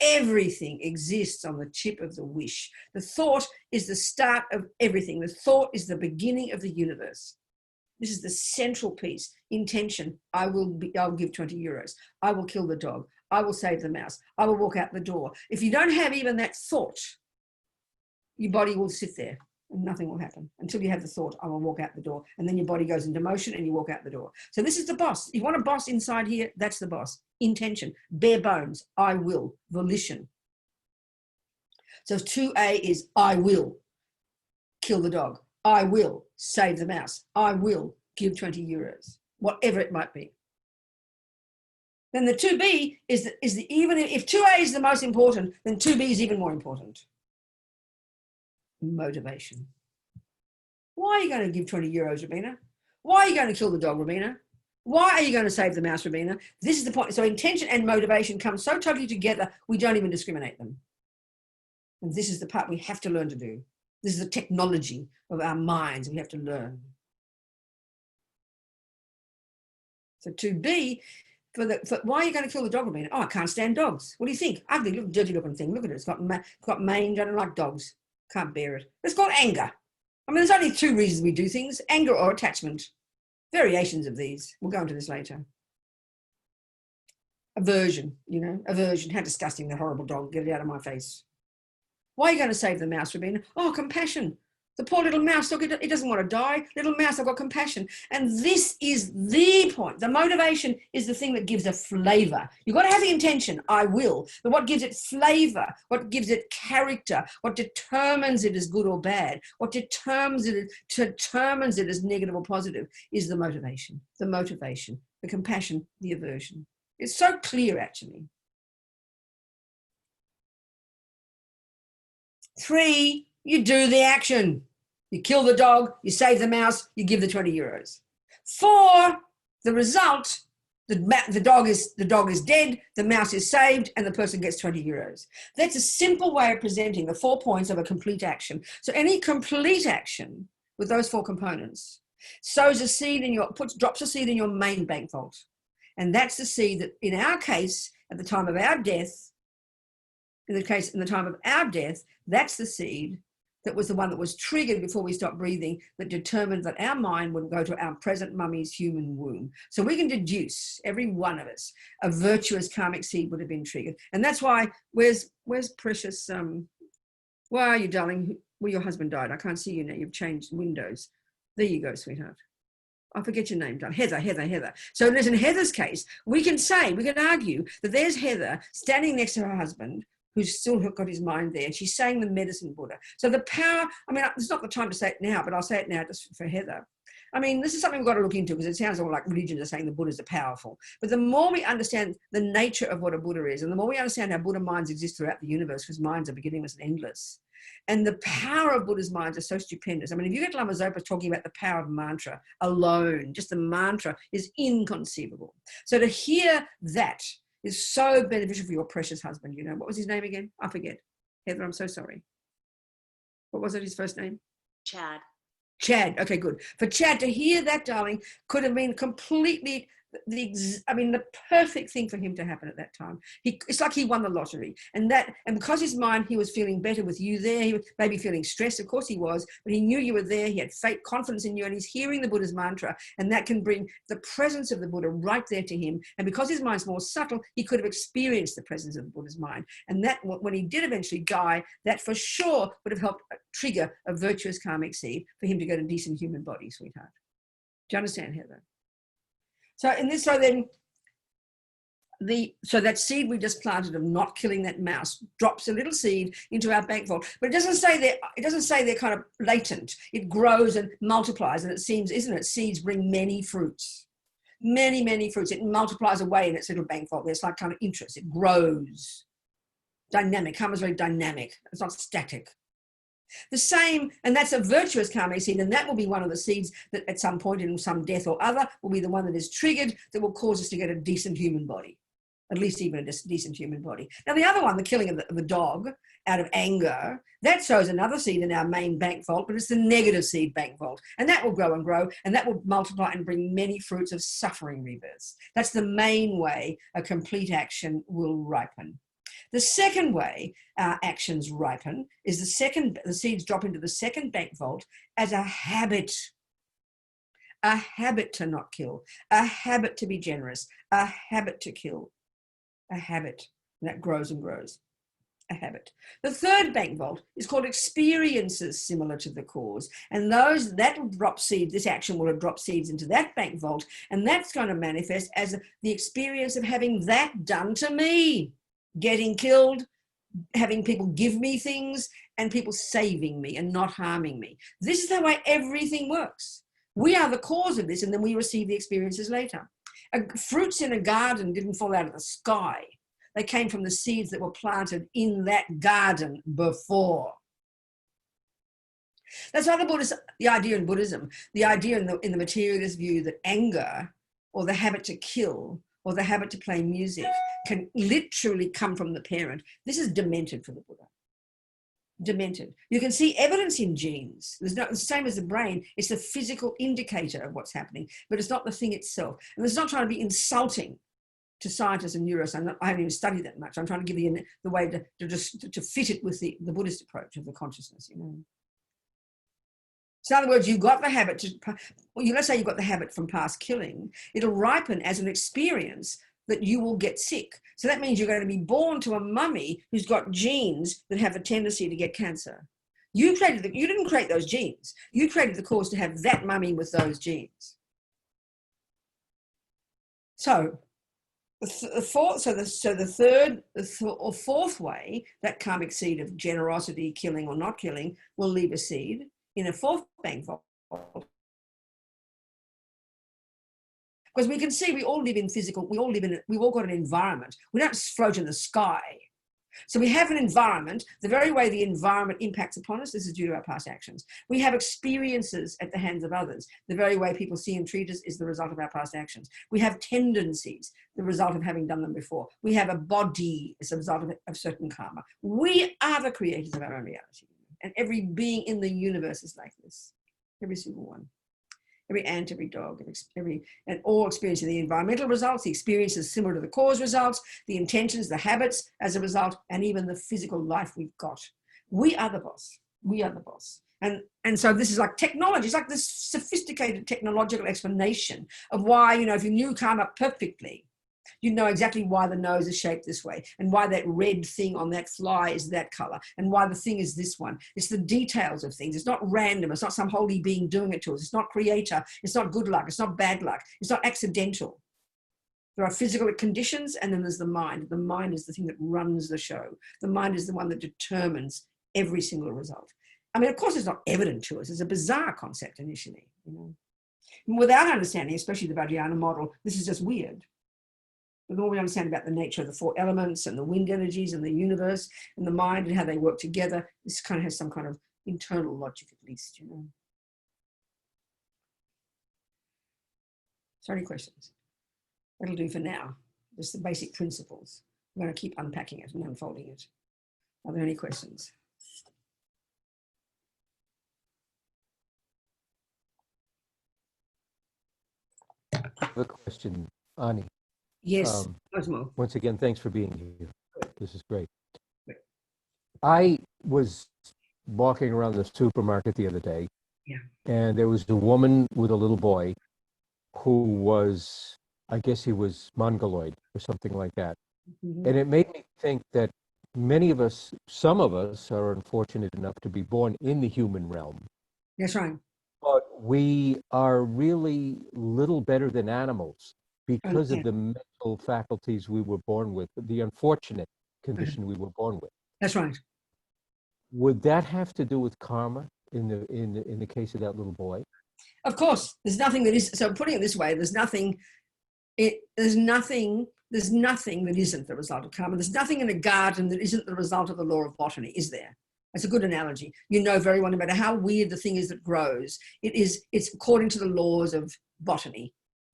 [SPEAKER 1] everything exists on the tip of the wish. The thought is the start of everything. The thought is the beginning of the universe. This is the central piece. Intention. I'll give 20 euros. I will kill the dog. I will save the mouse. I will walk out the door. If you don't have even that thought, your body will sit there and nothing will happen until you have the thought, I will walk out the door. And then your body goes into motion and you walk out the door. So this is the boss. You want a boss inside here? That's the boss. Intention, bare bones, I will, volition. So 2A is I will kill the dog. I will save the mouse. I will give 20 euros, whatever it might be. Then the 2B is even if 2A is the most important, then 2B is even more important. Motivation. Why are you going to give 20 euros, Robina? Why are you going to kill the dog, Robina? Why are you going to save the mouse, Robina? This is the point. So intention and motivation come so totally together, we don't even discriminate them. And this is the part we have to learn to do. This is the technology of our minds we have to learn. So 2B, why are you going to kill the dog, Robina? Oh, I can't stand dogs. What do you think? Ugly, little dirty looking thing. Look at it. It's got mange. I don't like dogs. Can't bear it. It's called anger. I mean, there's only 2 reasons we do things, anger or attachment. Variations of these. We'll go into this later. Aversion, you know, aversion. How disgusting, that horrible dog. Get it out of my face. Why are you going to save the mouse, Robina? Oh, compassion. The poor little mouse, look, it doesn't want to die. Little mouse, I've got compassion. And this is the point. The motivation is the thing that gives a flavor. You've got to have the intention, I will. But what gives it flavor, what gives it character, what determines it as good or bad, what determines it as negative or positive is the motivation, the compassion, the aversion. It's so clear, actually. 3, you do the action. You kill the dog, you save the mouse, you give the 20 euros. 4, the result, the dog is dead, the mouse is saved, and the person gets 20 euros. That's a simple way of presenting the 4 points of a complete action. So any complete action with those 4 components sows a seed drops a seed in your main bank vault. And that's the seed that, in our case, at the time of our death, in the time of our death, that's the seed that was the one that was triggered before we stopped breathing, that determined that our mind would go to our present mummy's human womb. So we can deduce, every one of us, a virtuous karmic seed would have been triggered. And that's why, where's Precious, where are you, darling? Well, your husband died. I can't see you now. You've changed windows. There you go, sweetheart. I forget your name, darling. Heather. So in Heather's case, we can argue that there's Heather standing next to her husband, who's still got his mind there, and she's saying the medicine Buddha. So the power, I mean, it's not the time to say it now, but I'll say it now just for Heather. I mean, this is something we've got to look into, because it sounds all like religions are saying the Buddhas are powerful. But the more we understand the nature of what a Buddha is, and the more we understand how Buddha minds exist throughout the universe, because minds are beginningless and endless, and the power of Buddha's minds are so stupendous. I mean, if you get Lama Zopa talking about the power of mantra alone, just the mantra is inconceivable. So to hear that is so beneficial for your precious husband. You know, what was his name again? I forget. Heather, I'm so sorry. What was it, his first name?
[SPEAKER 4] Chad.
[SPEAKER 1] Chad. Okay, good. For Chad to hear that, darling, could have been completely the perfect thing for him to happen at that time. It's like he won the lottery, and because his mind, he was feeling better with you there. He was maybe feeling stressed, of course he was, but he knew you were there. He had faith, confidence in you, and he's hearing the Buddha's mantra, and that can bring the presence of the Buddha right there to him. And because his mind's more subtle, he could have experienced the presence of the Buddha's mind. And that, when he did eventually die, that for sure would have helped trigger a virtuous karmic seed for him to get a decent human body, sweetheart. Do you understand, Heather? So that seed we just planted of not killing that mouse drops a little seed into our bank vault, but it doesn't say they're kind of latent. It grows and multiplies, and it seems, isn't it? Seeds bring many fruits, many fruits. It multiplies away in its little bank vault. There's like kind of interest. It grows, dynamic. Karma is very dynamic. It's not static. The same, and that's a virtuous karmic seed, and that will be one of the seeds that at some point in some death or other will be the one that is triggered that will cause us to get a decent human body, at least even a decent human body. Now the other one, the killing of the dog out of anger, that shows another seed in our main bank vault, but it's the negative seed bank vault, and that will grow and grow, and that will multiply and bring many fruits of suffering rebirths. That's the main way a complete action will ripen. The second way our actions ripen is the seeds drop into the second bank vault as a habit to not kill, a habit to be generous, a habit to kill, a habit, and that grows and grows, a habit. The third bank vault is called experiences similar to the cause, and that will drop seeds, this action will have dropped seeds into that bank vault, and that's going to manifest as the experience of having that done to me. Getting killed, having people give me things, and people saving me and not harming me. This is the way everything works. We are the cause of this, and then we receive the experiences later. Fruits in a garden didn't fall out of the sky. They came from the seeds that were planted in that garden before. That's why the idea in Buddhism, the idea in the materialist view that anger or the habit to kill or the habit to play music can literally come from the parent. This is demented for the Buddha. Demented. You can see evidence in genes. It's the same as the brain. It's the physical indicator of what's happening, but it's not the thing itself. And it's not trying to be insulting to scientists and neuroscience. I haven't even studied that much. I'm trying to give you the way to fit it with the Buddhist approach of the consciousness, you know. So in other words, you've got the habit let's say you've got the habit from past killing. It'll ripen as an experience that you will get sick. So that means you're going to be born to a mummy who's got genes that have a tendency to get cancer. You didn't create those genes. You created the cause to have that mummy with those genes. So the fourth way that karmic seed of generosity, killing or not killing, will leave a seed in a fourth bank vault. Because we can see we all live in physical, we've all got an environment. We don't float in the sky. So we have an environment, the very way the environment impacts upon us, this is due to our past actions. We have experiences at the hands of others. The very way people see and treat us is the result of our past actions. We have tendencies, the result of having done them before. We have a body as a result of certain karma. We are the creators of our own reality. And every being in the universe is like this, every single one. every ant, every dog, and all experiencing the environmental results, the experiences similar to the cause results, the intentions, the habits as a result, and even the physical life we've got. We are the boss. We are the boss. And so this is like technology. It's like this sophisticated technological explanation of why, you know, if you knew karma perfectly, you know exactly why the nose is shaped this way and why that red thing on that fly is that color and why the thing is this one. It's the details of things. It's not random. It's not some holy being doing it to us. It's not creator. It's not good luck. It's not bad luck. It's not accidental. There are physical conditions and then there's the mind. The mind is the thing that runs the show. The mind is the one that determines every single result. I mean, of course, it's not evident to us. It's a bizarre concept initially, you know. Without understanding, especially the Vajrayana model, this is just weird. The more we understand about the nature of the 4 elements and the wind energies and the universe and the mind and how they work together, this kind of has some kind of internal logic at least, you know. So any questions? That'll do for now. Just the basic principles. I'm going to keep unpacking it and unfolding it. Are there any questions?
[SPEAKER 6] I have a question, Ani.
[SPEAKER 1] Yes, Cosmo.
[SPEAKER 6] Once again, thanks for being here. This is great.
[SPEAKER 1] Great.
[SPEAKER 6] I was walking around the supermarket the other day,
[SPEAKER 1] Yeah.
[SPEAKER 6] and there was a woman with a little boy who was, I guess he was mongoloid or something like that.
[SPEAKER 1] Mm-hmm.
[SPEAKER 6] And it made me think that many of us, some of us are unfortunate enough to be born in the human realm.
[SPEAKER 1] That's right.
[SPEAKER 6] But we are really little better than animals because of the mental faculties we were born with, the unfortunate condition we were born with.
[SPEAKER 1] That's right.
[SPEAKER 6] Would that have to do with karma in the case of that little boy?
[SPEAKER 1] Of course, there's nothing that is, so putting it this way, there's nothing that isn't the result of karma. There's nothing in a garden that isn't the result of the law of botany, is there? That's a good analogy. You know very well, no matter how weird the thing is that grows, it's according to the laws of botany.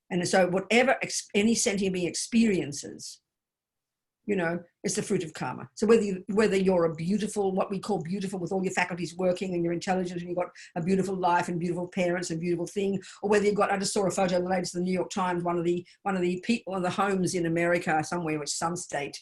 [SPEAKER 1] And so whatever any sentient being experiences, you know, it's the fruit of karma. So whether you're a beautiful, what we call beautiful, with all your faculties working and you're intelligent and you've got a beautiful life and beautiful parents and beautiful thing, or whether you've got, I just saw a photo in the latest of the New York Times, one of the people in the homes in America somewhere, which some state,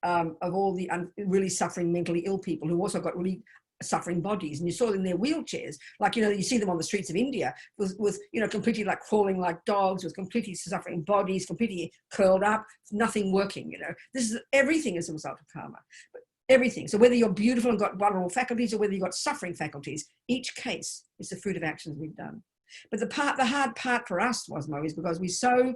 [SPEAKER 1] of all the really suffering mentally ill people who also got really suffering bodies, and you saw them in their wheelchairs, like, you know, you see them on the streets of India with you know, completely like crawling like dogs, with completely suffering bodies, completely curled up, nothing working, you know. This is, everything is a result of karma, but everything. So whether you're beautiful and got vulnerable faculties or whether you've got suffering faculties, each case is the fruit of actions we've done. But the hard part for us, Wasmo, is because we're so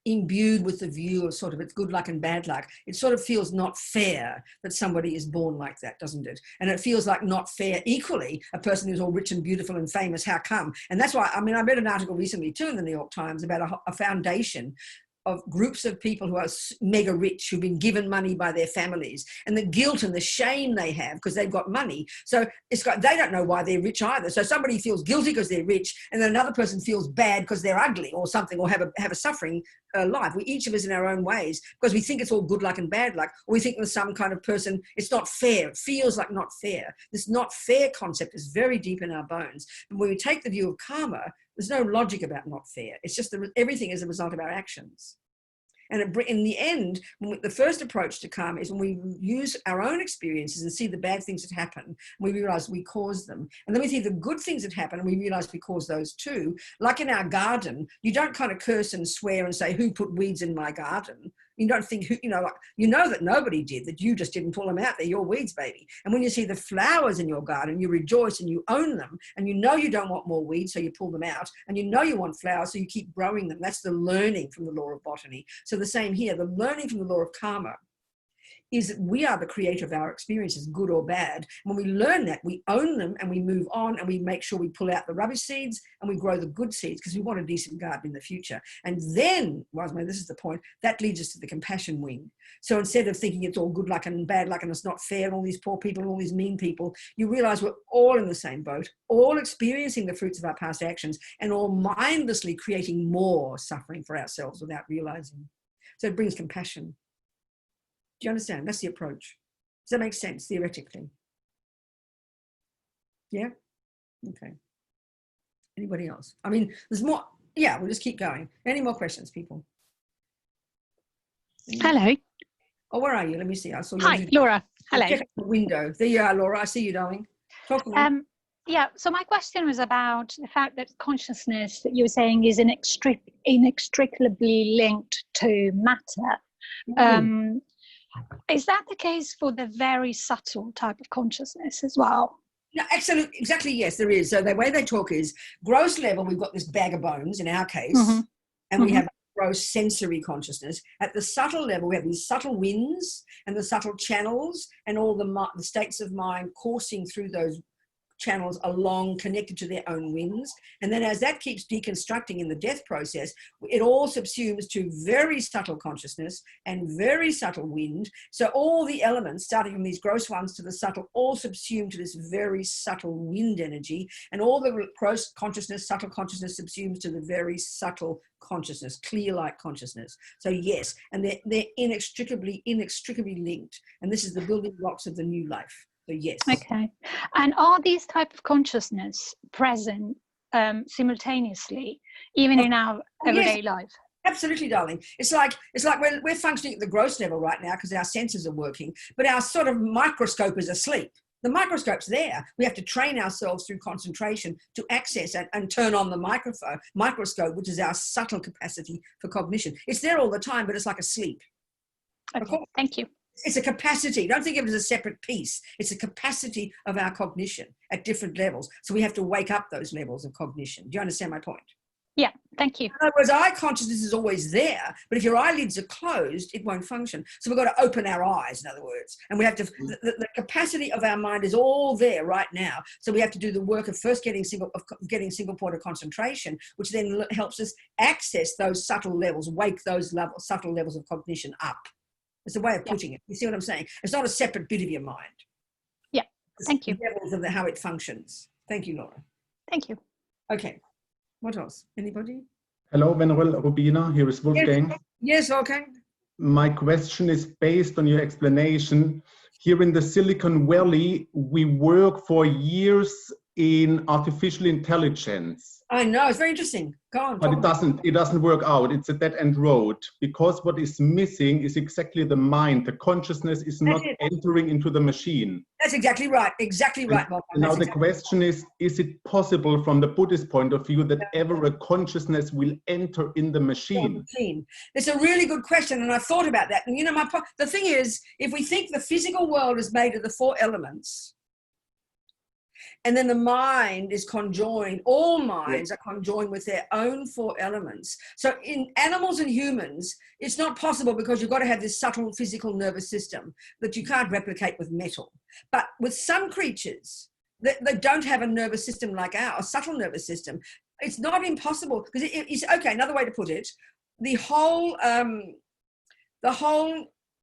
[SPEAKER 1] imbued with the view of sort of it's good luck and bad luck, it sort of feels not fair that somebody is born like that, doesn't it? And it feels like not fair equally, a person who's all rich and beautiful and famous, how come? And that's why, I mean, I read an article recently too in the New York Times about a foundation of groups of people who are mega rich, who've been given money by their families, and the guilt and the shame they have because they've got money. So it's got, they don't know why they're rich either. So somebody feels guilty because they're rich, and then another person feels bad because they're ugly or something, or have a suffering life. We each of us in our own ways, because we think it's all good luck and bad luck, or we think with some kind of person, it's not fair. It feels like not fair. This not fair concept is very deep in our bones. And when we take the view of karma, there's no logic about not fair. It's just that everything is a result of our actions. And in the end, the first approach to karma is when we use our own experiences and see the bad things that happen, and we realize we caused them. And then we see the good things that happen and we realize we caused those too. Like in our garden, you don't kind of curse and swear and say, who put weeds in my garden? You don't think, you know, like, you know that nobody did, that you just didn't pull them out. They're your weeds, baby. And when you see the flowers in your garden, you rejoice and you own them, and you know you don't want more weeds, so you pull them out, and you know you want flowers, so you keep growing them. That's the learning from the law of botany. So the same here, the learning from the law of karma is that we are the creator of our experiences, good or bad. When we learn that, we own them and we move on, and we make sure we pull out the rubbish seeds and we grow the good seeds, because we want a decent garden in the future. And then, Wasmo, this is the point, that leads us to the compassion wing. So instead of thinking it's all good luck and bad luck and it's not fair and all these poor people and all these mean people, you realize we're all in the same boat, all experiencing the fruits of our past actions, and all mindlessly creating more suffering for ourselves without realizing. So it brings compassion. Do you understand? That's the approach. Does that make sense theoretically? Yeah? Okay. Anybody else? I mean, there's more. Yeah, we'll just keep going. Any more questions, people?
[SPEAKER 7] Hello.
[SPEAKER 1] Oh, where are you? Let me see. I saw you.
[SPEAKER 7] Hi, Laura. Hello.
[SPEAKER 1] Check out the window. There you are, Laura. I see you, darling. Talk to me.
[SPEAKER 7] Yeah, so my question was about the fact that consciousness that you were saying is inextricably linked to matter. Is that the case for the very subtle type of consciousness as well?
[SPEAKER 1] No, absolutely, exactly, yes, there is. So the way they talk is gross level, we've got this bag of bones in our case, and we have gross sensory consciousness. At the subtle level, we have these subtle winds and the subtle channels and all the states of mind coursing through those channels along, connected to their own winds. And then as that keeps deconstructing in the death process, it all subsumes to very subtle consciousness and very subtle wind. So all the elements, starting from these gross ones to the subtle, all subsume to this very subtle wind energy. And all the gross consciousness, subtle consciousness subsumes to the very subtle consciousness, clear light consciousness. So yes, and they're inextricably linked. And this is the building blocks of the new life. So yes.
[SPEAKER 7] Okay. And are these type of consciousness present simultaneously, even in our everyday life?
[SPEAKER 1] Absolutely, darling. It's like we're functioning at the gross level right now because our senses are working, but our sort of microscope is asleep. The microscope's there. We have to train ourselves through concentration to access and turn on the microscope, which is our subtle capacity for cognition. It's there all the time, but it's like asleep.
[SPEAKER 7] Okay, thank you.
[SPEAKER 1] It's a capacity. Don't think of it as a separate piece. It's a capacity of our cognition at different levels. So we have to wake up those levels of cognition. Do you understand my point?
[SPEAKER 7] Yeah, thank you.
[SPEAKER 1] In other words, eye consciousness is always there, but if your eyelids are closed, it won't function. So we've got to open our eyes, in other words. And we have to, the capacity of our mind is all there right now. So we have to do the work of first getting single point of concentration, which then helps us access those subtle levels, wake those subtle levels of cognition up. It's a way of putting it. You see what I'm saying? It's not a separate bit of your mind.
[SPEAKER 7] Yeah, thank you.
[SPEAKER 1] Levels of how it functions. Thank you, Laura.
[SPEAKER 7] Thank you.
[SPEAKER 1] Okay. What else? Anybody?
[SPEAKER 5] Hello, Venerable Robina. Here is Wolfgang.
[SPEAKER 1] Yes, okay.
[SPEAKER 5] My question is based on your explanation. Here in the Silicon Valley, we work for years in artificial intelligence.
[SPEAKER 1] I know, it's very interesting. Go on.
[SPEAKER 5] But it doesn't work out. It's a dead-end road because what is missing is exactly the mind. The consciousness is not entering into the machine.
[SPEAKER 1] That's exactly right. Exactly right, Bob.
[SPEAKER 5] Now the question is it possible from the Buddhist point of view that ever a consciousness will enter in the machine?
[SPEAKER 1] It's a really good question, and I've thought about that. And you know, the thing is, if we think the physical world is made of the four elements, and then the mind is conjoined, all minds are conjoined with their own four elements. So in animals and humans, it's not possible because you've got to have this subtle physical nervous system that you can't replicate with metal. But with some creatures, they don't have a nervous system like ours, a subtle nervous system. It's not impossible because it's okay. Another way to put it, the whole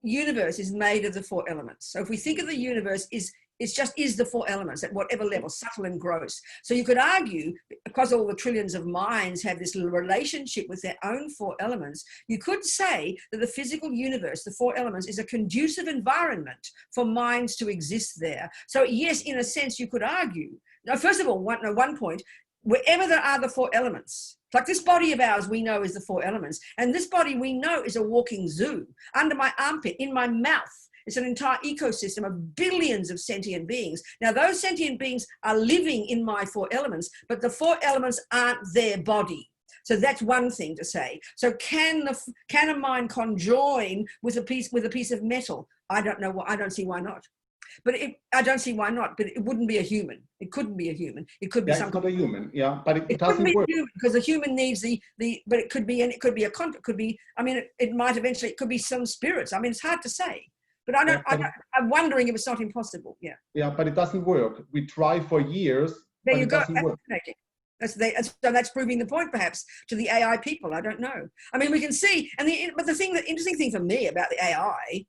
[SPEAKER 1] universe is made of the four elements. So if we think of the universe is the four elements at whatever level, subtle and gross. So you could argue, because all the trillions of minds have this relationship with their own four elements, you could say that the physical universe, the four elements, is a conducive environment for minds to exist there. So yes, in a sense, you could argue. Now, first of all, one point, wherever there are the four elements, like this body of ours we know is the four elements, and this body we know is a walking zoo. Under my armpit, in my mouth, it's an entire ecosystem of billions of sentient beings. Now, those sentient beings are living in my four elements, but the four elements aren't their body. So that's one thing to say. So can a mind conjoin with a piece of metal? I don't know. I don't see why not. But I don't see why not. But it wouldn't be a human. It couldn't be a human. It could be something.
[SPEAKER 5] It's not a human. Yeah, but it
[SPEAKER 1] doesn't
[SPEAKER 5] work.
[SPEAKER 1] Because the human needs but it could be, and it could be I mean, it might eventually, it could be some spirits. I mean, it's hard to say. But I'm wondering if it's not impossible. Yeah.
[SPEAKER 5] Yeah, but it doesn't work. We try for years.
[SPEAKER 1] There you go. That's proving the point, perhaps, to the AI people. I don't know. I mean, we can see, but the interesting thing for me about the AI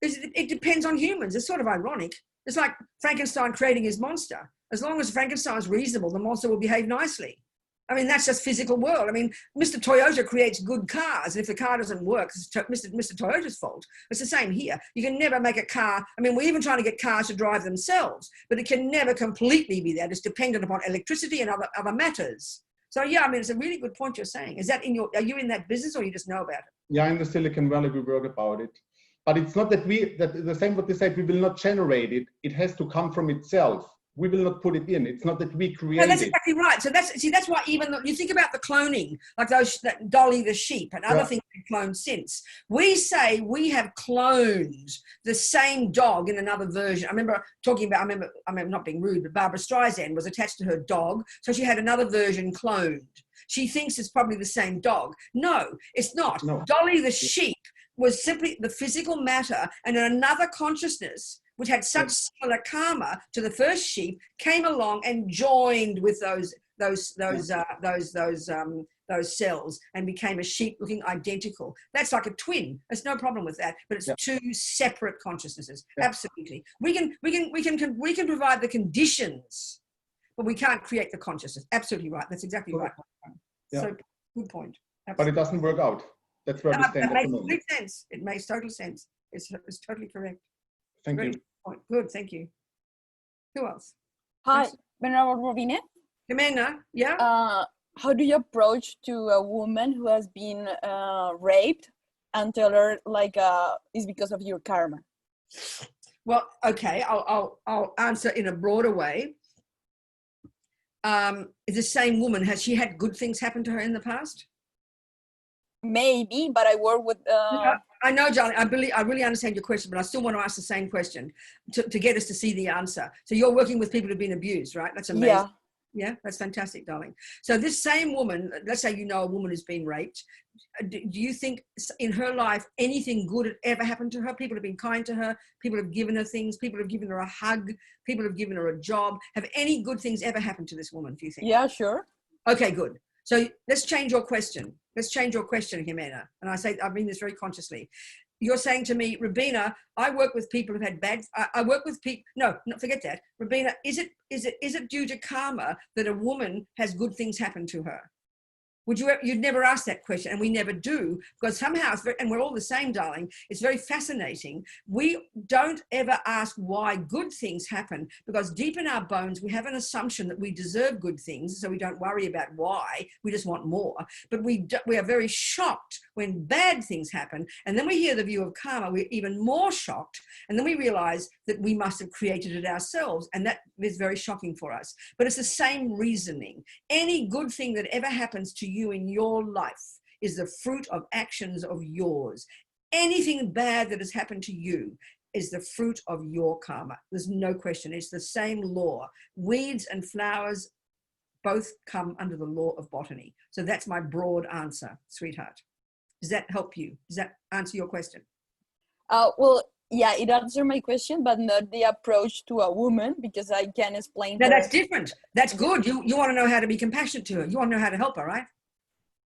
[SPEAKER 1] is it depends on humans. It's sort of ironic. It's like Frankenstein creating his monster. As long as Frankenstein's reasonable, the monster will behave nicely. I mean, that's just physical world. I mean, Mr. Toyota creates good cars. And if the car doesn't work, it's Mr. Toyota's fault. It's the same here. You can never make a car. I mean, we're even trying to get cars to drive themselves, but it can never completely be that. It's dependent upon electricity and other matters. So yeah, I mean, it's a really good point you're saying. Is that are you in that business or you just know about it?
[SPEAKER 5] Yeah, in the Silicon Valley, we work about it. But it's not that the same what they said, we will not generate it. It has to come from itself. We will not put it in. It's not that we create it.
[SPEAKER 1] No, that's exactly right. So that's why even though you think about the cloning, like that Dolly the sheep and other things we've cloned since, we say we have cloned the same dog in another version. I remember not being rude, but Barbara Streisand was attached to her dog, so she had another version cloned. She thinks it's probably the same dog. No, it's not. No. Dolly the sheep was simply the physical matter, and another consciousness which had such similar karma to the first sheep came along and joined with those cells and became a sheep looking identical. That's like a twin. There's no problem with that, but it's two separate consciousnesses. Absolutely. We can provide the conditions, but we can't create the consciousness. Absolutely right. That's exactly right. So good point. Absolutely.
[SPEAKER 5] But it doesn't work out. That's where we stand.
[SPEAKER 1] That makes complete sense. It makes total sense. It's totally correct.
[SPEAKER 5] Thank you.
[SPEAKER 1] Good, thank you. Who else?
[SPEAKER 8] Hi, Venerable Robina.
[SPEAKER 1] Jimena, yeah?
[SPEAKER 8] How do you approach to a woman who has been raped and tell her like it's because of your karma?
[SPEAKER 1] Well, okay, I'll answer in a broader way. Is the same woman, has she had good things happen to her in the past?
[SPEAKER 8] Maybe, but I work with.
[SPEAKER 1] I know, Johnny. I really understand your question, but I still want to ask the same question to get us to see the answer. So you're working with people who've been abused, right? That's amazing.
[SPEAKER 8] Yeah.
[SPEAKER 1] Yeah, that's fantastic, darling. So this same woman, let's say you know a woman who's been raped. Do you think in her life anything good had ever happened to her? People have been kind to her. People have given her things. People have given her a hug. People have given her a job. Have any good things ever happened to this woman, do you think?
[SPEAKER 8] Yeah, sure.
[SPEAKER 1] Okay, good. So let's change your question. Let's change your question, Jimena. And I mean this very consciously. You're saying to me, Robina, I work with people who've had I work with people, no, forget that. Robina, is it due to karma that a woman has good things happen to her? You'd never ask that question, and we never do, because somehow, and we're all the same, darling, it's very fascinating. We don't ever ask why good things happen, because deep in our bones, we have an assumption that we deserve good things, so we don't worry about why, we just want more. But we are very shocked when bad things happen, and then we hear the view of karma, we're even more shocked, and then we realize that we must have created it ourselves, and that is very shocking for us. But it's the same reasoning. Any good thing that ever happens to you in your life is the fruit of actions of yours. Anything bad that has happened to you is the fruit of your karma. There's no question. It's the same law. Weeds and flowers both come under the law of botany. So that's my broad answer, sweetheart. Does that help you? Does that answer your question?
[SPEAKER 8] Well, yeah, it answered my question, but not the approach to a woman, because I can explain.
[SPEAKER 1] No, that's different. That's good. You want to know how to be compassionate to her. You want to know how to help her, right?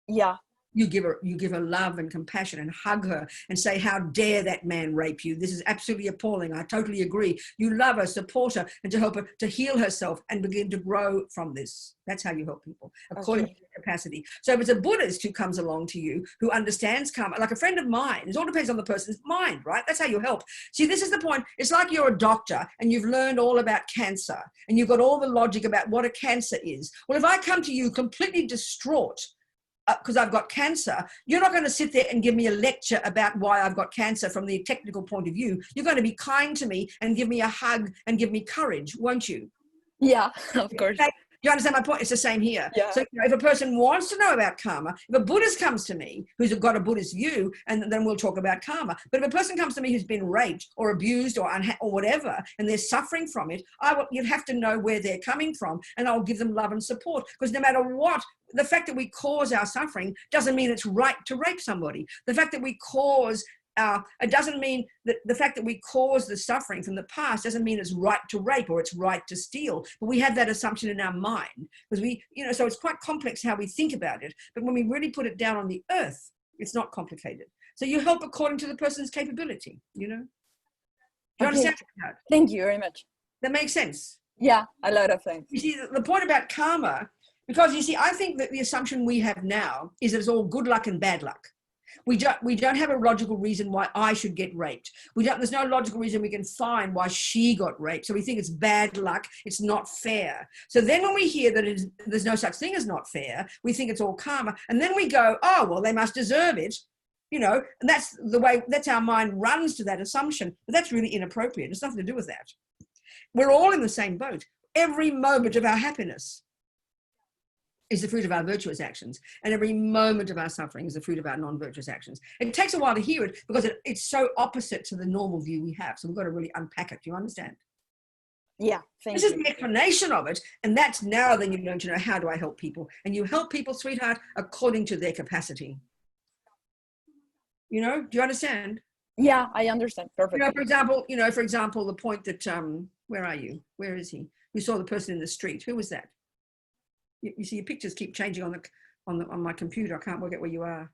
[SPEAKER 8] Yeah.
[SPEAKER 1] You give her love and compassion and hug her and say, how dare that man rape you? This is absolutely appalling. I totally agree. You love her, support her, and to help her to heal herself and begin to grow from this. That's how you help people, according to your capacity. So if it's a Buddhist who comes along to you, who understands karma, like a friend of mine, it all depends on the person's mind, right? That's how you help. See, this is the point. It's like you're a doctor and you've learned all about cancer and you've got all the logic about what a cancer is. Well, if I come to you completely distraught, because I've got cancer, you're not going to sit there and give me a lecture about why I've got cancer from the technical point of view. You're going to be kind to me and give me a hug and give me courage, won't you?
[SPEAKER 8] Yeah, of course.
[SPEAKER 1] Okay? You understand my point? It's the same here.
[SPEAKER 8] Yeah.
[SPEAKER 1] So if a person wants to know about karma, if a Buddhist comes to me who's got a Buddhist view, and then we'll talk about karma. But if a person comes to me who's been raped or abused or whatever, and they're suffering from it, you'd have to know where they're coming from, and I'll give them love and support. Because no matter what, the fact that we cause our suffering doesn't mean it's right to rape somebody. The fact that we cause it doesn't mean that the fact that we cause the suffering from the past doesn't mean it's right to rape or it's right to steal. But we have that assumption in our mind because so it's quite complex how we think about it. But when we really put it down on the earth, it's not complicated. So you help according to the person's capability, Do you understand that?
[SPEAKER 8] Thank you very much.
[SPEAKER 1] That makes sense.
[SPEAKER 8] Yeah, a lot of things.
[SPEAKER 1] You see, the point about karma Because you see, I think that the assumption we have now is that it's all good luck and bad luck. We don't have a logical reason why I should get raped. There's no logical reason we can find why she got raped. So we think it's bad luck. It's not fair. So then when we hear that there's no such thing as not fair, we think it's all karma. And then we go, oh, well, they must deserve it. You know, and that's our mind runs to that assumption. But that's really inappropriate. It's nothing to do with that. We're all in the same boat. Every moment of our happiness is the fruit of our virtuous actions, and every moment of our suffering is the fruit of our non-virtuous actions. It takes a while to hear it because it's so opposite to the normal view we have. So we've got to really unpack it. Do you understand?
[SPEAKER 8] Yeah, thank
[SPEAKER 1] This
[SPEAKER 8] you.
[SPEAKER 1] is the explanation of it, and that's now then you learn to know how do I help people, and you help people, sweetheart, according to their capacity. You know, do you understand?
[SPEAKER 8] Yeah, I understand perfectly.
[SPEAKER 1] You know, for example, the point that where are you? Where is he? You saw the person in the street. Who was that? You see, your pictures keep changing on my computer. I can't work out where you are.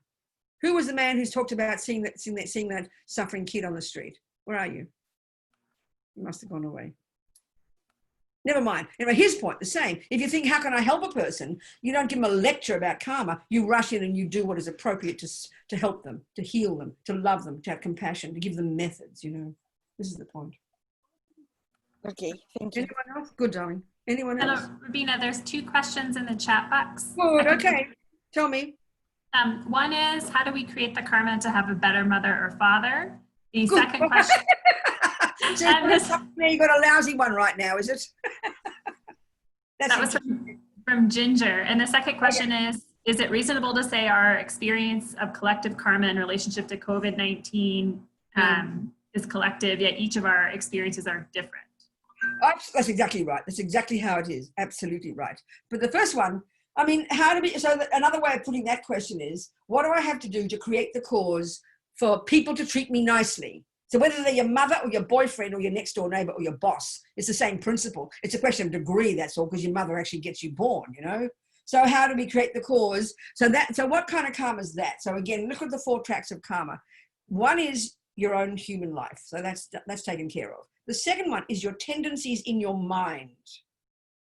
[SPEAKER 1] Who was the man who's talked about seeing that suffering kid on the street? Where are you? You must have gone away. Never mind. Anyway, his point, the same. If you think, how can I help a person? You don't give them a lecture about karma. You rush in and you do what is appropriate to help them, to heal them, to love them, to have compassion, to give them methods, you know. This is the point.
[SPEAKER 8] Okay, thank you.
[SPEAKER 1] Anyone else? Good, darling. Anyone else?
[SPEAKER 2] Hello, Robina, there's 2 questions in the chat box.
[SPEAKER 1] Good, okay. Tell me.
[SPEAKER 2] One is, how do we create the karma to have a better mother or father? The
[SPEAKER 1] Good.
[SPEAKER 2] second question.
[SPEAKER 1] You got a lousy one right now, is it?
[SPEAKER 2] That was from Ginger. And the second question is it reasonable to say our experience of collective karma in relationship to COVID-19 is collective, yet each of our experiences are different?
[SPEAKER 1] That's exactly right. That's exactly how it is. Absolutely right. But the first one, I mean, another way of putting that question is, what do I have to do to create the cause for people to treat me nicely? So whether they're your mother or your boyfriend or your next door neighbor or your boss, it's the same principle. It's a question of degree, that's all, because your mother actually gets you born, you know? So how do we create the cause? So what kind of karma is that? So again, look at the 4 tracks of karma. One is your own human life. So that's taken care of. The second one is your tendencies in your mind.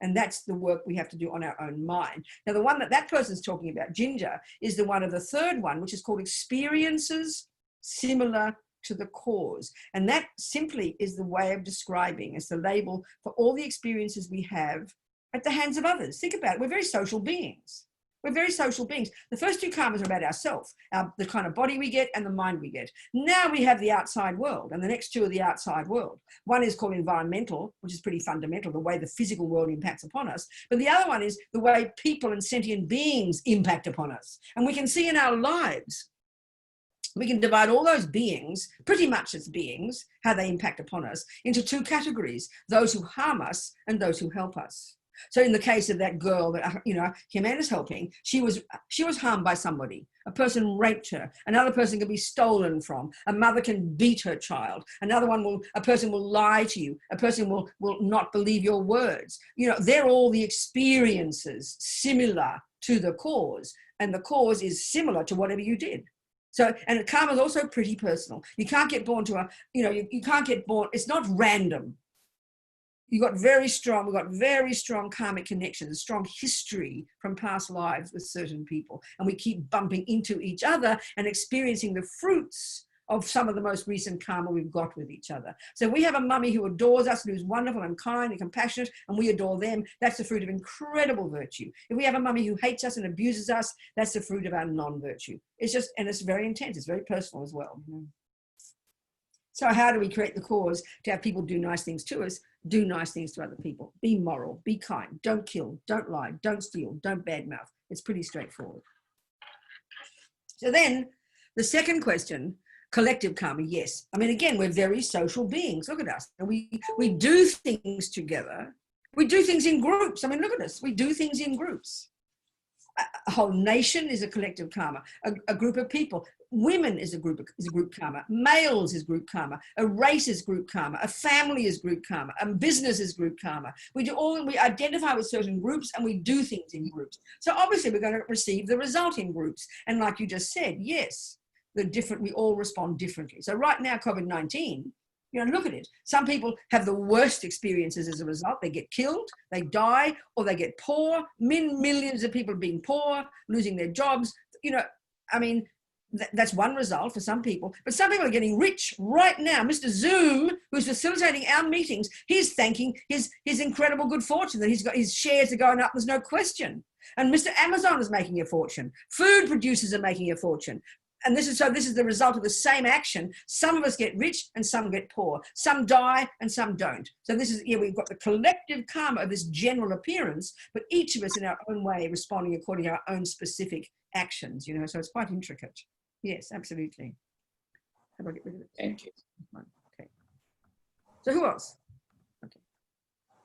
[SPEAKER 1] And that's the work we have to do on our own mind. Now, the one that person's talking about, Ginger, is the one of the third one, which is called experiences similar to the cause. And that simply is the way of describing, as the label for all the experiences we have at the hands of others. Think about it. We're very social beings. We're very social beings. The first 2 karmas are about ourselves, the kind of body we get and the mind we get. Now we have the outside world, and the next 2 are the outside world. One is called environmental, which is pretty fundamental, the way the physical world impacts upon us. But the other one is the way people and sentient beings impact upon us. And we can see in our lives, we can divide all those beings, pretty much as beings, how they impact upon us, into 2 categories, those who harm us and those who help us. So in the case of that girl that, you know, Jimena's helping, she was harmed by somebody. A person raped her. Another person can be stolen from. A mother can beat her child. A person will lie to you. A person will not believe your words. You know, they're all the experiences similar to the cause. And the cause is similar to whatever you did. So, and karma is also pretty personal. You can't get born you can't get born, it's not random. We've got very strong karmic connections, a strong history from past lives with certain people. And we keep bumping into each other and experiencing the fruits of some of the most recent karma we've got with each other. So we have a mummy who adores us and who's wonderful and kind and compassionate, and we adore them. That's the fruit of incredible virtue. If we have a mummy who hates us and abuses us, that's the fruit of our non-virtue. And it's very intense. It's very personal as well. So how do we create the cause to have people do nice things to us, do nice things to other people? Be moral, be kind, don't kill, don't lie, don't steal, don't badmouth. It's pretty straightforward. So then the second question, collective karma, yes. I mean, again, we're very social beings. Look at us. We do things together. We do things in groups. I mean, look at us. We do things in groups. A whole nation is a collective karma. A group of people. Women is a group karma. Males is group karma. A race is group karma. A family is group karma. A business is group karma. We identify with certain groups and we do things in groups. So obviously we're going to receive the result in groups. And like you just said, yes, we all respond differently. So right now, COVID-19 You know, look at it. Some people have the worst experiences as a result. They get killed, they die, or they get poor. Millions of people being poor, losing their jobs. You know, I mean, that's one result for some people. But some people are getting rich right now. Mr. Zoom, who's facilitating our meetings, he's thanking his incredible good fortune that he's got. His shares are going up. There's no question. And Mr. Amazon is making a fortune. Food producers are making a fortune. And this is the result of the same action. Some of us get rich and some get poor. Some die and some don't. So this is, we've got the collective karma of this general appearance, but each of us in our own way responding according to our own specific actions, you know, so it's quite intricate. Yes, absolutely. How do I get rid of it?
[SPEAKER 3] Thank you.
[SPEAKER 1] Okay. So who else? Okay.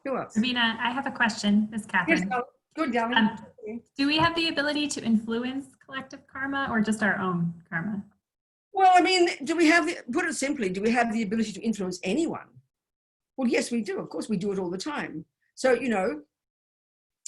[SPEAKER 1] Who else?
[SPEAKER 2] Rabina, I have a question. This is Catherine.
[SPEAKER 1] Yes, Gal. Good, darling.
[SPEAKER 2] Do we have the ability to influence collective karma or just our own karma?
[SPEAKER 1] Well, I mean, put it simply, do we have the ability to influence anyone? Well, yes, we do. Of course, we do it all the time. So, you know,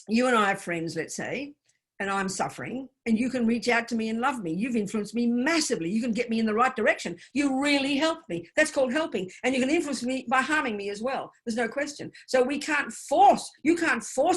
[SPEAKER 1] you and I are friends, let's say, and I'm suffering, and you can reach out to me and love me. You've influenced me massively. You can get me in the right direction. You really helped me. That's called helping. And you can influence me by harming me as well. There's no question. So you can't force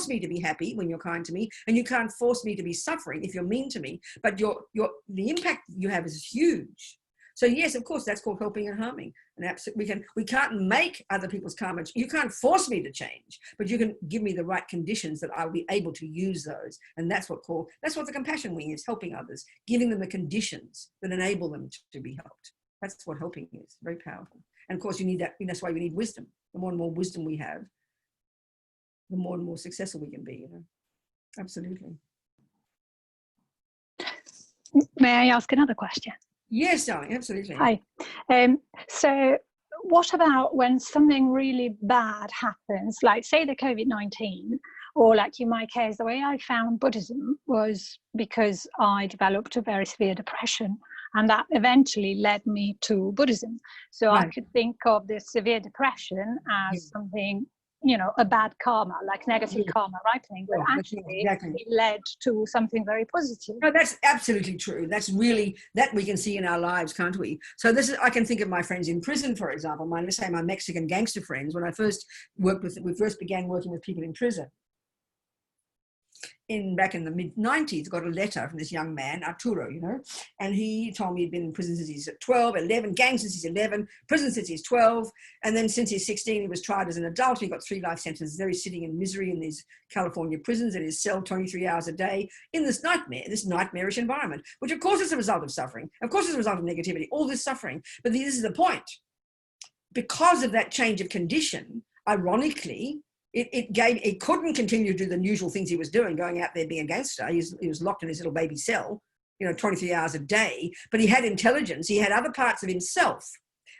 [SPEAKER 1] me to be happy when you're kind to me, and you can't force me to be suffering if you're mean to me. But the impact you have is huge. So yes, of course, that's called helping and harming. And we can't make other people's karma. You can't force me to change, but you can give me the right conditions that I'll be able to use those. And that's what the compassion wing is, helping others, giving them the conditions that enable them to be helped. That's what helping is, very powerful. And of course you need that, that's why we need wisdom. The more and more wisdom we have, the more and more successful we can be, you know. Absolutely.
[SPEAKER 7] May I ask another question?
[SPEAKER 1] Yes, darling, absolutely.
[SPEAKER 7] Hi. So what about when something really bad happens, like say the COVID-19, or like in my case, the way I found Buddhism was because I developed a very severe depression, and that eventually led me to Buddhism. So
[SPEAKER 1] Right.
[SPEAKER 7] I could think of this severe depression as something, you know, a bad karma, like negative karma ripening, but actually it led to something very positive.
[SPEAKER 1] No, that's absolutely true. That's really, that we can see in our lives, can't we? So I can think of my friends in prison, for example, let's say my Mexican gangster friends, when we first began working with people in prison. Back in the mid-90s, got a letter from this young man, Arturo, you know, and he told me he'd been in prison since he's 12, 11, gang since he's 11, prison since he's 12, and then since he's 16, he was tried as an adult. He got 3 life sentences. There he's sitting in misery in these California prisons in his cell 23 hours a day in this nightmarish environment, which of course is a result of suffering. Of course is a result of negativity, all this suffering. But this is the point. Because of that change of condition, ironically, it couldn't continue to do the usual things he was doing, going out there being a gangster. He was locked in his little baby cell, 23 hours a day, but he had intelligence. He had other parts of himself.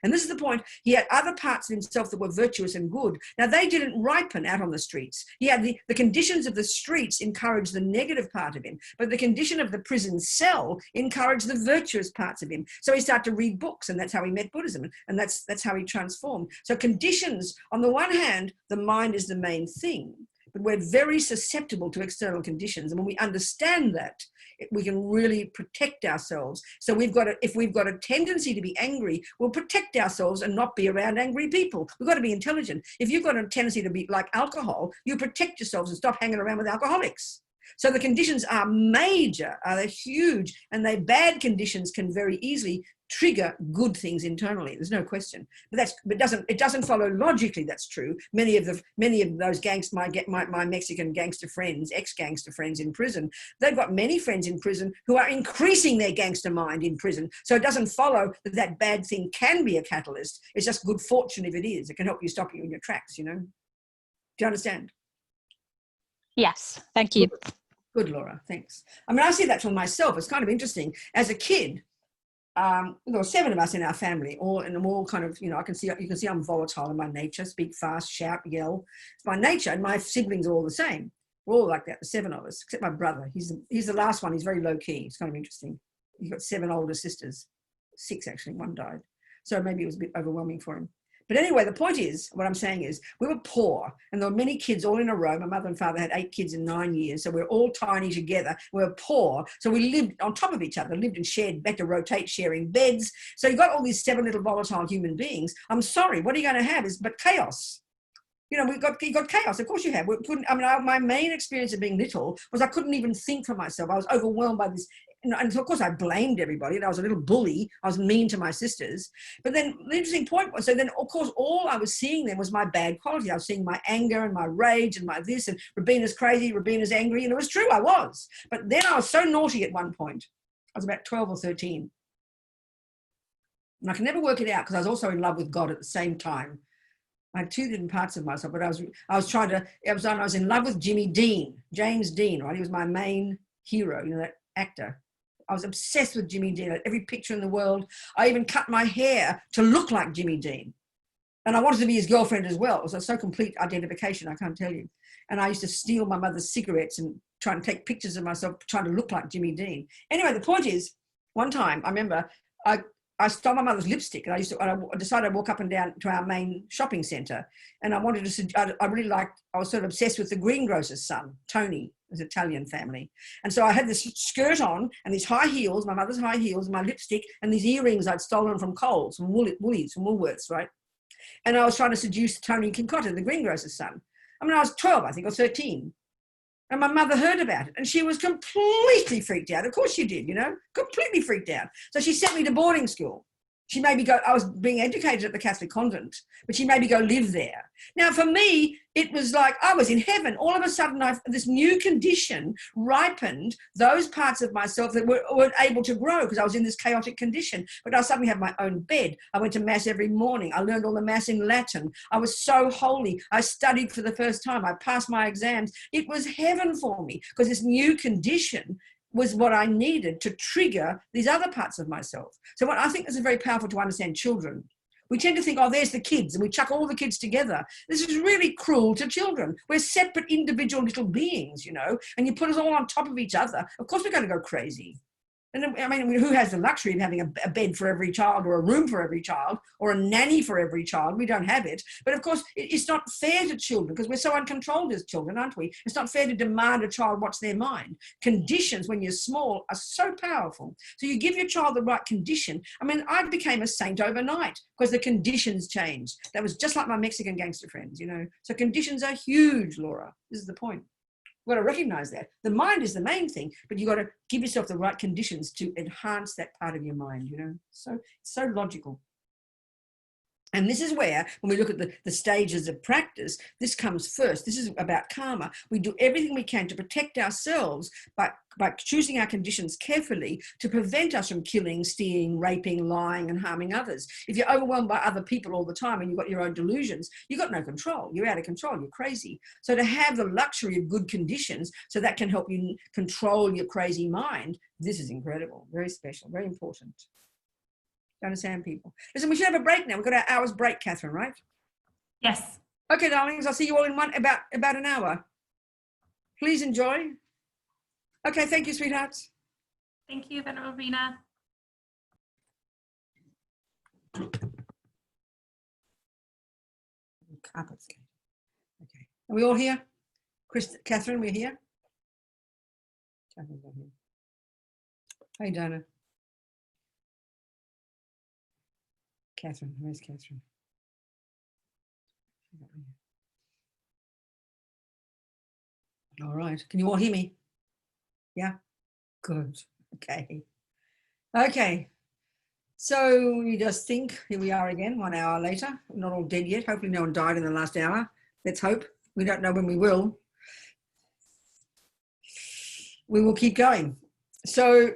[SPEAKER 1] And this is the point. He had other parts of himself that were virtuous and good. Now, they didn't ripen out on the streets. He had the conditions of the streets encouraged the negative part of him, but the condition of the prison cell encouraged the virtuous parts of him. So he started to read books, and that's how he met Buddhism, and that's how he transformed. So conditions, on the one hand, the mind is the main thing, but we're very susceptible to external conditions. And when we understand that, we can really protect ourselves. So if we've got a tendency to be angry, we'll protect ourselves and not be around angry people. We've got to be intelligent. If you've got a tendency to be like alcohol, you protect yourselves and stop hanging around with alcoholics. So the conditions are major, they're huge, and they bad conditions can very easily trigger good things internally. There's no question. But it doesn't follow logically. That's true. Many of those my Mexican gangster friends, ex-gangster friends in prison, they've got many friends in prison who are increasing their gangster mind in prison. So it doesn't follow that bad thing can be a catalyst. It's just good fortune if it is. It can help you stop you in your tracks. You know. Do you understand?
[SPEAKER 7] Yes, thank you.
[SPEAKER 1] Good, Laura. Thanks. I mean, I see that for myself. It's kind of interesting. As a kid, there were 7 of us in our family, all kind of, you can see I'm volatile in my nature, speak fast, shout, yell. It's my nature, and my siblings are all the same. We're all like that, the 7 of us, except my brother. He's the last one. He's very low key. It's kind of interesting. He's got 7 older sisters, 6 actually, 1 died. So maybe it was a bit overwhelming for him. But anyway, the point is, what I'm saying is, we were poor, and there were many kids all in a row. My mother and father had 8 kids in 9 years, so we were all tiny together. We were poor, so we lived on top of each other, lived in shared, had to rotate sharing beds. So you got all these 7 little volatile human beings. I'm sorry, what are you going to have is but chaos. You know, you got chaos. Of course you have. My main experience of being little was I couldn't even think for myself. I was overwhelmed by this. And so of course I blamed everybody. And I was a little bully. I was mean to my sisters. But then the interesting point was, so then of course all I was seeing then was my bad quality. I was seeing my anger and my rage and my this, and Robina's crazy, Robina's angry. And it was true, I was. But then I was so naughty at one point. I was about 12 or 13. And I can never work it out because I was also in love with God at the same time. I had 2 different parts of myself, but I was in love with Jimmy Dean, James Dean, right? He was my main hero, you know, that actor. I was obsessed with Jimmy Dean. I had every picture in the world. I even cut my hair to look like Jimmy Dean. And I wanted to be his girlfriend as well. It was a so complete identification, I can't tell you. And I used to steal my mother's cigarettes and try and take pictures of myself trying to look like Jimmy Dean. Anyway, the point is, one time, I remember I stole my mother's lipstick, and I decided I'd walk up and down to our main shopping centre. And I wanted to, I was sort of obsessed with the greengrocer's son, Tony, his Italian family. And so I had this skirt on and these high heels, my mother's high heels, my lipstick, and these earrings I'd stolen from Coles, from Woolies, from Woolworths, right? And I was trying to seduce Tony Kincotta, the greengrocer's son. I mean, I was 12, I think, or 13. And my mother heard about it, and she was completely freaked out. Of course she did, you know, completely freaked out. So she sent me to boarding school. She made me go, I was being educated at the Catholic convent, but she made me go live there. Now, for me, it was like I was in heaven. All of a sudden, this new condition ripened those parts of myself that weren't able to grow because I was in this chaotic condition. But I suddenly had my own bed. I went to Mass every morning. I learned all the Mass in Latin. I was so holy. I studied for the first time. I passed my exams. It was heaven for me because this new condition was what I needed to trigger these other parts of myself. So what I think is very powerful to understand children. We tend to think, oh, there's the kids, and we chuck all the kids together. This is really cruel to children. We're separate individual little beings, you know, and you put us all on top of each other. Of course we're going to go crazy. And I mean, who has the luxury of having a bed for every child, or a room for every child, or a nanny for every child? We don't have it. But of course, it's not fair to children because we're so uncontrolled as children, aren't we? It's not fair to demand a child watch their mind. Conditions when you're small are so powerful. So you give your child the right condition. I mean, I became a saint overnight because the conditions changed. That was just like my Mexican gangster friends, you know. So conditions are huge, Laura. This is the point. You've got to recognize that. The mind is the main thing, but you've got to give yourself the right conditions to enhance that part of your mind, you know. So it's so logical. And this is where, when we look at the stages of practice, this comes first. This is about karma. We do everything we can to protect ourselves by choosing our conditions carefully to prevent us from killing, stealing, raping, lying, and harming others. If you're overwhelmed by other people all the time and you've got your own delusions, you've got no control. You're out of control. You're crazy. So to have the luxury of good conditions so that can help you control your crazy mind, this is incredible, very special, very important. Do you understand, people? Listen, we should have a break now. We've got our hour's break, Catherine, right?
[SPEAKER 2] Yes.
[SPEAKER 1] Okay, darlings, I'll see you all in about an hour. Please enjoy. Okay, thank you, sweethearts.
[SPEAKER 2] Thank you, Venerable Robina.
[SPEAKER 1] Carpets. Okay. Are we all here? Catherine, we're here? Catherine's not here. Hey, Donna. Catherine, where's Catherine? All right, can you all hear me? Yeah, good, okay. Okay, so you just think, here we are again, 1 hour later. We're not all dead yet. Hopefully no one died in the last hour. Let's hope. We don't know when we will. We will keep going. So,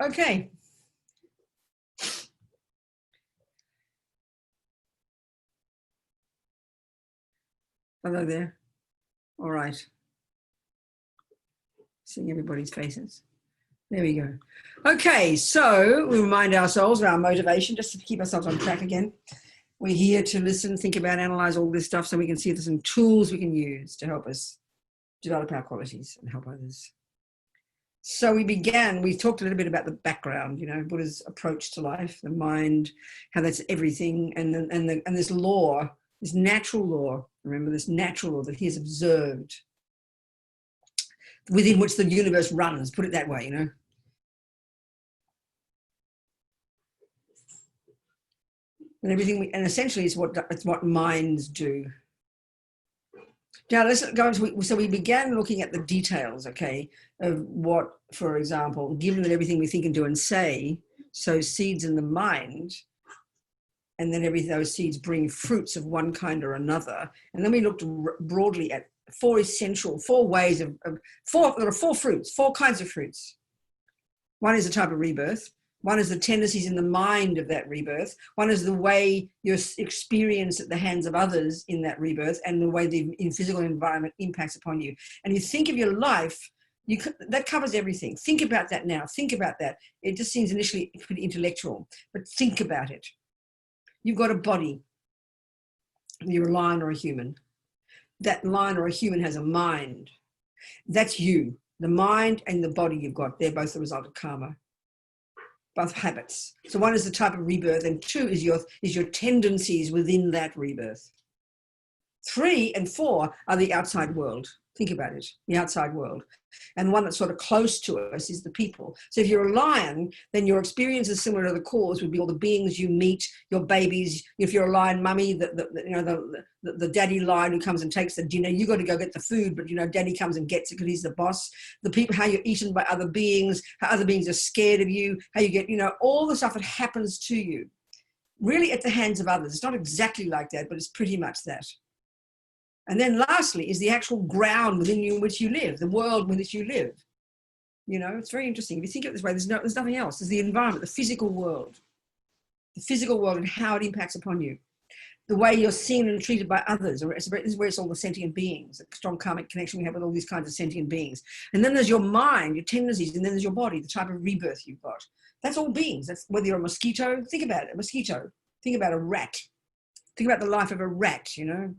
[SPEAKER 1] okay. Hello there. All right. Seeing everybody's faces. There we go. Okay, so we remind ourselves of our motivation just to keep ourselves on track again. We're here to listen, think about, analyze all this stuff so we can see if there's some tools we can use to help us develop our qualities and help others. So we talked a little bit about the background, you know, Buddha's approach to life, the mind, how that's everything, and this law, this natural law, remember this natural law that he has observed, within which the universe runs, put it that way, you know. And everything, and essentially it's what minds do. Now let's go into, so we began looking at the details, okay, of what, for example, given that everything we think and do and say sows seeds in the mind, and then those seeds bring fruits of one kind or another. And then we looked broadly at four ways of there are four fruits, four kinds of fruits. One is a type of rebirth. One is the tendencies in the mind of that rebirth. One is the way you experience at the hands of others in that rebirth, and the way the physical environment impacts upon you. And you think of your life, that covers everything. Think about that now. Think about that. It just seems initially pretty intellectual, but think about it. You've got a body. You're a lion or a human. That lion or a human has a mind. That's you. The mind and the body you've got, they're both the result of karma. Both habits. So one is the type of rebirth, and two is your tendencies within that rebirth. 3 and 4 are the outside world. Think about it, the outside world. And the one that's sort of close to us is the people. So if you're a lion, then your experience is similar to the cause would be all the beings you meet, your babies. If you're a lion mummy, the daddy lion who comes and takes the dinner, you got to go get the food, but you know, daddy comes and gets it because he's the boss. The people, how you're eaten by other beings, how other beings are scared of you, how you get, you know, all the stuff that happens to you, really at the hands of others. It's not exactly like that, but it's pretty much that. And then lastly is the actual ground within you in which you live, the world in which you live. You know, it's very interesting. If you think of it this way, there's nothing else. There's the environment, the physical world and how it impacts upon you. The way you're seen and treated by others. This is where it's all the sentient beings, the strong karmic connection we have with all these kinds of sentient beings. And then there's your mind, your tendencies, and then there's your body, the type of rebirth you've got. That's all beings. That's whether you're a mosquito, think about it, a mosquito. Think about a rat. Think about the life of a rat, you know.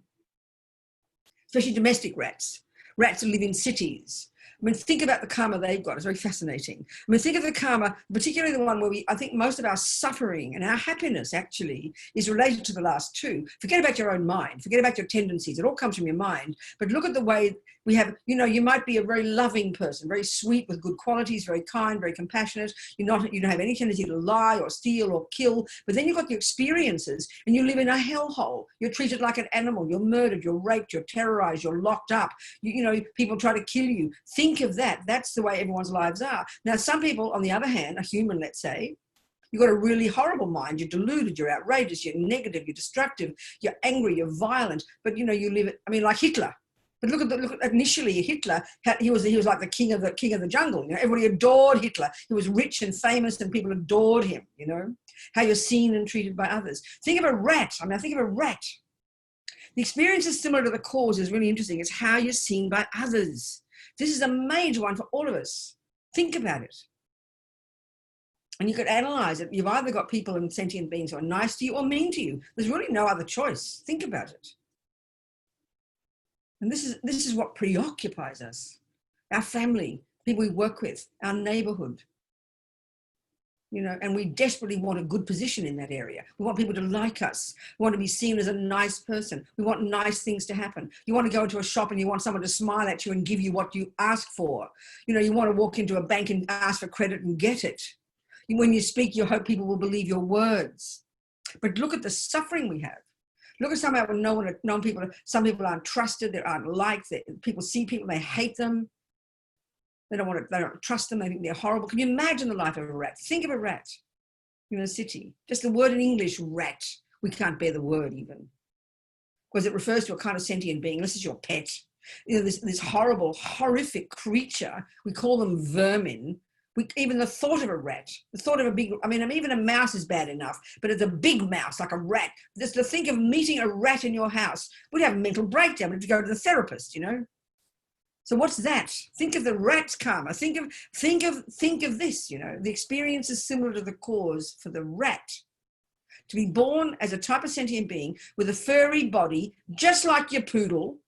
[SPEAKER 1] Especially domestic rats that live in cities. I mean, think about the karma they've got. It's very fascinating. I mean, think of the karma, particularly the one where I think most of our suffering and our happiness actually is related to the last two. Forget about your own mind. Forget about your tendencies. It all comes from your mind. But look at the way we have, you know, you might be a very loving person, very sweet with good qualities, very kind, very compassionate. You don't have any tendency to lie or steal or kill. But then you've got the experiences and you live in a hellhole. You're treated like an animal. You're murdered. You're raped. You're terrorized. You're locked up. You know, people try to kill you. Think of that. That's the way everyone's lives are. Now, some people, on the other hand, a human, let's say, you've got a really horrible mind. You're deluded. You're outrageous. You're negative. You're destructive. You're angry. You're violent. But, you know, you live, I mean, like Hitler. But look at initially Hitler. He was like the king of the jungle. You know, everybody adored Hitler. He was rich and famous, and people adored him. You know, how you're seen and treated by others. Think of a rat. I mean, think of a rat. The experience is similar to the cause. Is really interesting. It's how you're seen by others. This is a major one for all of us. Think about it. And you could analyze it. You've either got people and sentient beings who are nice to you or mean to you. There's really no other choice. Think about it. And this is what preoccupies us. Our family, people we work with, our neighborhood. You know, and we desperately want a good position in that area. We want people to like us. We want to be seen as a nice person. We want nice things to happen. You want to go into a shop and you want someone to smile at you and give you what you ask for. You know, you want to walk into a bank and ask for credit and get it. When you speak, you hope people will believe your words. But look at the suffering we have. Look at somehow known people. Some people aren't trusted. They aren't liked. People see people, they hate them. They don't trust them. They think they're horrible. Can you imagine the life of a rat? Think of a rat in a city. Just the word in English, rat. We can't bear the word even, because it refers to a kind of sentient being. This is your pet. You know, this horrible, horrific creature. We call them vermin. Even the thought of a rat, the thought of a big, I mean, even a mouse is bad enough, but it's a big mouse, like a rat. Just to think of meeting a rat in your house, we'd have a mental breakdown. We'd have to go to the therapist, you know? So what's that? Think of the rat's karma. Think of this, you know? The experience is similar to the cause for the rat. To be born as a type of sentient being with a furry body, just like your poodle.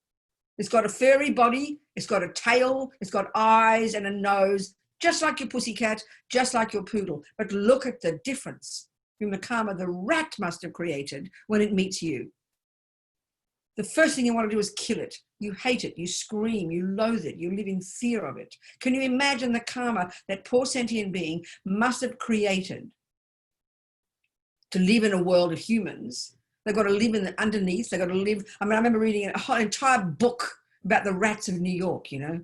[SPEAKER 1] It's got a furry body, it's got a tail, it's got eyes and a nose, just like your pussycat, just like your poodle. But look at the difference from the karma the rat must have created when it meets you. The first thing you want to do is kill it. You hate it, you scream, you loathe it, you live in fear of it. Can you imagine the karma that poor sentient being must have created to live in a world of humans? They've got to live in the underneath, they've got to live, I mean, I remember reading a whole entire book about the rats of New York, you know.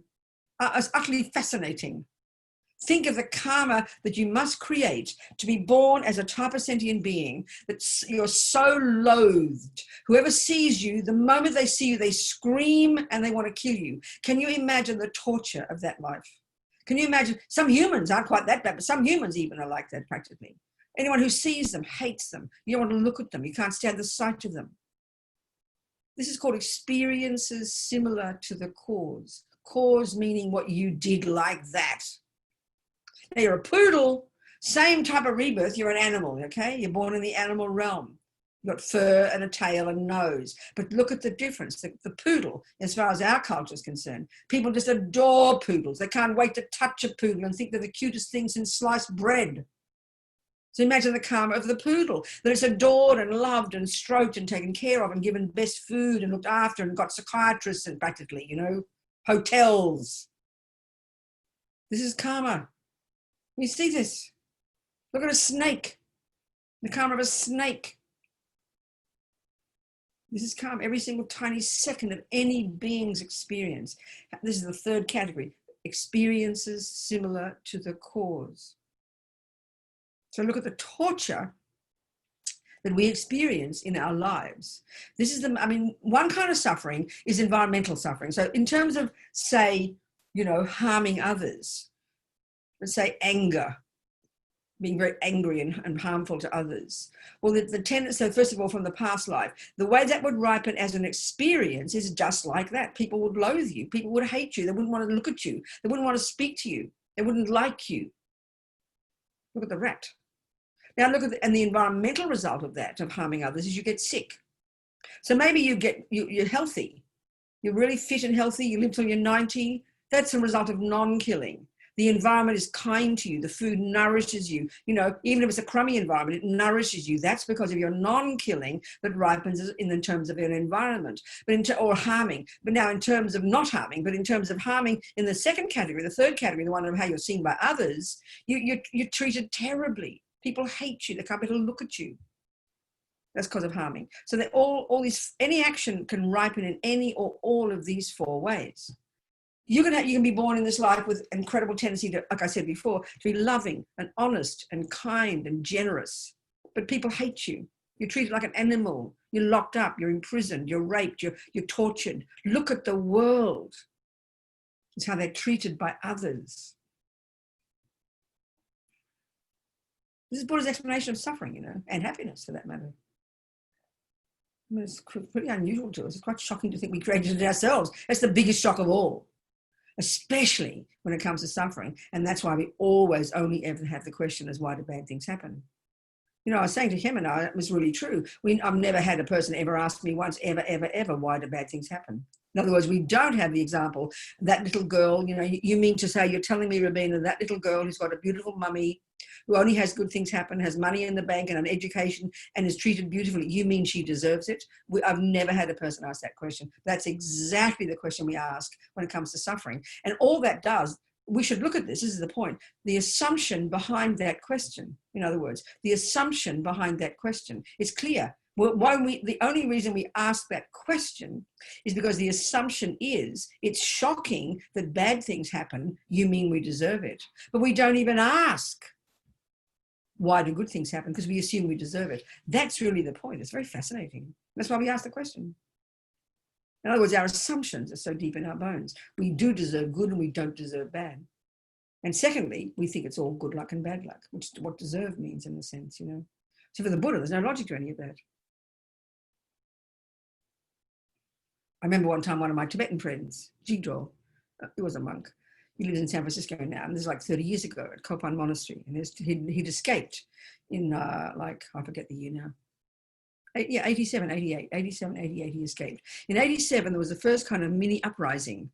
[SPEAKER 1] It's utterly fascinating. Think of the karma that you must create to be born as a type of sentient being that you're so loathed. Whoever sees you, the moment they see you, they scream and they want to kill you. Can you imagine the torture of that life? Can you imagine? Some humans aren't quite that bad, but some humans even are like that practically. Anyone who sees them hates them. You don't want to look at them. You can't stand the sight of them. This is called experiences similar to the cause. Cause meaning what you did like that. Now you're a poodle, same type of rebirth, you're an animal, okay? You're born in the animal realm. You've got fur and a tail and nose. But look at the difference. The poodle, as far as our culture is concerned, people just adore poodles. They can't wait to touch a poodle and think they're the cutest things since sliced bread. So imagine the karma of the poodle, that it's adored and loved and stroked and taken care of and given best food and looked after and got psychiatrists and practically, you know, hotels. This is karma. You see this? Look at a snake, the karma of a snake. This is karma, every single tiny second of any being's experience. This is the third category, experiences similar to the cause. So look at the torture that we experience in our lives. This is the, I mean, one kind of suffering is environmental suffering. So in terms of, say, you know, harming others, let's say anger, being very angry and harmful to others. Well, the tendency, so first of all, from the past life, the way that would ripen as an experience is just like that. People would loathe you. People would hate you. They wouldn't want to look at you. They wouldn't want to speak to you. They wouldn't like you. Look at the rat. Now look at and the environmental result of that, of harming others, is you get sick. So maybe you're healthy. You're really fit and healthy. You live till you're 90. That's a result of non-killing. The environment is kind to you. The food nourishes you. You know, even if it's a crummy environment, it nourishes you. That's because of your non-killing that ripens in terms of your environment, or harming. But now in terms of not harming, but in terms of harming in the second category, the third category, the one of how you're seen by others, you're treated terribly. People hate you. They can't be able to look at you. That's because of harming. So that any action can ripen in any or all of these four ways. You can be born in this life with incredible tendency to, like I said before, to be loving and honest and kind and generous. But people hate you. You're treated like an animal. You're locked up. You're imprisoned. You're raped. You're tortured. Look at the world. It's how they're treated by others. This is Buddha's explanation of suffering, you know, and happiness for that matter. I mean, it's pretty unusual to us. It's quite shocking to think we created it ourselves. That's the biggest shock of all, especially when it comes to suffering. And that's why we always only ever have the question as, why do bad things happen? You know, I was saying to him and I, it was really true. I've never had a person ever ask me once, ever, why do bad things happen? In other words, we don't have the example, that little girl, you know, you mean to say, you're telling me, Robina, that little girl who's got a beautiful mummy, who only has good things happen, has money in the bank and an education and is treated beautifully, you mean she deserves it? I've never had a person ask that question. That's exactly the question we ask when it comes to suffering. And all that does, we should look at this is the point, the assumption behind that question. In other words, the assumption behind that question is clear. The only reason we ask that question is because the assumption is it's shocking that bad things happen, you mean we deserve it. But we don't even ask, why do good things happen? Because we assume we deserve it. That's really the point. It's very fascinating. That's why we ask the question. In other words, our assumptions are so deep in our bones. We do deserve good and we don't deserve bad. And secondly, we think it's all good luck and bad luck, which is what deserve means in a sense, you know. So for the Buddha, there's no logic to any of that. I remember one time one of my Tibetan friends, Jigdro, he was a monk. He lives in San Francisco now, and this is like 30 years ago at Courtin Monastery. And he'd escaped in I forget the year now. 87, 88, he escaped. In 87, there was the first kind of mini uprising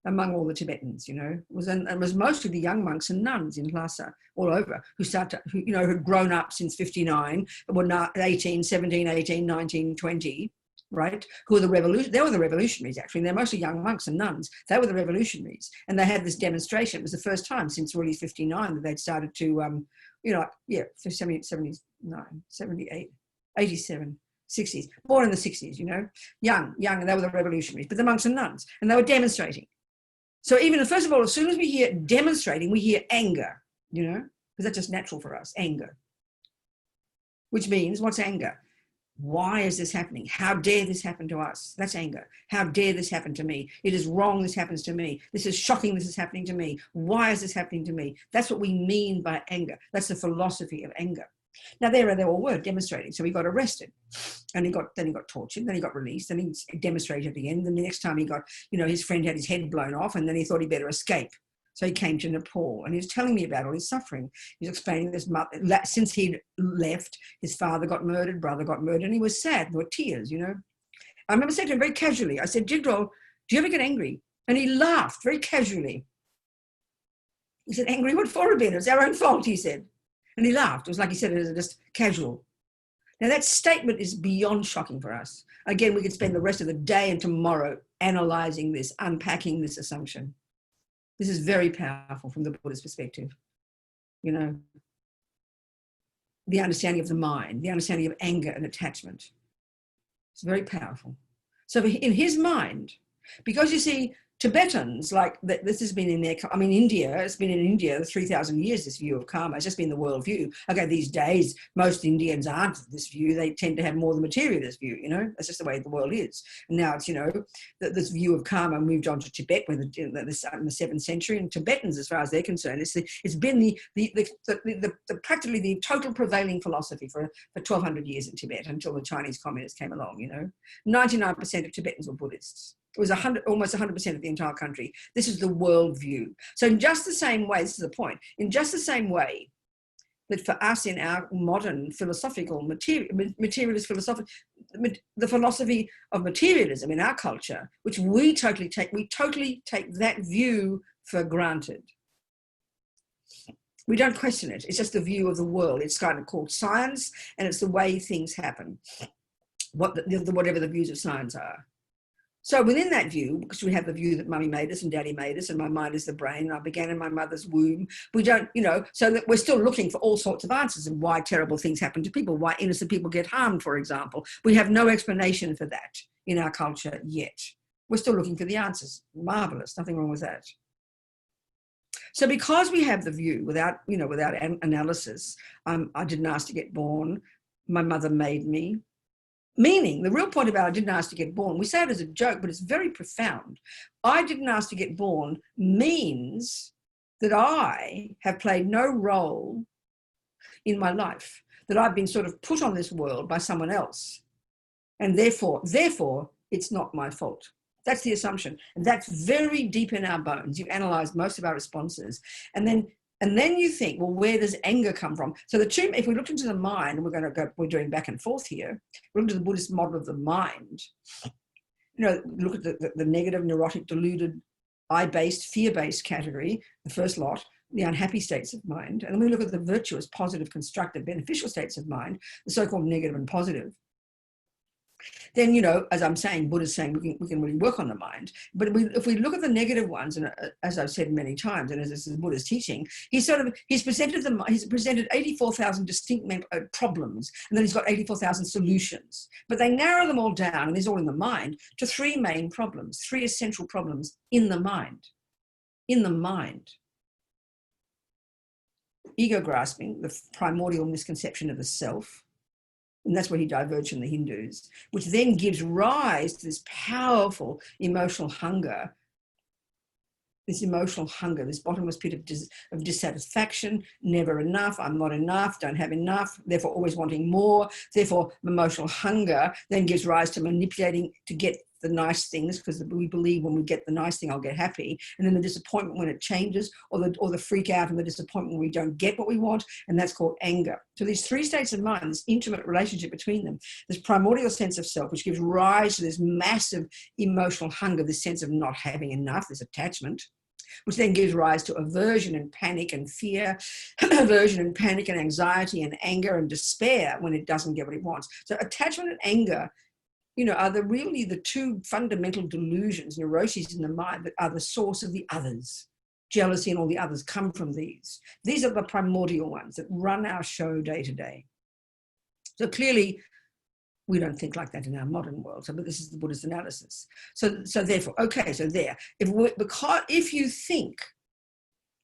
[SPEAKER 1] among all the Tibetans, you know. It was mostly the young monks and nuns in Lhasa all over who had grown up since 59, were now 18, 17, 18, 19, 20, right? Who were the revolution? They were the revolutionaries, actually. They're mostly young monks and nuns. They were the revolutionaries. And they had this demonstration. It was the first time since really 59 that they'd started to, 79, 78, 87. 60s, born in the 60s, you know, young, and they were the revolutionaries, but the monks and nuns, and they were demonstrating. So even, first of all, as soon as we hear demonstrating, we hear anger, you know, because that's just natural for us, anger. Which means, what's anger? Why is this happening? How dare this happen to us? That's anger. How dare this happen to me? It is wrong this happens to me. This is shocking this is happening to me. Why is this happening to me? That's what we mean by anger. That's the philosophy of anger. Now they all were demonstrating. So he got arrested, and then he got tortured, then he got released, then he demonstrated again. Then the next time he got, you know, his friend had his head blown off, and then he thought he better escape. So he came to Nepal, and he was telling me about all his suffering. He was explaining this, since he'd left, his father got murdered, brother got murdered, and he was sad. There were tears, you know. I remember saying to him very casually, I said, Jigdral, do you ever get angry? And he laughed very casually. He said, angry? What for, Robina? It's our own fault, he said. And he laughed. It was like he said it as just casual. Now that statement is beyond shocking for us. Again, we could spend the rest of the day and tomorrow analyzing this, unpacking this assumption. This is very powerful from the Buddhist perspective. You know, the understanding of the mind, the understanding of anger and attachment. It's very powerful. So in his mind, because you see, Tibetans, like this has been in their, I mean, India, it's been in India 3,000 years, this view of karma. It's just been the world view. Okay, these days, most Indians aren't this view. They tend to have more the materialist view, you know. That's just the way the world is. And now it's, you know, this view of karma moved on to Tibet in the 7th century. And Tibetans, as far as they're concerned, it's been practically the total prevailing philosophy for 1,200 years in Tibet until the Chinese communists came along, you know. 99% of Tibetans were Buddhists. It was almost 100% of the entire country. This is the world view. So in just the same way, this is the point, in just the same way that for us in our modern philosophical, materialist philosophy, the philosophy of materialism in our culture, which we totally take that view for granted. We don't question it. It's just the view of the world. It's kind of called science, and it's the way things happen, whatever the views of science are. So within that view, because we have the view that mummy made us and daddy made us and my mind is the brain and I began in my mother's womb, we don't, you know, so that we're still looking for all sorts of answers and why terrible things happen to people, why innocent people get harmed, for example. We have no explanation for that in our culture yet. We're still looking for the answers. Marvelous, nothing wrong with that. So because we have the view without analysis, I didn't ask to get born, my mother made me. Meaning, the real point about I didn't ask to get born, we say it as a joke, but it's very profound. I didn't ask to get born means that I have played no role in my life, that I've been sort of put on this world by someone else. And therefore, it's not my fault. That's the assumption. And that's very deep in our bones. You've analyzed most of our responses. And then you think, well, where does anger come from? So if we looked into the mind, and we're doing back and forth here, we look into the Buddhist model of the mind, you know, look at the negative, neurotic, deluded, I-based, fear-based category, the first lot, the unhappy states of mind. And then we look at the virtuous, positive, constructive, beneficial states of mind, the so-called negative and positive. Then, you know, as I'm saying, Buddha's saying we can really work on the mind. But if we look at the negative ones, and as I've said many times, and as this is Buddha's teaching, he's presented 84,000 distinct problems, and then he's got 84,000 solutions. But they narrow them all down, and these are all in the mind, to 3 main problems, 3 essential problems in the mind. In the mind. Ego grasping, the primordial misconception of the self. And that's where he diverged from the Hindus, which then gives rise to this powerful emotional hunger, this bottomless pit of dissatisfaction, never enough, I'm not enough, don't have enough, therefore always wanting more. Therefore, emotional hunger then gives rise to manipulating to get the nice things because we believe when we get the nice thing, I'll get happy. And then the disappointment when it changes, or the freak out and the disappointment when we don't get what we want. And that's called anger. So these three states of mind, this intimate relationship between them, this primordial sense of self, which gives rise to this massive emotional hunger, this sense of not having enough, this attachment, which then gives rise to aversion and panic and fear, aversion and panic and anxiety and anger and despair when it doesn't get what it wants. So attachment and anger, you know, are really the two fundamental delusions, neuroses in the mind that are the source of the others. Jealousy and all the others come from these. These are the primordial ones that run our show day to day. So clearly, we don't think like that in our modern world. So, but this is the Buddhist analysis. So therefore, okay, so there. If you think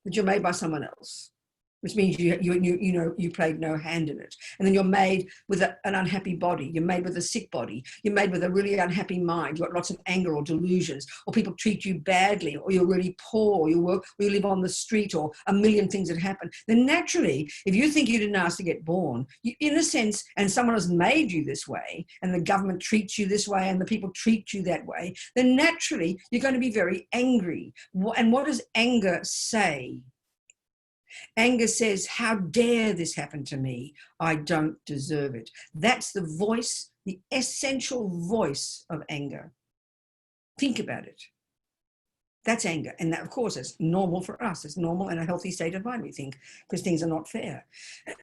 [SPEAKER 1] that you're made by someone else, which means you played no hand in it, and then you're made with an unhappy body, you're made with a sick body, you're made with a really unhappy mind, you've got lots of anger or delusions, or people treat you badly, or you're really poor, or you live on the street, or a million things that happen, then naturally, if you think you didn't ask to get born, in a sense, and someone has made you this way, and the government treats you this way, and the people treat you that way, then naturally, you're going to be very angry. And what does anger say? Anger says, how dare this happen to me? I don't deserve it. That's the voice, the essential voice of anger. Think about it. That's anger. And that, of course, is normal for us. It's normal and a healthy state of mind, we think, because things are not fair.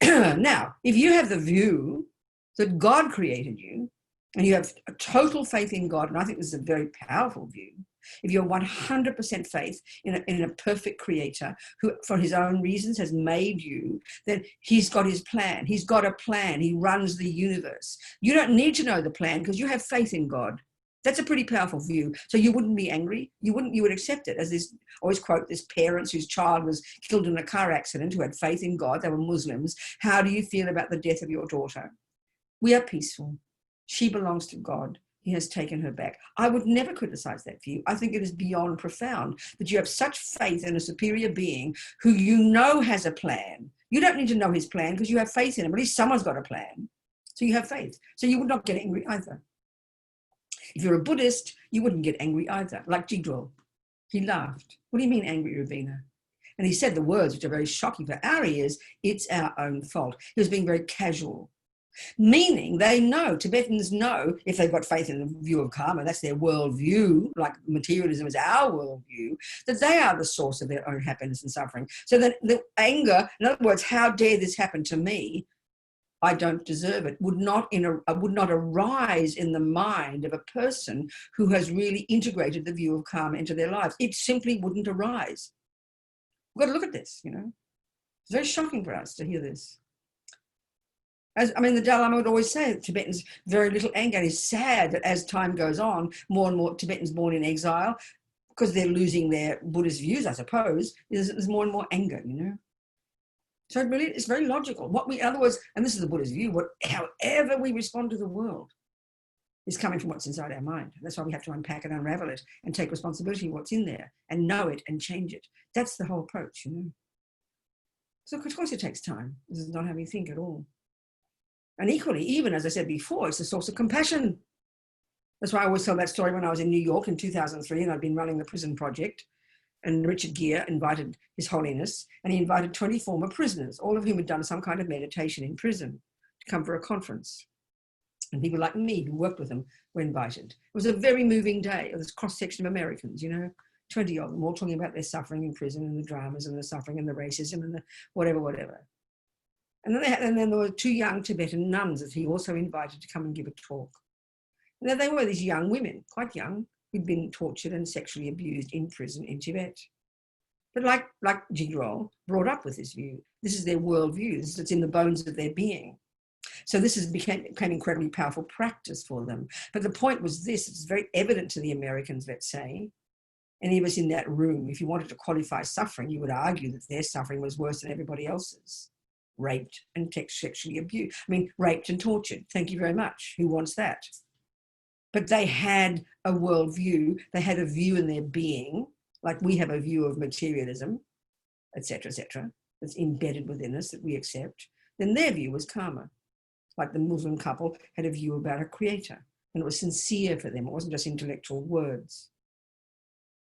[SPEAKER 1] Now, if you have the view that God created you, and you have a total faith in God, and I think this is a very powerful view, if you're 100% faith in a perfect creator who, for his own reasons, has made you, then he's got his plan. He's got a plan. He runs the universe. You don't need to know the plan because you have faith in God. That's a pretty powerful view. So you wouldn't be angry. You would accept it. As this, I always quote this parents whose child was killed in a car accident who had faith in God. They were Muslims. How do you feel about the death of your daughter? We are peaceful. She belongs to God. He has taken her back. I would never criticize that view. I think it is beyond profound that you have such faith in a superior being who you know has a plan. You don't need to know his plan because you have faith in him. At least someone's got a plan. So you have faith. So you would not get angry either. If you're a Buddhist, you wouldn't get angry either. Like Jigdral. He laughed. What do you mean angry, Robina? And he said the words which are very shocking for our ears, it's our own fault. He was being very casual. Meaning they know, Tibetans know, if they've got faith in the view of karma, that's their worldview, like materialism is our worldview, that they are the source of their own happiness and suffering. So that the anger, in other words, how dare this happen to me? I don't deserve it, would not arise in the mind of a person who has really integrated the view of karma into their lives. It simply wouldn't arise. We've got to look at this, you know. It's very shocking for us to hear this. The Dalai Lama would always say that Tibetans very little anger. And it's sad that as time goes on, more and more Tibetans born in exile, because they're losing their Buddhist views, I suppose, there's more and more anger, you know. So it really, it's very logical. In other words, and this is the Buddhist view, however we respond to the world is coming from what's inside our mind. That's why we have to unpack and unravel it and take responsibility for what's in there and know it and change it. That's the whole approach, you know. So of course it takes time. This is not how we think at all. And equally, even as I said before, it's a source of compassion. That's why I always tell that story when I was in New York in 2003 and I'd been running the prison project, and Richard Gere invited His Holiness, and he invited 20 former prisoners, all of whom had done some kind of meditation in prison, to come for a conference. And people like me who worked with them were invited. It was a very moving day of this cross-section of Americans, you know, 20 of them all talking about their suffering in prison and the dramas and the suffering and the racism and the whatever. And then there were 2 young Tibetan nuns that he also invited to come and give a talk. And then they were these young women, quite young, who'd been tortured and sexually abused in prison in Tibet. But like Jigdral, brought up with this view. This is their worldview. It's in the bones of their being. So this became incredibly powerful practice for them. But the point was this, it's very evident to the Americans, let's say, any of us in that room, if you wanted to qualify suffering, you would argue that their suffering was worse than everybody else's. Raped and sexually abused. Raped and tortured. Thank you very much. Who wants that? But they had a worldview. They had a view in their being, like we have a view of materialism, etc., that's embedded within us that we accept. Then their view was karma. Like the Muslim couple had a view about a creator. And it was sincere for them. It wasn't just intellectual words.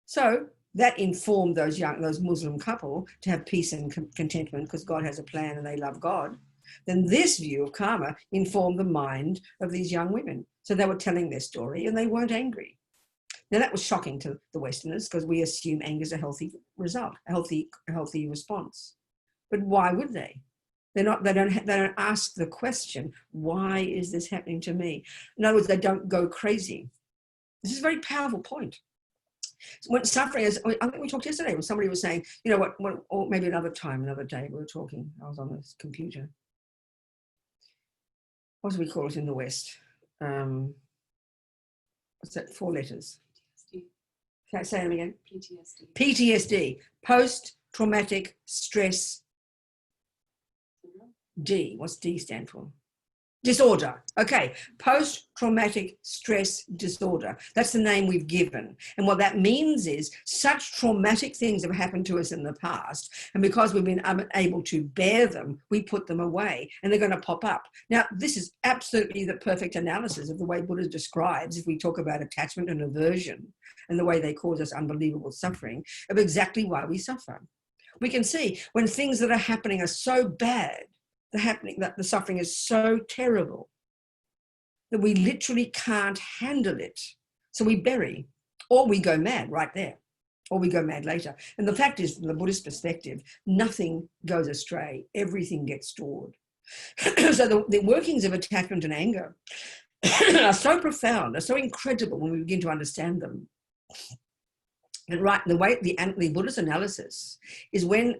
[SPEAKER 1] So that informed those Muslim couple to have peace and contentment because God has a plan and they love God. Then this view of karma informed the mind of these young women. So they were telling their story and they weren't angry. Now that was shocking to the Westerners because we assume anger is a healthy result, a healthy response. But why would they? They don't ask the question, why is this happening to me? In other words, they don't go crazy. This is a very powerful point. When suffering is, I think we talked yesterday when somebody was saying, you know what, or maybe another time, another day, we were talking, I was on this computer. What do we call it in the West? What's that, 4 letters? PTSD. Can I say them again? PTSD. PTSD, post-traumatic stress. D, what's D stand for? Disorder. Okay, post-traumatic stress disorder. That's the name we've given. And what that means is such traumatic things have happened to us in the past. And because we've been unable to bear them, we put them away and they're going to pop up. Now, this is absolutely the perfect analysis of the way Buddha describes, if we talk about attachment and aversion and the way they cause us unbelievable suffering, of exactly why we suffer. We can see when things that are happening are so bad, that the suffering is so terrible that we literally can't handle it. So we bury, or we go mad right there, or we go mad later. And the fact is, from the Buddhist perspective, nothing goes astray. Everything gets stored. So the workings of attachment and anger are so profound, are so incredible when we begin to understand them. And right, the way the Buddhist analysis is when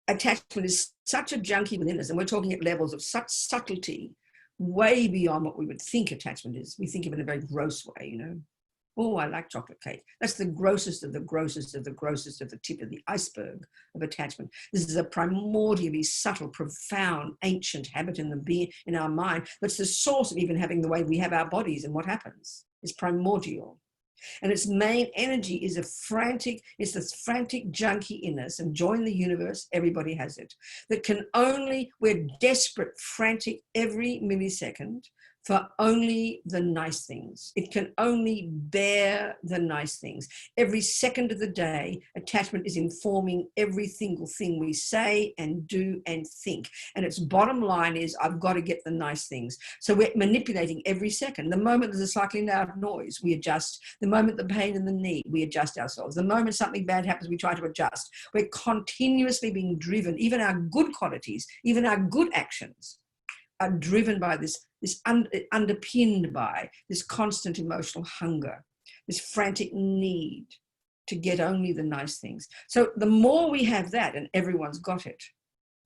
[SPEAKER 1] attachment is such a junkie within us, and we're talking at levels of such subtlety, way beyond what we would think attachment is. We think of it in a very gross way, you know. Oh, I like chocolate cake. That's the grossest of the grossest of the grossest of the tip of the iceberg of attachment. This is a primordially subtle, profound, ancient habit in our mind that's the source of even having the way we have our bodies and what happens. It's primordial. And its main energy is this frantic junkie in us, and join the universe, everybody has it, that we're desperate, frantic every millisecond for only the nice things. It can only bear the nice things. Every second of the day, attachment is informing every single thing we say and do and think. And its bottom line is, I've got to get the nice things. So we're manipulating every second. The moment there's a slightly loud noise, we adjust. The moment the pain in the knee, we adjust ourselves. The moment something bad happens, we try to adjust. We're continuously being driven. Even our good qualities, even our good actions are driven by underpinned by this constant emotional hunger, this frantic need to get only the nice things. So the more we have that, and everyone's got it,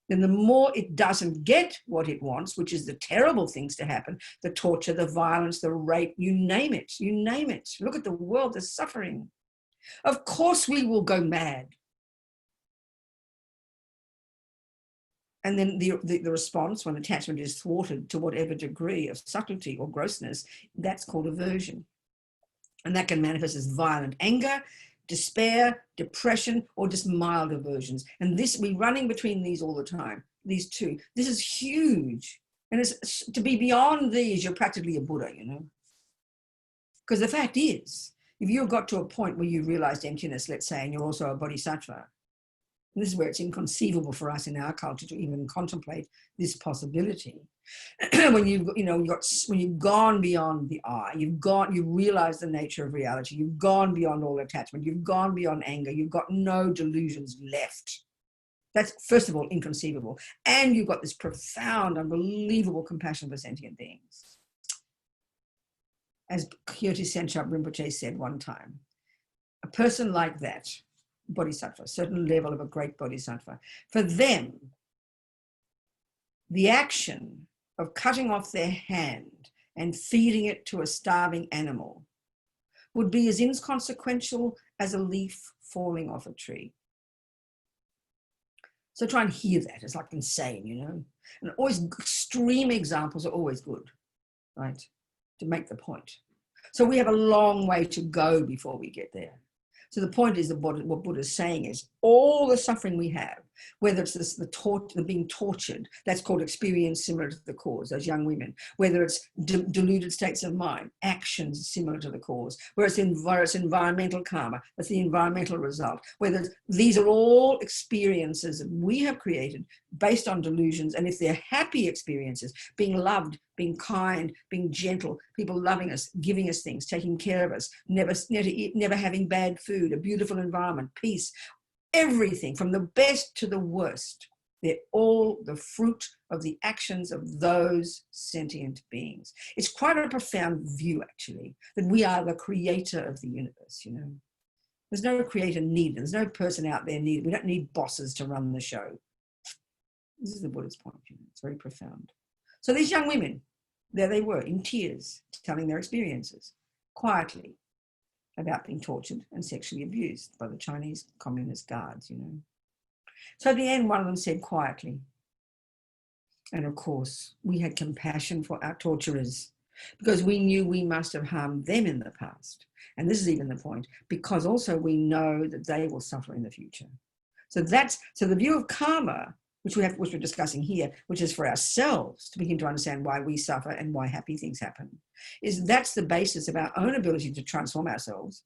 [SPEAKER 1] then the more it doesn't get what it wants, which is the terrible things to happen, the torture, the violence, the rape, you name it, you name it. Look at the world, the suffering. Of course we will go mad. And then the response when attachment is thwarted to whatever degree of subtlety or grossness, that's called aversion. And that can manifest as violent anger, despair, depression, or just mild aversions. And we're running between these all the time, these two. This is huge. And it's, to be beyond these, you're practically a Buddha, you know. Because the fact is, if you've got to a point where you realized emptiness, let's say, and you're also a bodhisattva, and this is where it's inconceivable for us in our culture to even contemplate this possibility. When you've gone beyond the I, you realize the nature of reality, you've gone beyond all attachment, you've gone beyond anger, you've got no delusions left. That's, first of all, inconceivable. And you've got this profound, unbelievable compassion for sentient beings. As Courtin Rinpoche said one time, a person like that, bodhisattva, a certain level of a great bodhisattva, for them, the action of cutting off their hand and feeding it to a starving animal would be as inconsequential as a leaf falling off a tree. So try and hear that. It's like insane, you know. And always extreme examples are always good, right, to make the point. So we have a long way to go before we get there. So the point is that what Buddha is saying is all the suffering we have, Whether it's the being tortured, that's called experience similar to the cause, those young women. Whether it's deluded states of mind, actions similar to the cause. Where it's environmental karma, that's the environmental result. Whether these are all experiences that we have created based on delusions, and if they're happy experiences, being loved, being kind, being gentle, people loving us, giving us things, taking care of us, never having bad food, a beautiful environment, peace, everything from the best to the worst, they're all the fruit of the actions of those sentient beings. It's quite a profound view, actually, that we are the creator of the universe, you know. There's no creator needed. There's no person out there needed. We don't need bosses to run the show. This is the Buddha's point, you know. It's very profound. So these young women, there they were in tears, telling their experiences quietly about being tortured and sexually abused by the Chinese communist guards, you know. So at the end, one of them said quietly, and of course, we had compassion for our torturers because we knew we must have harmed them in the past. And this is even the point, because also we know that they will suffer in the future. So the view of karma, which we're discussing here, which is for ourselves to begin to understand why we suffer and why happy things happen, that's the basis of our own ability to transform ourselves,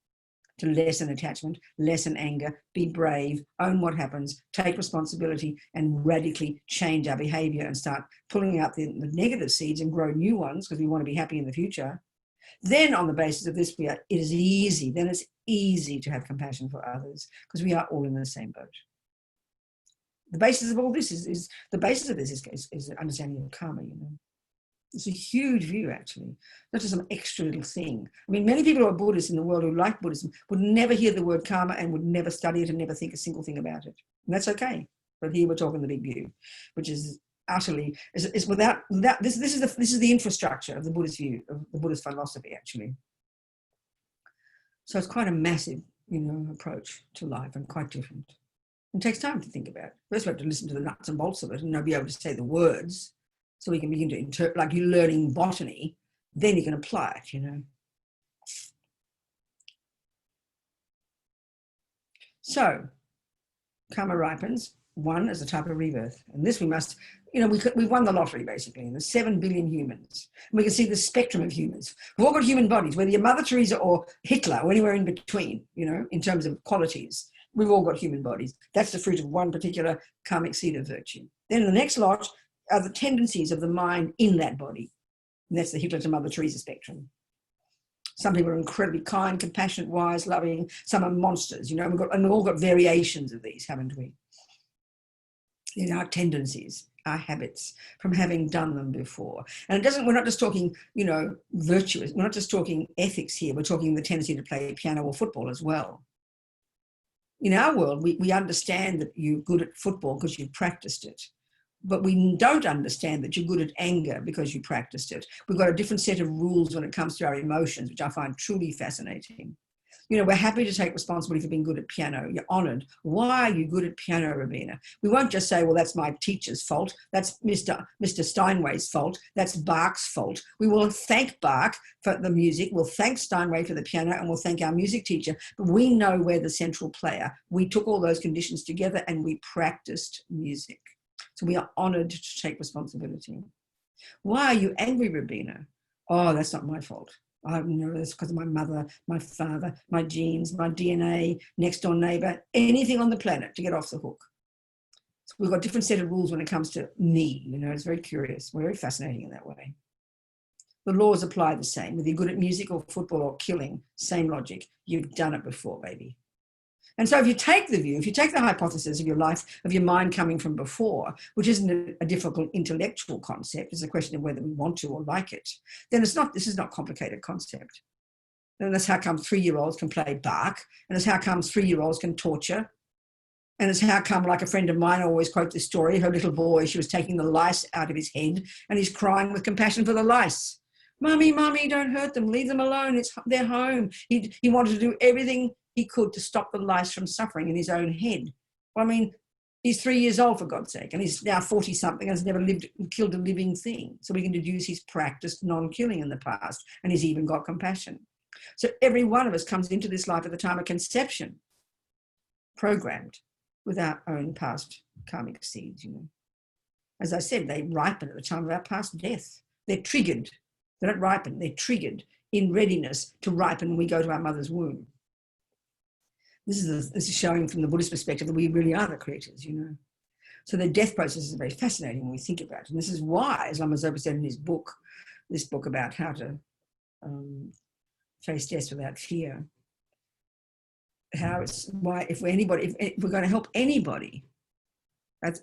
[SPEAKER 1] to lessen attachment, lessen anger, be brave, own what happens, take responsibility, and radically change our behavior and start pulling out the negative seeds and grow new ones because we want to be happy in the future. Then on the basis of this, it's easy to have compassion for others because we are all in the same boat. The basis of all this is understanding of karma, you know. It's a huge view, actually, not just some extra little thing. I mean, many people who are Buddhists in the world who like Buddhism would never hear the word karma and would never study it and never think a single thing about it. And that's okay. But here we're talking the big view, which is utterly, this is the infrastructure of the Buddhist view, of the Buddhist philosophy, actually. So it's quite a massive, you know, approach to life and quite different. It takes time to think about it. First we have to listen to the nuts and bolts of it and be able to say the words so we can begin to interpret, like you're learning botany, then you can apply it, you know. So karma ripens, one as a type of rebirth. And this we must, you know, we've won the lottery basically, and there's 7 billion humans. And we can see the spectrum of humans. We've all got human bodies, whether you're Mother Teresa or Hitler or anywhere in between, you know, in terms of qualities. We've all got human bodies. That's the fruit of one particular karmic seed of virtue. Then in the next lot are the tendencies of the mind in that body. And that's the Hitler to Mother Teresa spectrum. Some people are incredibly kind, compassionate, wise, loving. Some are monsters, you know, we've all got variations of these, haven't we? In our tendencies, our habits from having done them before. And we're not just talking, you know, virtuous, we're not just talking ethics here, we're talking the tendency to play piano or football as well. In our world, we understand that you're good at football because you've practiced it. But we don't understand that you're good at anger because you practiced it. We've got a different set of rules when it comes to our emotions, which I find truly fascinating. You know, we're happy to take responsibility for being good at piano. You're honored. Why are you good at piano, Robina? We won't just say, well, that's my teacher's fault. That's Mr. Steinway's fault. That's Bach's fault. We will thank Bach for the music. We'll thank Steinway for the piano, and we'll thank our music teacher. But we know we're the central player. We took all those conditions together and we practiced music. So we are honored to take responsibility. Why are you angry, Robina? Oh, that's not my fault. I know it's because of my mother, my father, my genes, my DNA, next door neighbor, anything on the planet to get off the hook. So we've got a different set of rules when it comes to me. You know, it's very curious. We're very fascinating in that way. The laws apply the same. Whether you're good at music or football or killing, same logic. You've done it before, baby. And so if you take the view, if you take the hypothesis of your life, of your mind coming from before, which isn't a difficult intellectual concept, it's a question of whether we want to or like it, then this is not a complicated concept. And that's how come 3-year-olds can play Bach, and it's how come 3-year-olds can torture, and it's how come, like a friend of mine, I always quote this story, her little boy, she was taking the lice out of his head, and he's crying with compassion for the lice. Mummy, don't hurt them, leave them alone, it's their home. He wanted to do everything he could to stop the lice from suffering in his own head. Well, I mean, he's 3 years old, for God's sake, and he's now 40-something and has never killed a living thing. So we can deduce he's practiced non-killing in the past, and he's even got compassion. So every one of us comes into this life at the time of conception, programmed. with our own past karmic seeds, you know. As I said, they ripen at the time of our past death. They're triggered. They don't ripen, they're triggered in readiness to ripen when we go to our mother's womb. This is showing from the Buddhist perspective that we really are the creators, you know. So the death process is very fascinating when we think about it. And this is why, as Lama Zopa said in his book, this book about how to face death without fear, how it's why if we're going to help anybody, that's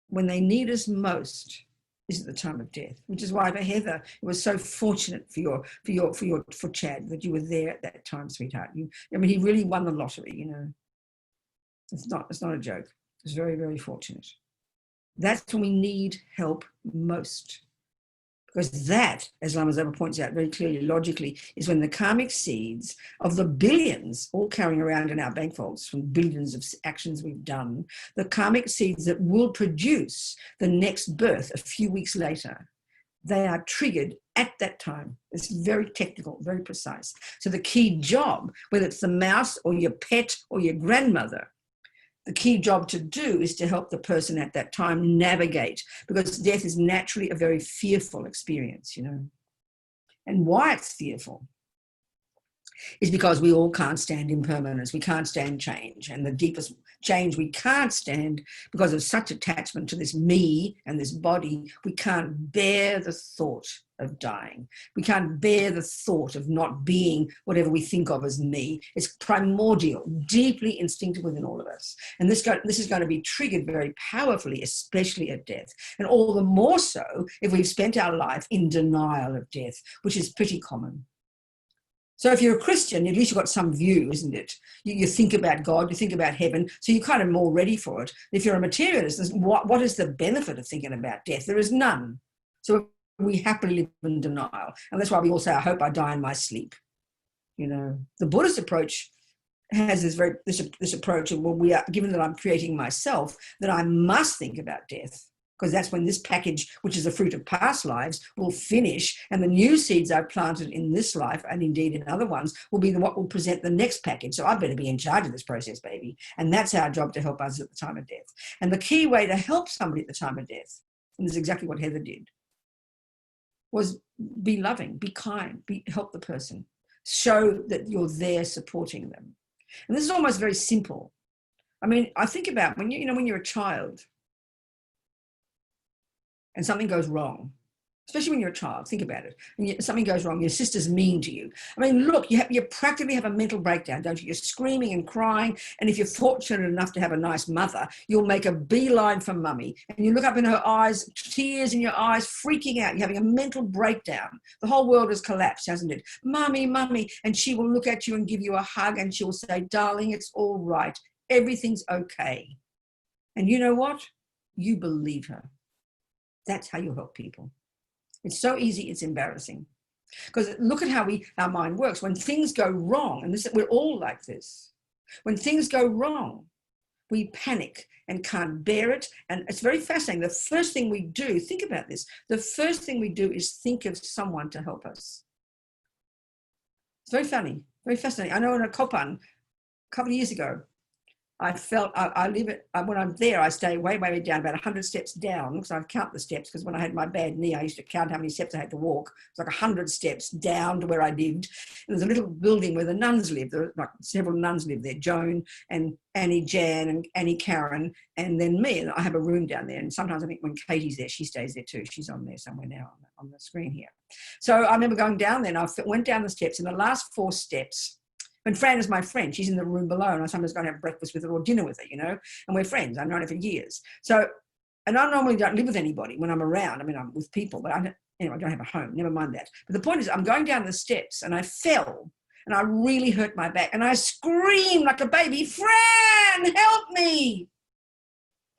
[SPEAKER 1] when they need us most is at the time of death, which is why for Heather, it was so fortunate for Chad that you were there at that time, sweetheart. I mean, he really won the lottery, you know. It's not a joke. It's very, very fortunate. That's when we need help most. Because that, as Lama Zopa points out very clearly, logically, is when the karmic seeds of the billions, all carrying around in our bank vaults from billions of actions we've done, the karmic seeds that will produce the next birth a few weeks later, they are triggered at that time. It's very technical, very precise. So the key job, whether it's the mouse or your pet or your grandmother, the key job to do is to help the person at that time navigate, because death is naturally a very fearful experience, you know. And why it's fearful is because we all can't stand impermanence. We can't stand change. And the deepest change we can't stand, because of such attachment to this me and this body, we can't bear the thought of dying. We can't bear the thought of not being whatever we think of as me. It's primordial, deeply instinctive within all of us. And this is going to be triggered very powerfully, especially at death. And all the more so if we've spent our life in denial of death, which is pretty common. So if you're a Christian, at least you've got some view, isn't it? You think about God, you think about heaven, so you're kind of more ready for it. If you're a materialist, what is the benefit of thinking about death? There is none. So we happily live in denial. And that's why we all say, I hope I die in my sleep. You know, the Buddhist approach has this approach of, well, given that I'm creating myself, that I must think about death. Because that's when this package, which is the fruit of past lives, will finish, and the new seeds I've planted in this life, and indeed in other ones, will be what will present the next package. So I better be in charge of this process, baby. And that's our job, to help us at the time of death. And the key way to help somebody at the time of death, and this is exactly what Heather did, was be loving, be kind, help the person. Show that you're there supporting them. And this is almost very simple. I mean, I think about when you're a child, and something goes wrong, especially when you're a child, think about it. And something goes wrong, your sister's mean to you. I mean, look, you practically have a mental breakdown, don't you? You're screaming and crying. And if you're fortunate enough to have a nice mother, you'll make a beeline for mummy. And you look up in her eyes, tears in your eyes, freaking out. You're having a mental breakdown. The whole world has collapsed, hasn't it? Mummy, mummy. And she will look at you and give you a hug, and she'll say, darling, it's all right. Everything's okay. And you know what? You believe her. That's how you help people. It's so easy, it's embarrassing. Because look at how our mind works. When things go wrong, and we're all like this, when things go wrong, we panic and can't bear it. And it's very fascinating. The first thing we do, think about this, the first thing we do is think of someone to help us. It's very funny, very fascinating. I know in a Courtin, a couple of years ago, I felt, when I'm there, I stay way, way, way down, about 100 steps down, because I count the steps, because when I had my bad knee, I used to count how many steps I had to walk. It's like 100 steps down to where I lived. And there's a little building where the nuns lived. There were like several nuns lived there, Joan and Annie Jan and Annie Karen, and then me. And I have a room down there. And sometimes I think when Katie's there, she stays there too. She's on there somewhere now on the screen here. So I remember going down there, and I went down the steps, and the last 4 steps, and Fran is my friend. She's in the room below, and I sometimes go and have breakfast with her or dinner with her, you know, and we're friends. I've known her for years. So, and I normally don't live with anybody when I'm around. I mean, I'm with people, but I don't have a home. Never mind that. But the point is, I'm going down the steps, and I fell, and I really hurt my back, and I screamed like a baby, Fran, help me.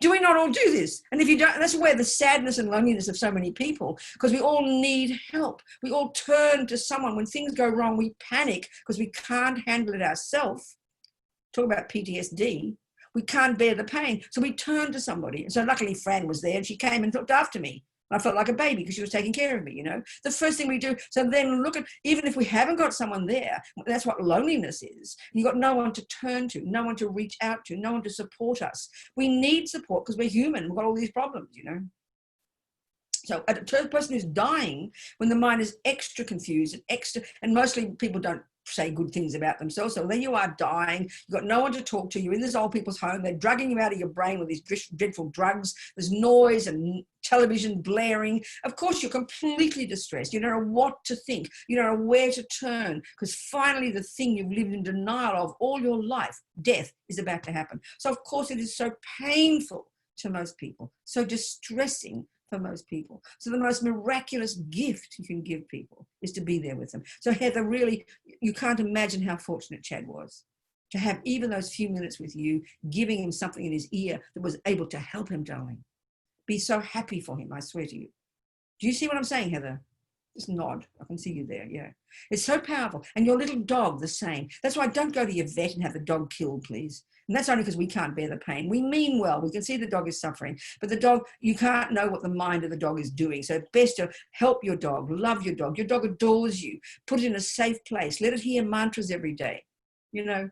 [SPEAKER 1] Do we not all do this? And if you don't, that's where the sadness and loneliness of so many people, because we all need help. We all turn to someone. When things go wrong, we panic because we can't handle it ourselves. Talk about PTSD. We can't bear the pain. So we turn to somebody. And so luckily Fran was there, and she came and looked after me. I felt like a baby because she was taking care of me, you know. The first thing we do, so then look at, even if we haven't got someone there, that's what loneliness is. You've got no one to turn to, no one to reach out to, no one to support us. We need support because we're human. We've got all these problems, you know. So a person who's dying, when the mind is extra confused and extra, and mostly people don't say good things about themselves. So then you are dying, you've got no one to talk to, you're in this old people's home, they're drugging you out of your brain with these dreadful drugs, there's noise and television blaring. Of course, you're completely distressed. You don't know what to think. You don't know where to turn, because finally the thing you've lived in denial of all your life, death, is about to happen. So of course it is so painful to most people, so distressing for most people. So the most miraculous gift you can give people is to be there with them. So Heather, really, you can't imagine how fortunate Chad was to have even those few minutes with you, giving him something in his ear that was able to help him, darling. Be so happy for him, I swear to you. Do you see what I'm saying, Heather? Just nod. I can see you there, yeah. It's so powerful. And your little dog, the same. That's why don't go to your vet and have the dog killed, please. And that's only because we can't bear the pain. We mean well. We can see the dog is suffering. But the dog, you can't know what the mind of the dog is doing. So best to help your dog, love your dog. Your dog adores you. Put it in a safe place. Let it hear mantras every day, you know.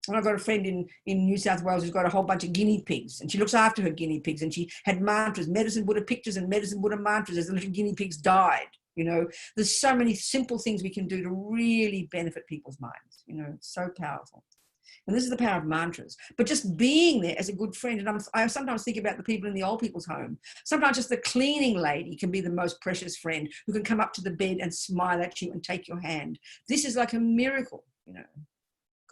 [SPEAKER 1] And I've got a friend in New South Wales who's got a whole bunch of guinea pigs, and she looks after her guinea pigs, and she had mantras, medicine Buddha pictures and medicine Buddha mantras as the little guinea pigs died. You know, there's so many simple things we can do to really benefit people's minds. You know, it's so powerful. And this is the power of mantras. But just being there as a good friend, and I sometimes think about the people in the old people's home. Sometimes just the cleaning lady can be the most precious friend who can come up to the bed and smile at you and take your hand. This is like a miracle, you know.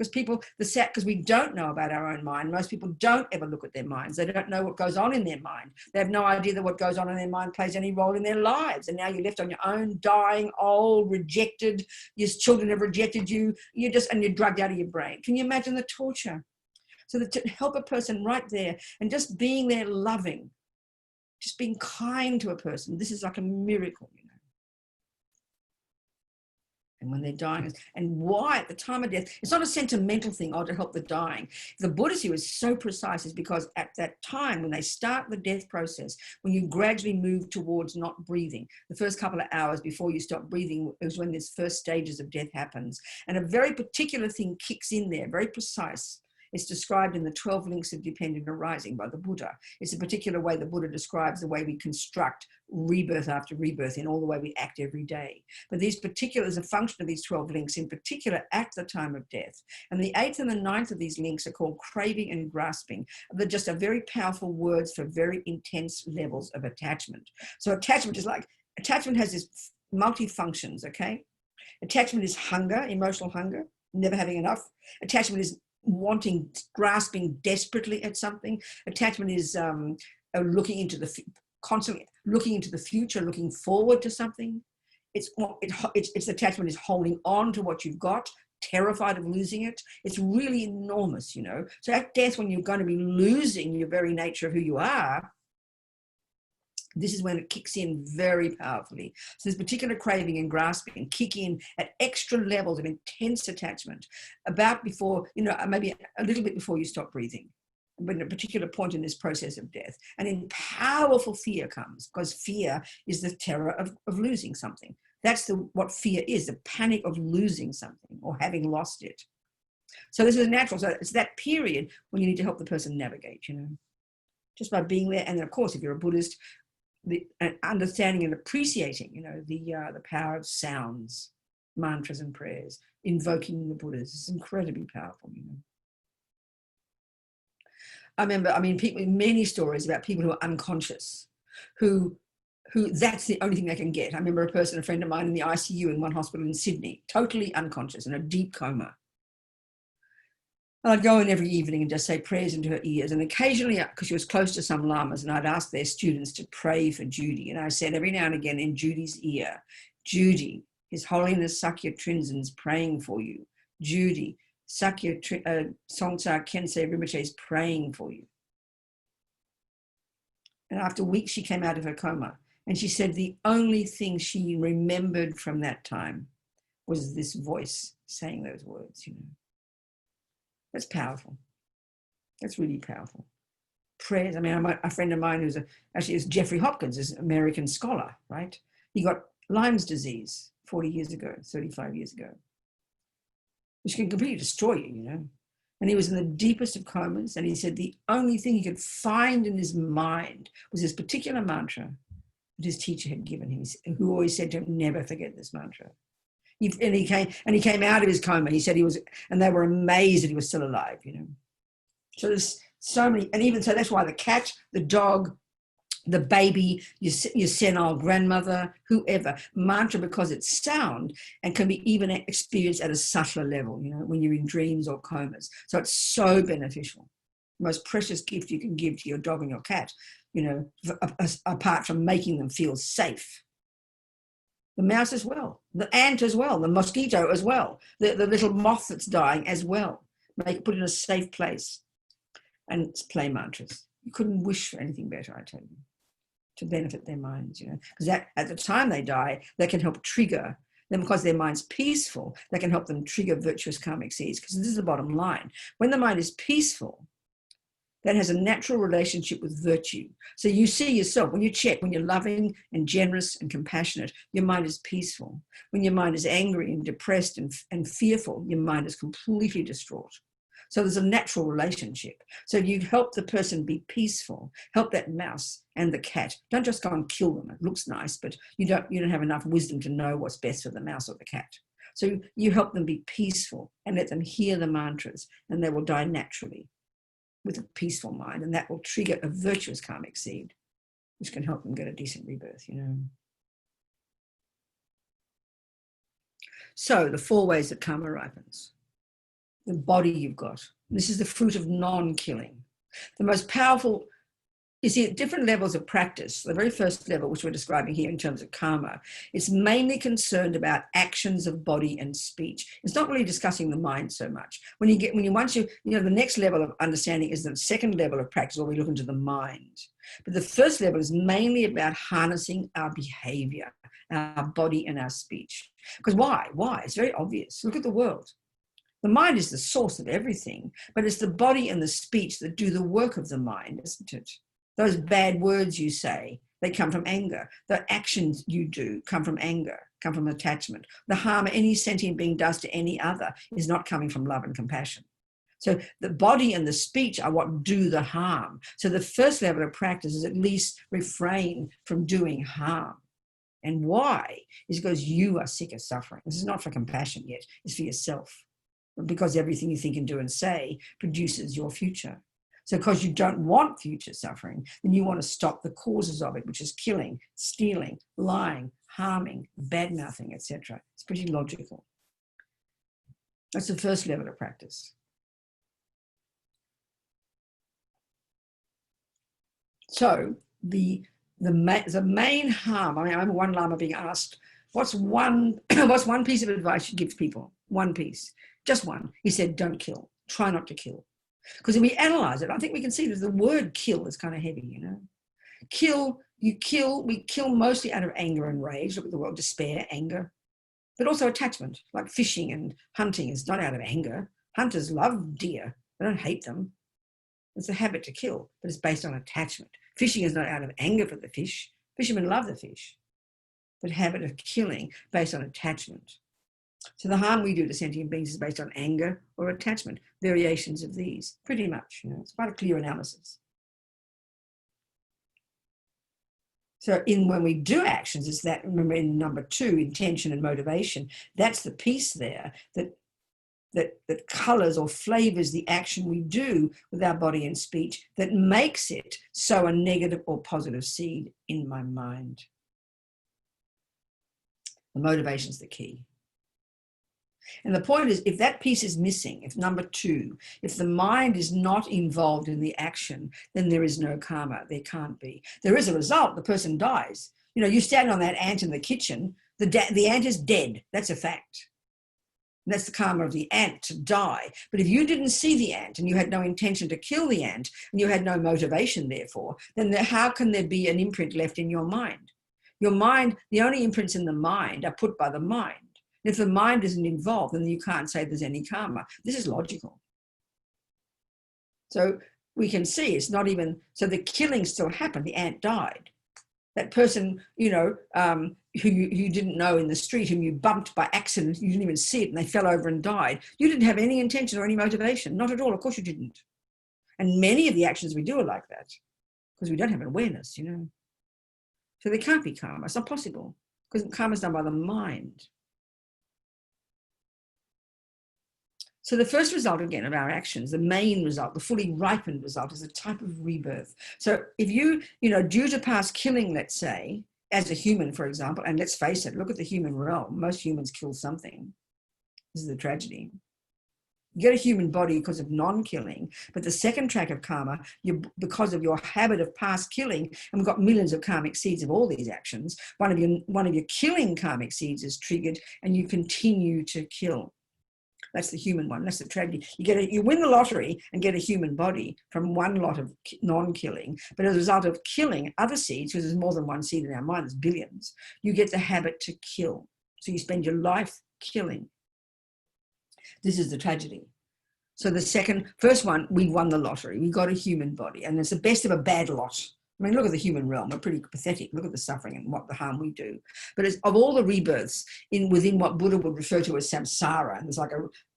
[SPEAKER 1] Because we don't know about our own mind. Most people don't ever look at their minds. They don't know what goes on in their mind. They have no idea that what goes on in their mind plays any role in their lives. And now you're left on your own, dying, old, rejected. Your children have rejected you. And you're drugged out of your brain. Can you imagine the torture? So that to help a person right there and just being there loving, just being kind to a person, this is like a miracle, you know. And when they're dying, and why at the time of death, it's not a sentimental thing, to help the dying. The Buddhist here is so precise is because at that time, when they start the death process, when you gradually move towards not breathing, the first couple of hours before you stop breathing is when this first stages of death happens. And a very particular thing kicks in there, very precise. It's described in the 12 links of dependent arising by the Buddha. It's a particular way the Buddha describes the way we construct rebirth after rebirth in all the way we act every day. But these particulars, a function of these 12 links in particular at the time of death. And the 8th and the 9th of these links are called craving and grasping. They're just a very powerful words for very intense levels of attachment. So attachment has this multi-functions, okay? Attachment is hunger, emotional hunger, never having enough. Attachment is wanting, grasping desperately at something. Attachment is constantly looking into the future, looking forward to something. It's attachment is holding on to what you've got, terrified of losing it. It's really enormous, you know. So at death, when you're going to be losing your very nature of who you are, this is when it kicks in very powerfully. So this particular craving and grasping kick in at extra levels of intense attachment about before, you know, maybe a little bit before you stop breathing, but at a particular point in this process of death. And then powerful fear comes, because fear is the terror of losing something. That's what fear is, the panic of losing something or having lost it. So this is natural. So it's that period when you need to help the person navigate, you know, just by being there. And then, of course, if you're a Buddhist, the understanding and appreciating, you know, the power of sounds, mantras and prayers, invoking the Buddhas is incredibly powerful, you know. I remember, many stories about people who are unconscious, who that's the only thing they can get. I remember a friend of mine in the ICU in one hospital in Sydney, totally unconscious in a deep coma. And I'd go in every evening and just say prayers into her ears. And occasionally, because she was close to some lamas, and I'd ask their students to pray for Judy. And I said every now and again in Judy's ear, Judy, His Holiness Sakya Trinzen's praying for you. Judy, Sakya Songsar Khyentse Rinpoche is praying for you. And after weeks, she came out of her coma. And she said the only thing she remembered from that time was this voice saying those words, you know. That's powerful. That's really powerful. prayers. I mean, a friend of mine who's actually is Jeffrey Hopkins, is an American scholar, right? He got Lyme's disease 40 years ago, 35 years ago, which can completely destroy you, you know. And he was in the deepest of comas, and he said the only thing he could find in his mind was this particular mantra that his teacher had given him, who always said to him, never forget this mantra. And he came out of his coma. He said he was, and they were amazed that he was still alive, you know. So there's so many, and even so, that's why the cat, the dog, the baby, your senile grandmother, whoever, mantra, because it's sound and can be even experienced at a subtler level, you know, when you're in dreams or comas. So it's so beneficial. The most precious gift you can give to your dog and your cat, you know, apart from making them feel safe. The mouse as well, the ant as well, the mosquito as well, the little moth that's dying as well. Put it in a safe place and play mantras. You couldn't wish for anything better, I tell you, to benefit their minds, you know, because at the time they die, they can help trigger them, because their mind's peaceful, they can help them trigger virtuous karmic seeds, because this is the bottom line. When the mind is peaceful, that has a natural relationship with virtue. So you see yourself, when you check, when you're loving and generous and compassionate, your mind is peaceful. When your mind is angry and depressed and fearful, your mind is completely distraught. So there's a natural relationship. So you help the person be peaceful, help that mouse and the cat. Don't just go and kill them. It looks nice, but you don't have enough wisdom to know what's best for the mouse or the cat. So you help them be peaceful and let them hear the mantras, and they will die naturally with a peaceful mind, and that will trigger a virtuous karmic seed, which can help them get a decent rebirth, you know. So the 4 ways that karma ripens. The body you've got. This is the fruit of non-killing. The most powerful, you see, at different levels of practice, the very first level, which we're describing here in terms of karma, it's mainly concerned about actions of body and speech. It's not really discussing the mind so much. Once you know, the next level of understanding is the second level of practice, where we look into the mind. But the first level is mainly about harnessing our behavior, our body and our speech. Because why? It's very obvious. Look at the world. The mind is the source of everything, but it's the body and the speech that do the work of the mind, isn't it? Those bad words you say, they come from anger. The actions you do come from anger, come from attachment. The harm any sentient being does to any other is not coming from love and compassion. So the body and the speech are what do the harm. So the first level of practice is at least refrain from doing harm. And why? Is because you are sick of suffering. This is not for compassion yet, it's for yourself. Because everything you think and do and say produces your future. So because you don't want future suffering, then you want to stop the causes of it, which is killing, stealing, lying, harming, bad-mouthing, etc. It's pretty logical. That's the first level of practice. So the main harm, I remember one Lama being asked, what's one piece of advice you give to people? One piece. Just one. He said, don't kill. Try not to kill. Because if we analyze it, I think we can see that the word kill is kind of heavy, you know. We kill mostly out of anger and rage. Look at the word despair, anger. But also attachment, like fishing and hunting is not out of anger. Hunters love deer. They don't hate them. It's a habit to kill, but it's based on attachment. Fishing is not out of anger for the fish. Fishermen love the fish. But habit of killing based on attachment. So the harm we do to sentient beings is based on anger or attachment, variations of these, pretty much. You know, it's quite a clear analysis. So when we do actions, it's that, remember in number 2, intention and motivation, that's the piece there that colors or flavors the action we do with our body and speech that makes it sow a negative or positive seed in my mind. The motivation's the key. And the point is, if that piece is missing, if number 2, if the mind is not involved in the action, then there is no karma. There can't be. There is a result. The person dies. You know, you stand on that ant in the kitchen, the ant is dead. That's a fact. And that's the karma of the ant, to die. But if you didn't see the ant and you had no intention to kill the ant and you had no motivation, therefore, then how can there be an imprint left in your mind? Your mind, the only imprints in the mind are put by the mind. If the mind isn't involved, then you can't say there's any karma. This is logical. So we can see it's not even, so the killing still happened. The ant died. That person, you know, who you didn't know in the street, whom you bumped by accident, you didn't even see it and they fell over and died. You didn't have any intention or any motivation. Not at all. Of course you didn't. And many of the actions we do are like that because we don't have an awareness, you know. So they can't be karma. It's not possible because karma is done by the mind. So the first result, again, of our actions, the main result, the fully ripened result, is a type of rebirth. So if you know, due to past killing, let's say, as a human, for example, and let's face it, look at the human realm. Most humans kill something. This is the tragedy. You get a human body because of non-killing, but the second track of karma, because of your habit of past killing, and we've got millions of karmic seeds of all these actions, one of your killing karmic seeds is triggered and you continue to kill. That's the human one. That's the tragedy. You win the lottery and get a human body from one lot of non-killing, but as a result of killing other seeds, because there's more than one seed in our mind, there's billions, you get the habit to kill. So you spend your life killing. This is the tragedy. So the first one, we won the lottery. We got a human body, and it's the best of a bad lot. I mean, look at the human realm. We're pretty pathetic. Look at the suffering and what the harm we do. But of all the rebirths within what Buddha would refer to as samsara, and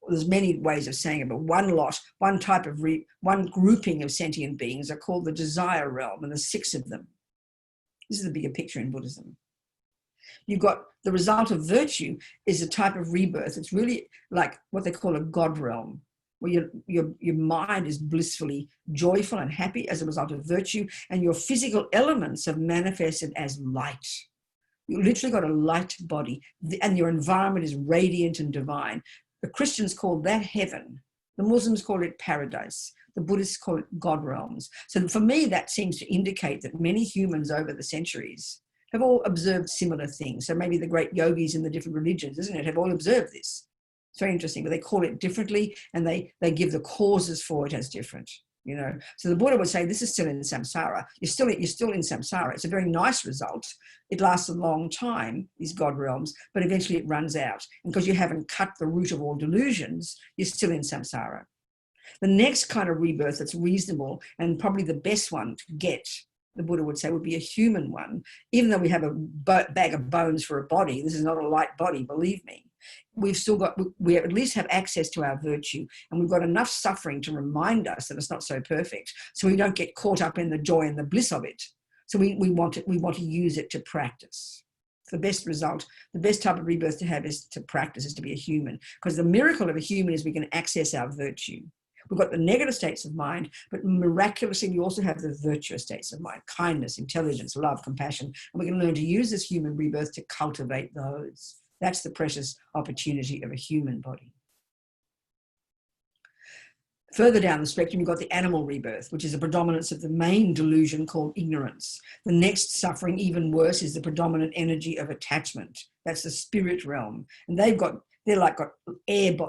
[SPEAKER 1] there's many ways of saying it, but one lot, one type of one grouping of sentient beings are called the desire realm, and there's 6 of them. This is the bigger picture in Buddhism. You've got the result of virtue is a type of rebirth. It's really like what they call a God realm, where your mind is blissfully joyful and happy as a result of virtue, and your physical elements have manifested as light. You literally got a light body, and your environment is radiant and divine. The Christians call that heaven. The Muslims call it paradise. The Buddhists call it God realms. So for me, that seems to indicate that many humans over the centuries have all observed similar things. So maybe the great yogis in the different religions, isn't it, have all observed this. It's very interesting, but they call it differently, and they give the causes for it as different, you know. So the Buddha would say, this is still in samsara. You're still in samsara. It's a very nice result. It lasts a long time, these God realms, but eventually it runs out. And because you haven't cut the root of all delusions, you're still in samsara. The next kind of rebirth that's reasonable, and probably the best one to get, the Buddha would say, would be a human one. Even though we have a bag of bones for a body, this is not a light body, believe me. We at least have access to our virtue, and we've got enough suffering to remind us that it's not so perfect, so we don't get caught up in the joy and the bliss of it. So we want to use it to practice. The best result, the best type of rebirth to have is to practice, is to be a human, because the miracle of a human is we can access our virtue. We've got the negative states of mind, but miraculously we also have the virtuous states of mind: kindness, intelligence, love, compassion, and we can learn to use this human rebirth to cultivate those. That's the precious opportunity of a human body. Further down the spectrum, you've got the animal rebirth, which is a predominance of the main delusion called ignorance. The next suffering, even worse, is the predominant energy of attachment. That's the spirit realm. And they're got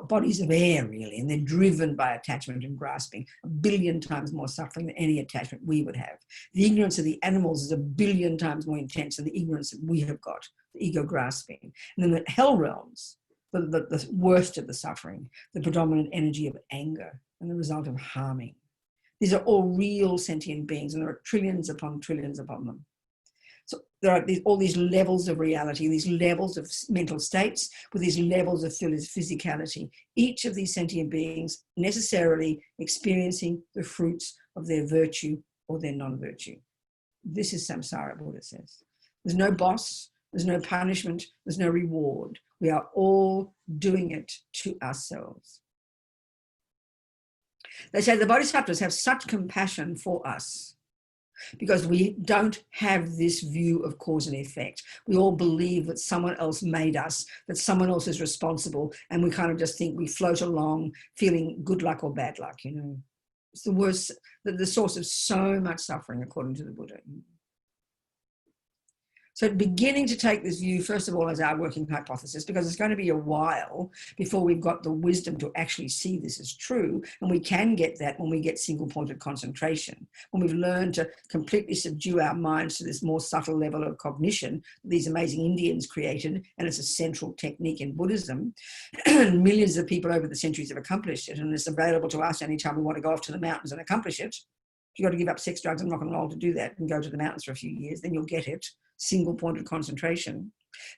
[SPEAKER 1] bodies of air, really, and they're driven by attachment and grasping. 1 billion times more suffering than any attachment we would have. The ignorance of the animals is 1 billion times more intense than the ignorance that we have got, the ego grasping. And then the hell realms, the worst of the suffering, the predominant energy of anger and the result of harming. These are all real sentient beings, and there are trillions upon trillions upon them. So there are all these levels of reality, these levels of mental states with these levels of physicality. Each of these sentient beings necessarily experiencing the fruits of their virtue or their non-virtue. This is samsara, Buddha says. There's no boss, there's no punishment, there's no reward. We are all doing it to ourselves. They say the bodhisattvas have such compassion for us because we don't have this view of cause and effect. We all believe that someone else made us, that someone else is responsible, and we kind of just think we float along feeling good luck or bad luck, you know. It's the worst, the source of so much suffering, according to the Buddha. So beginning to take this view, first of all, as our working hypothesis, because it's going to be a while before we've got the wisdom to actually see this as true. And we can get that when we get single-pointed concentration, when we've learned to completely subdue our minds to this more subtle level of cognition that these amazing Indians created. And it's a central technique in Buddhism. Millions of people over the centuries have accomplished it, and it's available to us anytime we want to go off to the mountains and accomplish it. You've got to give up sex, drugs, and rock and roll to do that and go to the mountains for a few years. Then you'll get it. Single pointed concentration.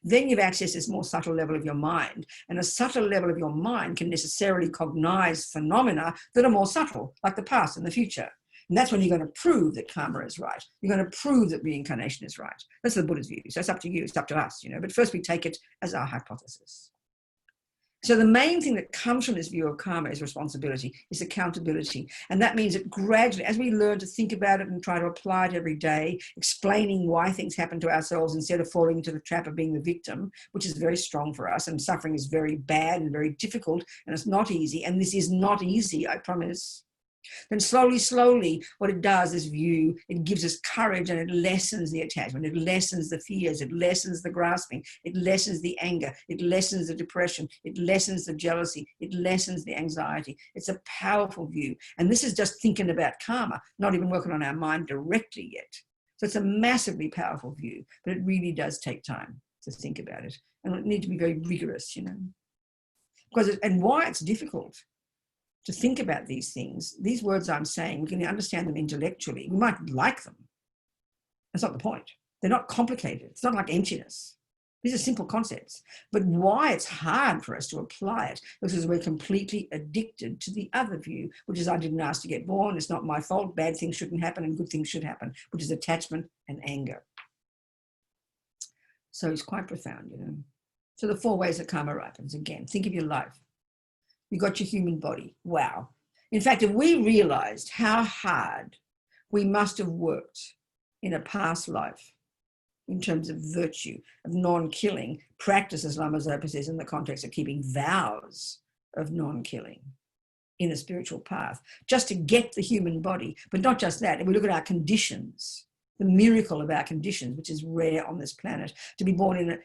[SPEAKER 1] Then you've accessed this more subtle level of your mind. And a subtle level of your mind can necessarily cognize phenomena that are more subtle, like the past and the future. And that's when you're going to prove that karma is right. You're going to prove that reincarnation is right. That's the Buddha's view. So it's up to you. It's up to us, But first we take it as our hypothesis. So the main thing that comes from this view of karma is responsibility, is accountability. And that means that gradually, as we learn to think about it and try to apply it every day, explaining why things happen to ourselves instead of falling into the trap of being the victim, which is very strong for us, and suffering is very bad and very difficult, and it's not easy. And this is not easy, I promise. Then slowly, what it does is it gives us courage, and it lessens the attachment, it lessens the fears, it lessens the grasping, it lessens the anger, it lessens the depression, it lessens the jealousy, it lessens the anxiety. It's a powerful view. And this is just thinking about karma, not even working on our mind directly yet. So it's a massively powerful view, but it really does take time to think about it. And it needs to be very rigorous, Because and why it's difficult to think about these things, these words I'm saying, we can understand them intellectually. We might like them. That's not the point. They're not complicated. It's not like emptiness. These are simple concepts. But why it's hard for us to apply it, because we're completely addicted to the other view, which is I didn't ask to get born, it's not my fault, bad things shouldn't happen and good things should happen, which is attachment and anger. So it's quite profound, So the 4 ways that karma ripens, again, think of your life. You got your human body. Wow. In fact, if we realized how hard we must have worked in a past life in terms of virtue, of non-killing, practice, as Lama Zopa says, in the context of keeping vows of non-killing in a spiritual path, just to get the human body. But not just that. If we look at our conditions, the miracle of our conditions, which is rare on this planet, to be born in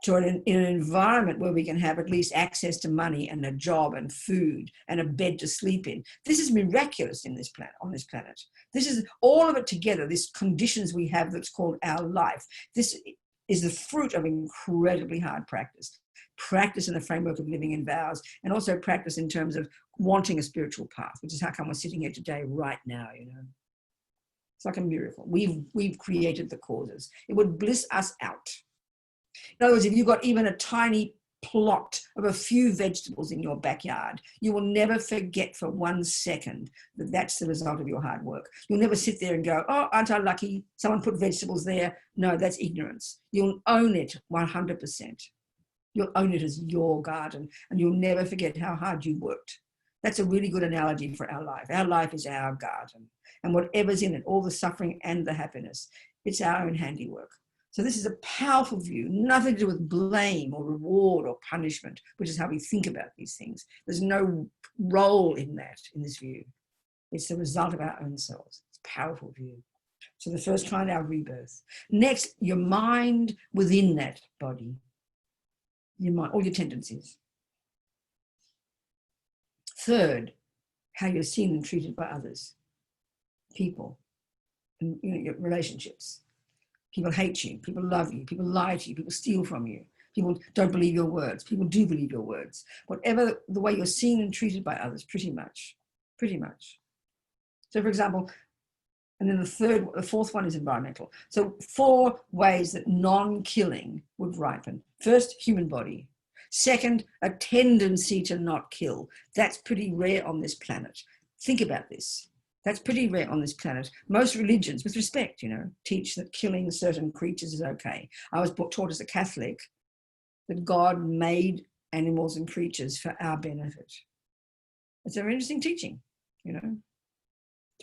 [SPEAKER 1] an environment where we can have at least access to money and a job and food and a bed to sleep in. This is miraculous on this planet. This is all of it together, these conditions we have that's called our life. This is the fruit of incredibly hard practice. Practice in the framework of living in vows, and also practice in terms of wanting a spiritual path, which is how come we're sitting here today, right now, It's like a miracle. We've created the causes. It would bliss us out. In other words, if you've got even a tiny plot of a few vegetables in your backyard, you will never forget for 1 second that that's the result of your hard work. You'll never sit there and go, oh, aren't I lucky? Someone put vegetables there. No, that's ignorance. You'll own it 100%. You'll own it as your garden, and you'll never forget how hard you worked. That's a really good analogy for our life. Our life is our garden, and whatever's in it, all the suffering and the happiness, it's our own handiwork. So this is a powerful view, nothing to do with blame or reward or punishment, which is how we think about these things. There's no role in that, in this view. It's the result of our own selves. It's a powerful view. So the first kind, our rebirth. Next, your mind within that body. Your mind, all your tendencies. Third, how you're seen and treated by others. People, and your relationships. People hate you, people love you, people lie to you, people steal from you, people don't believe your words, people do believe your words. Whatever the way you're seen and treated by others, pretty much. So for example, and then the fourth one is environmental. So 4 ways that non-killing would ripen. First, human body. Second, a tendency to not kill. That's pretty rare on this planet. Think about this. That's pretty rare on this planet. Most religions, with respect, teach that killing certain creatures is okay. I was taught as a Catholic that God made animals and creatures for our benefit. It's a very interesting teaching, So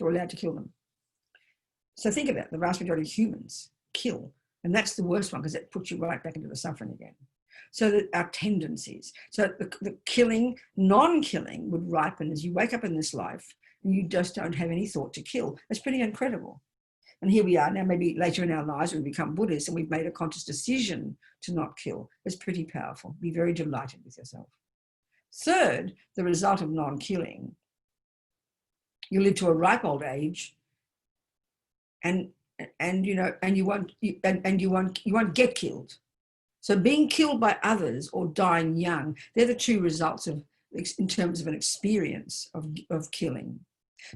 [SPEAKER 1] we're allowed to kill them. So think about it. The vast majority of humans kill. And that's the worst one, because it puts you right back into the suffering again. So that our tendencies. So the killing, non-killing would ripen as you wake up in this life, and you just don't have any thought to kill. That's pretty incredible. And here we are now, maybe later in our lives, we become Buddhists and we've made a conscious decision to not kill. It's pretty powerful. Be very delighted with yourself. Third, the result of non-killing. You live to a ripe old age, and you won't get killed. So being killed by others or dying young, they're the 2 results of, in terms of an experience of killing.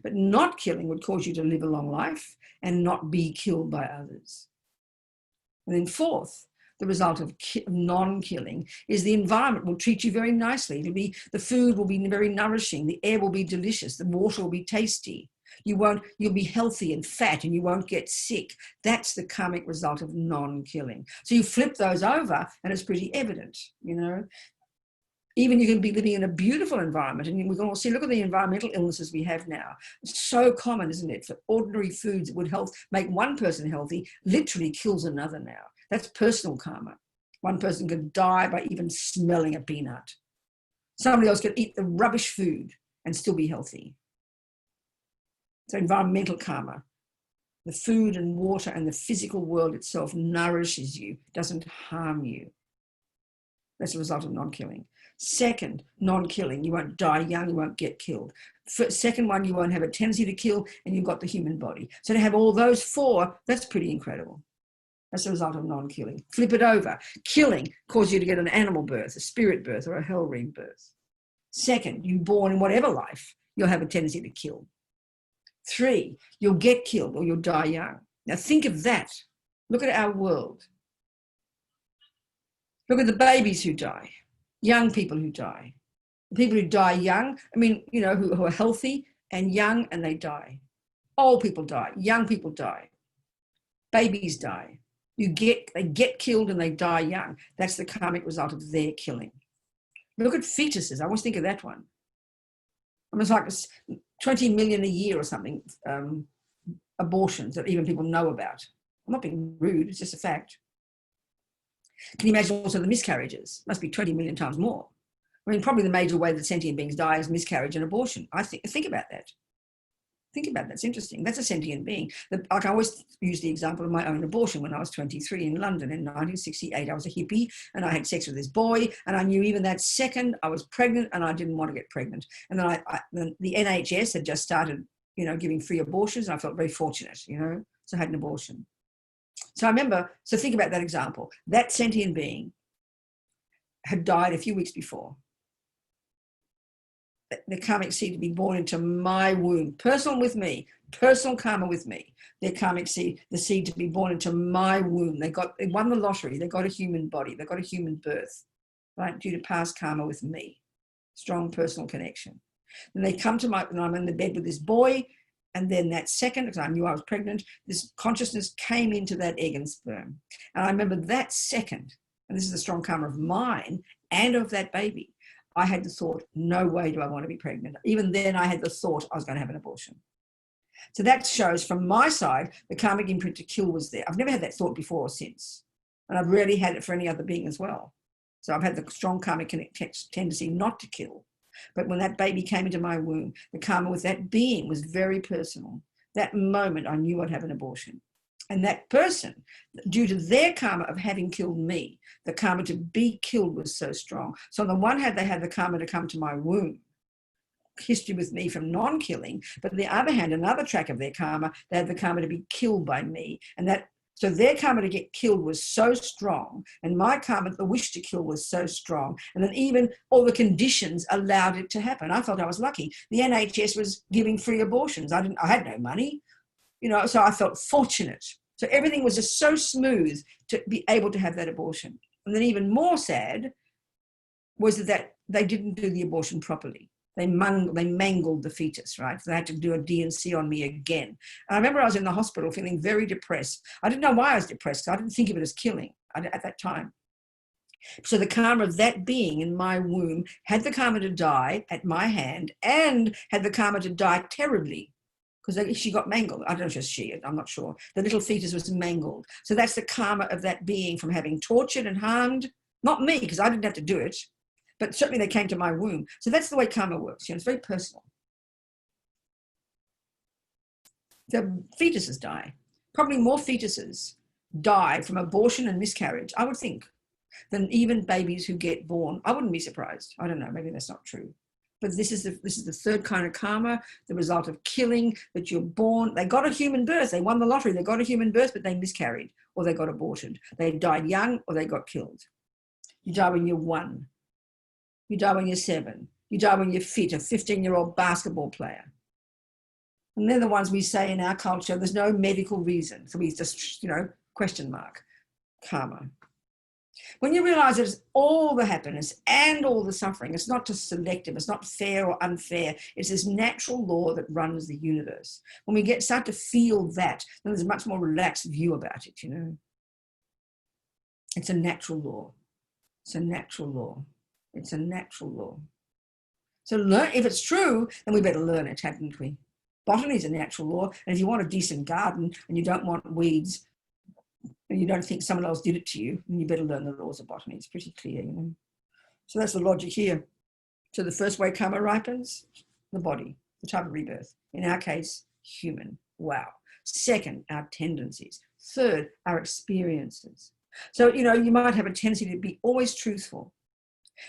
[SPEAKER 1] But not killing would cause you to live a long life and not be killed by others. And then fourth, the result of non-killing is the environment will treat you very nicely. The food will be very nourishing. The air will be delicious. The water will be tasty. You'll be healthy and fat and you won't get sick. That's the karmic result of non-killing. So you flip those over and it's pretty evident, you know. Even you can be living in a beautiful environment, and we can all see, look at the environmental illnesses we have now. It's so common, isn't it? For ordinary foods that would make one person healthy, literally kills another now. That's personal karma. One person could die by even smelling a peanut. Somebody else could eat the rubbish food and still be healthy. So environmental karma. The food and water and the physical world itself nourishes you, doesn't harm you. That's a result of non-killing. Second, non-killing, you won't die young, you won't get killed. Second one, you won't have a tendency to kill, and you've got the human body. So to have all those four, that's pretty incredible. That's a result of non-killing. Flip it over. Killing causes you to get an animal birth, a spirit birth, or a hell ring birth. Second, you're born in whatever life, you'll have a tendency to kill. 3, you'll get killed or you'll die young. Now think of that. Look at our world. Look at the babies who die, young people who die. People who die young, I mean, you know, who are healthy and young and they die. Old people die, young people die. Babies die. They get killed and they die young. That's the karmic result of their killing. Look at fetuses. I always think of that one. I mean, it's like 20 million a year or something, abortions that even people know about. I'm not being rude, it's just a fact. Can you imagine also the miscarriages? Must be 20 million times more. I mean, probably the major way that sentient beings die is miscarriage and abortion. Think about that. Think about that. It's interesting. That's a sentient being. Like I always use the example of my own abortion when I was 23 in London in 1968. I was a hippie and I had sex with this boy, and I knew even that second I was pregnant and I didn't want to get pregnant. And then then the NHS had just started, you know, giving free abortions, and I felt very fortunate, you know, so I had an abortion. So I remember, so think about that example. That sentient being had died a few weeks before. The karmic seed to be born into my womb, personal with me, personal karma with me. Their karmic seed, the seed to be born into my womb. They won the lottery. They got a human body. They got a human birth, right? Due to past karma with me, strong personal connection. Then they come to and I'm in the bed with this boy. And then that second, because I knew I was pregnant, this consciousness came into that egg and sperm. And I remember that second, and this is the strong karma of mine and of that baby, I had the thought, no way do I want to be pregnant. Even then I had the thought I was going to have an abortion. So that shows from my side, the karmic imprint to kill was there. I've never had that thought before or since. And I've rarely had it for any other being as well. So I've had the strong karmic tendency not to kill. But when that baby came into my womb, the karma with that being was very personal. That moment I knew I'd have an abortion. And that person, due to their karma of having killed me, the karma to be killed was so strong. So on the one hand, they had the karma to come to my womb, history with me from non-killing, but on the other hand, another track of their karma, they had the karma to be killed by me. So their karma to get killed was so strong, and my karma, the wish to kill, was so strong. And then even all the conditions allowed it to happen. I felt I was lucky. The NHS was giving free abortions. I had no money, you know, so I felt fortunate. So everything was just so smooth to be able to have that abortion. And then even more sad was that they didn't do the abortion properly. They mangled the fetus, right? So they had to do a D&C on me again. And I remember I was in the hospital feeling very depressed. I didn't know why I was depressed. I didn't think of it as killing at that time. So the karma of that being in my womb had the karma to die at my hand and had the karma to die terribly because she got mangled. I don't know if it was she, I'm not sure. The little fetus was mangled. So that's the karma of that being from having tortured and harmed, not me, because I didn't have to do it, but certainly they came to my womb. So that's the way karma works. You know, it's very personal. The fetuses die. Probably more fetuses die from abortion and miscarriage, I would think, than even babies who get born. I wouldn't be surprised. I don't know, maybe that's not true. But this is the third kind of karma, the result of killing, that you're born. They got a human birth. They won the lottery. They got a human birth, but they miscarried or they got aborted. They died young or they got killed. You die when you're 1. You die when you're 7. You die when you're fit, a 15-year-old basketball player. And they're the ones we say in our culture, there's no medical reason. So we just, question mark, karma. When you realize that it's all the happiness and all the suffering, it's not just selective, it's not fair or unfair, it's this natural law that runs the universe. When we start to feel that, then there's a much more relaxed view about it, It's a natural law. It's a natural law. It's a natural law. So if it's true, then we better learn it, haven't we? Botany is a natural law, and if you want a decent garden and you don't want weeds, and you don't think someone else did it to you, then you better learn the laws of botany. It's pretty clear, So that's the logic here. So the first way karma ripens, the body, the type of rebirth. In our case, human. Wow. Second, our tendencies. Third, our experiences. So, you might have a tendency to be always truthful.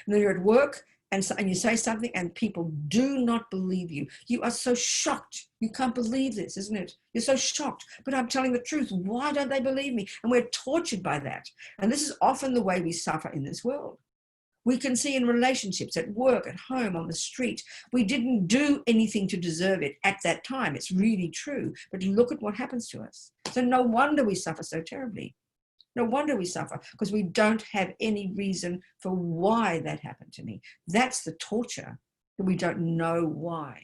[SPEAKER 1] And then you're at work and you say something and people do not believe you. You are so shocked. You can't believe this, isn't it? You're so shocked, but I'm telling the truth. Why don't they believe me? And we're tortured by that. And this is often the way we suffer in this world. We can see in relationships, at work, at home, on the street, we didn't do anything to deserve it at that time. It's really true. But look at what happens to us. So no wonder we suffer so terribly. No wonder we suffer, because we don't have any reason for why that happened to me. That's the torture, that we don't know why.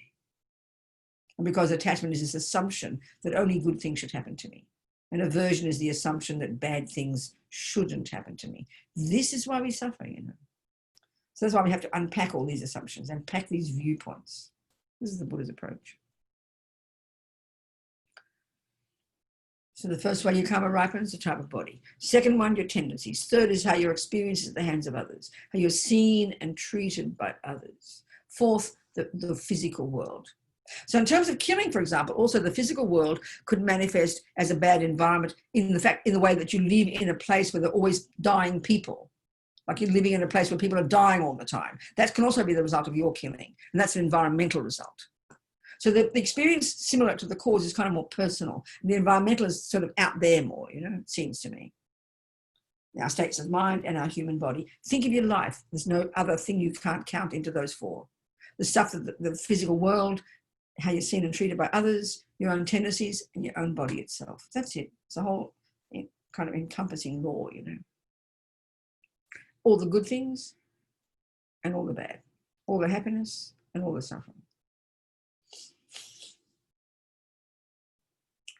[SPEAKER 1] And because attachment is this assumption that only good things should happen to me. And aversion is the assumption that bad things shouldn't happen to me. This is why we suffer, So that's why we have to unpack all these assumptions, unpack these viewpoints. This is the Buddha's approach. So the first way your karma ripens, the type of body. Second one, your tendencies. Third is how your experiences at the hands of others, how you're seen and treated by others. Fourth, the physical world. So in terms of killing, for example, also the physical world could manifest as a bad environment in the way that you live in a place where there are always dying people. Like you're living in a place where people are dying all the time. That can also be the result of your killing. And that's an environmental result. So the experience similar to the cause is kind of more personal. And the environmental is sort of out there more, it seems to me. Our states of mind and our human body. Think of your life. There's no other thing you can't count into those four. The stuff that the physical world, how you're seen and treated by others, your own tendencies, and your own body itself. That's it. It's a whole kind of encompassing law, All the good things and all the bad. All the happiness and all the suffering.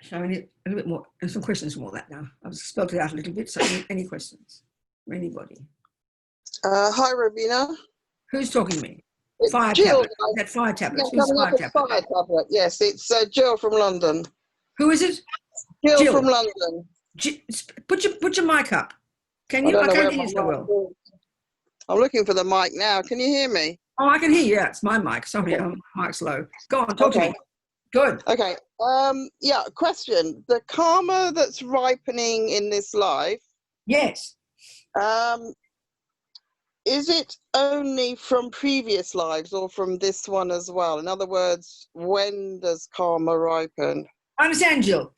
[SPEAKER 1] So a little bit more, and some questions from all that now. I've spelled it out a little bit, so any questions from anybody?
[SPEAKER 9] Hi, Robina.
[SPEAKER 1] Who's talking to me?
[SPEAKER 9] It's
[SPEAKER 1] Fire
[SPEAKER 9] Jill.
[SPEAKER 1] tablet. That fire tablet.
[SPEAKER 9] Yeah,
[SPEAKER 1] Who's fire tablet?
[SPEAKER 9] Fire tablet. Yes, it's Jill from London.
[SPEAKER 1] Who is it?
[SPEAKER 9] Jill from London.
[SPEAKER 1] Put your mic up. Can you? I can't hear you so well.
[SPEAKER 9] I'm looking for the mic now. Can you hear me?
[SPEAKER 1] Oh, I can hear you. Yeah, it's my mic. Sorry, my mic's low. Go on, talk to me. Good.
[SPEAKER 9] Okay. Yeah, question. The karma that's ripening in this life.
[SPEAKER 1] Yes.
[SPEAKER 9] Is it only from previous lives or from this one as well? In other words, when does karma ripen?
[SPEAKER 1] I understand, Jill.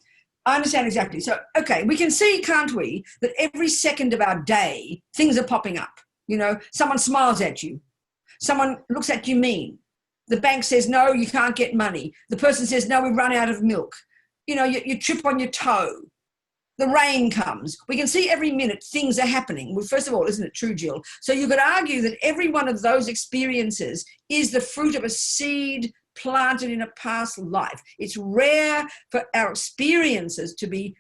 [SPEAKER 1] I understand exactly. So, okay, we can see, can't we, that every second of our day, things are popping up. Someone smiles at you. Someone looks at you mean. The bank says, no, you can't get money. The person says, no, we've run out of milk. You trip on your toe. The rain comes. We can see every minute things are happening. Well, first of all, isn't it true, Jill? So you could argue that every one of those experiences is the fruit of a seed planted in a past life. It's rare for our experiences to be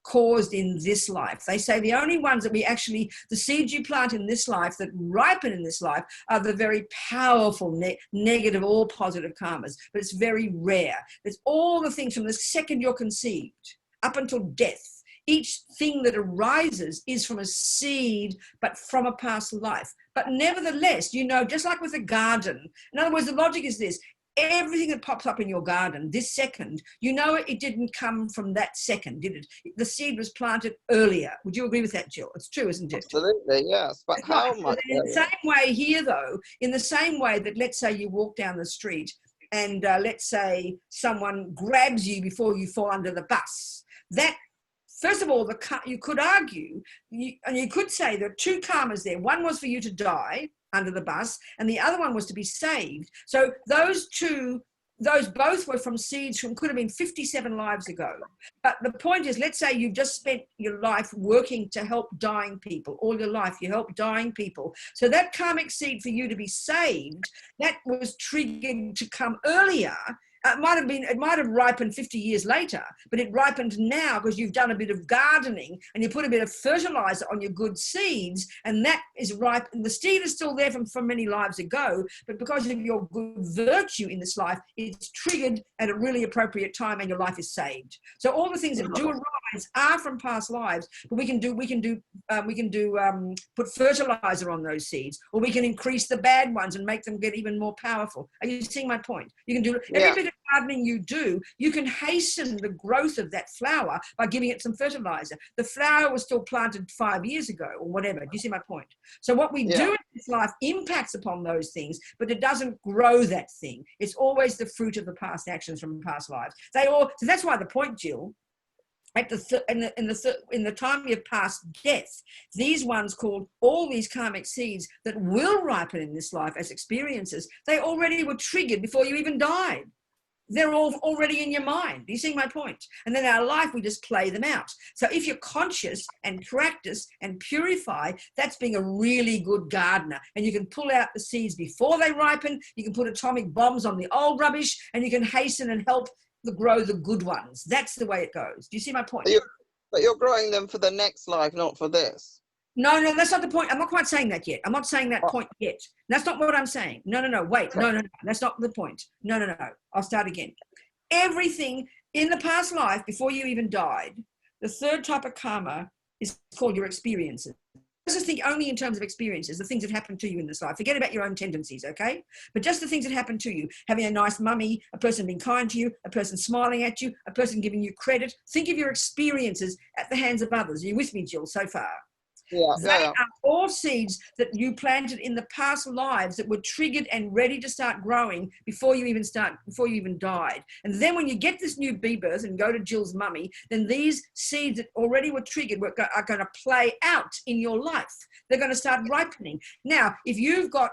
[SPEAKER 1] caused in this life. They say the only ones that the seeds you plant in this life that ripen in this life are the very powerful negative or positive karmas, but it's very rare. There's all the things from the second you're conceived up until death. Each thing that arises is from a seed, but from a past life. But nevertheless, just like with a garden, in other words, the logic is this: everything that pops up in your garden this second, it didn't come from that second, did it? The seed was planted earlier. Would you agree with that, Jill? It's true, isn't it?
[SPEAKER 9] Absolutely, yes. But how much?
[SPEAKER 1] In the same way here, though, in the same way that, let's say you walk down the street and let's say someone grabs you before you fall under the bus, that, first of all, you could argue, and you could say there are two karmas there. One was for you to die under the bus, and the other one was to be saved. So those two those both were from seeds from could have been 57 lives ago. But the point is, let's say you've just spent your life working to help dying people. All your life you help dying people. So that karmic seed for you to be saved, that was triggered to come earlier. It might have ripened 50 years later, but it ripened now because you've done a bit of gardening and you put a bit of fertilizer on your good seeds, and that is ripe. And the seed is still there from many lives ago, but because of your good virtue in this life, it's triggered at a really appropriate time and your life is saved. So all the things that do arise are from past lives, but we can put fertilizer on those seeds, or we can increase the bad ones and make them get even more powerful. Are you seeing my point? You can do every bit of gardening you do, you can hasten the growth of that flower by giving it some fertilizer. The flower was still planted 5 years ago or whatever. Do you see my point? So what we do in this life impacts upon those things, but it doesn't grow that thing. It's always the fruit of the past actions from past lives. So that's why the point, Jill, at in the time of past death, these ones called all these karmic seeds that will ripen in this life as experiences, they already were triggered before you even died. They're all already in your mind. Do you see my point? And then our life, we just play them out. So if you're conscious and practice and purify, that's being a really good gardener. And you can pull out the seeds before they ripen. You can put atomic bombs on the old rubbish, and you can hasten and help grow the good ones. That's the way it goes. Do you see my point?
[SPEAKER 9] But you're growing them for the next life, not for this.
[SPEAKER 1] No, that's not the point. I'm not quite saying that yet. I'm not saying that point yet. That's not what I'm saying. No, wait.
[SPEAKER 9] Okay.
[SPEAKER 1] No. That's not the point. No. I'll start again. Everything in the past life, before you even died, the third type of karma is called your experiences. Just think only in terms of experiences, the things that happen to you in this life. Forget about your own tendencies, okay? But just the things that happen to you. Having a nice mummy, a person being kind to you, a person smiling at you, a person giving you credit. Think of your experiences at the hands of others. Are you with me, Jill, so far? They are all seeds that you planted in the past lives that were triggered and ready to start growing before you even died. And then when you get this new birth and go to Jill's mummy, then these seeds that already were triggered are going to play out in your life. They're going to start ripening. Now, if you've got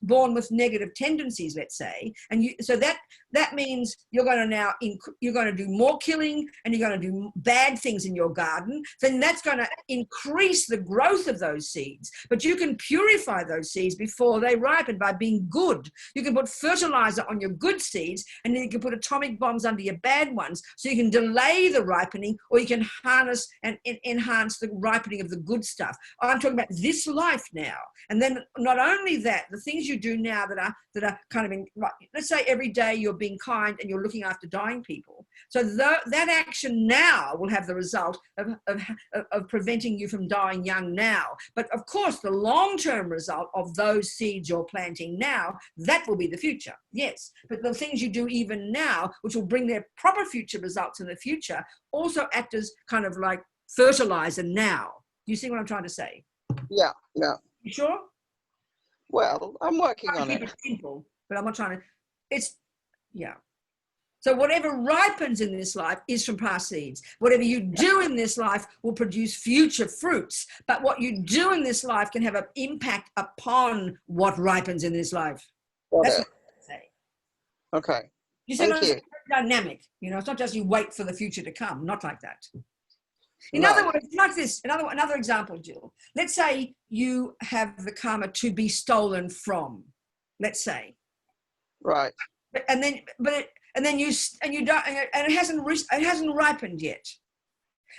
[SPEAKER 1] born with negative tendencies, let's say, and so that means you're going to do more killing and you're going to do bad things in your garden, then that's going to increase the growth of those seeds. But you can purify those seeds before they ripen by being good. You can put fertilizer on your good seeds, and then you can put atomic bombs under your bad ones, so you can delay the ripening, or you can harness and enhance the ripening of the good stuff. I'm talking about this life now. And then not only that, the things you do now that are kind of let's say every day you're being kind and you're looking after dying people. So that action now will have the result of preventing you from dying young now. But of course, the long-term result of those seeds you're planting now, that will be the future. Yes. But the things you do even now, which will bring their proper future results in the future, also act as kind of like fertilizer now. Do you see what I'm trying to say?
[SPEAKER 9] Yeah.
[SPEAKER 1] You sure?
[SPEAKER 9] Well, I'm working on it.
[SPEAKER 1] Keep it simple, but I'm not trying to. So whatever ripens in this life is from past seeds. Whatever you do in this life will produce future fruits. But what you do in this life can have an impact upon what ripens in this life. That's what I say.
[SPEAKER 9] Okay.
[SPEAKER 1] You see, it's dynamic. It's not just you wait for the future to come. Not like that. In other words, like this, another example, Jill. Let's say you have the karma to be stolen from. Let's say.
[SPEAKER 9] Right.
[SPEAKER 1] And then you don't, and it hasn't ripened yet.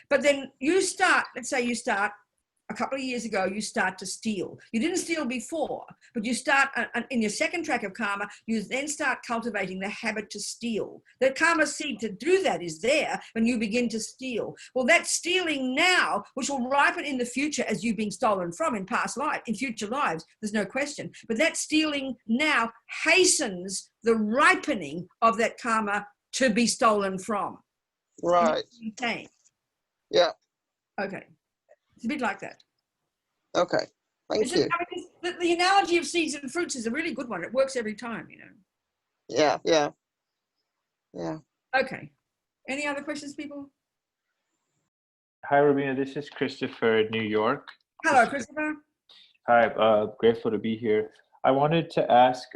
[SPEAKER 1] But then let's say you start a couple of years ago, you start to steal. You didn't steal before, but you start in your second track of karma, you then start cultivating the habit to steal. The karma seed to do that is there when you begin to steal. Well, that stealing now, which will ripen in the future as you've been stolen from in past life, in future lives, there's no question. But that stealing now hastens the ripening of that karma to be stolen from.
[SPEAKER 9] Right. Yeah.
[SPEAKER 1] Okay. It's a bit like that.
[SPEAKER 9] Okay. Thank you.
[SPEAKER 1] The analogy of seeds and fruits is a really good one. It works every time,
[SPEAKER 9] Yeah.
[SPEAKER 1] Okay. Any other questions, people?
[SPEAKER 10] Hi, Robina. This is Christopher, New York.
[SPEAKER 1] Hello, Christopher.
[SPEAKER 10] Hi. Grateful to be here. I wanted to ask,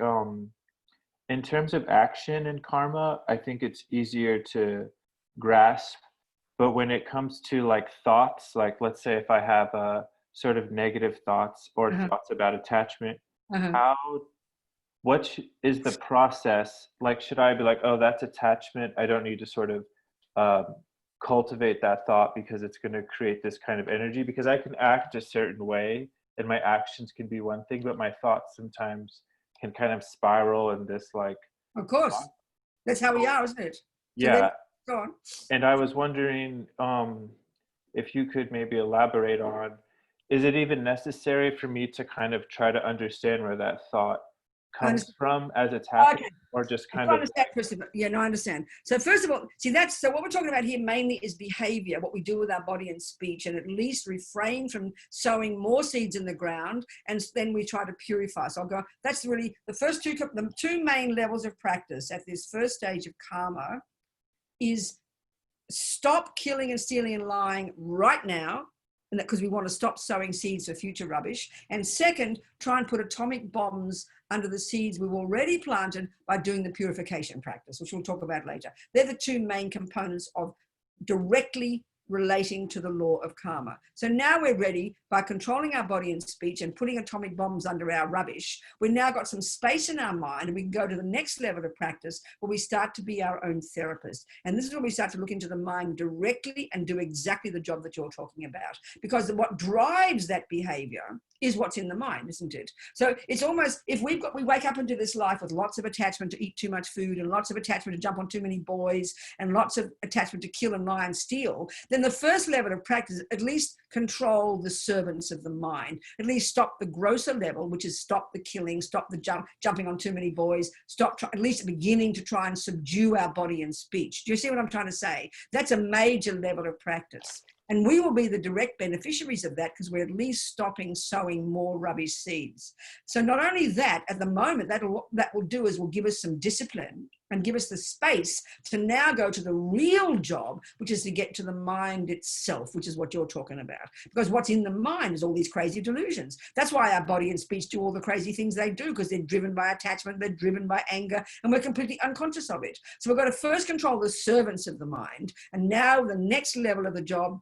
[SPEAKER 10] in terms of action and karma, I think it's easier to grasp. But when it comes to like thoughts, like let's say if I have a sort of negative thoughts or thoughts about attachment, what is the process? Like, should I be like, oh, that's attachment, I don't need to sort of cultivate that thought because it's going to create this kind of energy? Because I can act a certain way and my actions can be one thing, but my thoughts sometimes can kind of spiral in this like.
[SPEAKER 1] Of course, that's how we are, isn't it? So
[SPEAKER 10] yeah.
[SPEAKER 1] Go on.
[SPEAKER 10] And I was wondering if you could maybe elaborate on, is it even necessary for me to kind of try to understand where that thought comes from as it's happening, or just kind of
[SPEAKER 1] understand, Christopher. Yeah, no, I understand. So first of all, see, that's so what we're talking about here mainly is behavior, what we do with our body and speech, and at least refrain from sowing more seeds in the ground, and then we try to purify. So I'll go, that's really the first the two main levels of practice at this first stage of karma is stop killing and stealing and lying right now, and that because we want to stop sowing seeds for future rubbish. And second, try and put atomic bombs under the seeds we've already planted by doing the purification practice, which we'll talk about later. They're the two main components of directly relating to the law of karma. So now we're ready, by controlling our body and speech and putting atomic bombs under our rubbish, we've now got some space in our mind, and we can go to the next level of practice where we start to be our own therapist. And this is when we start to look into the mind directly and do exactly the job that you're talking about. Because what drives that behavior is what's in the mind, isn't it? So it's almost, if we wake up into this life with lots of attachment to eat too much food, and lots of attachment to jump on too many boys, and lots of attachment to kill and lie and steal, then the first level of practice, at least control the servants of the mind, at least stop the grosser level, which is stop the killing, stop the jumping on too many boys, at least beginning to try and subdue our body and speech. Do you see what I'm trying to say? That's a major level of practice. And we will be the direct beneficiaries of that because we're at least stopping sowing more rubbish seeds. So not only that, at the moment, that will do is will give us some discipline and give us the space to now go to the real job, which is to get to the mind itself, which is what you're talking about. Because what's in the mind is all these crazy delusions. That's why our body and speech do all the crazy things they do, because they're driven by attachment, they're driven by anger, and we're completely unconscious of it. So we've got to first control the servants of the mind. And now the next level of the job,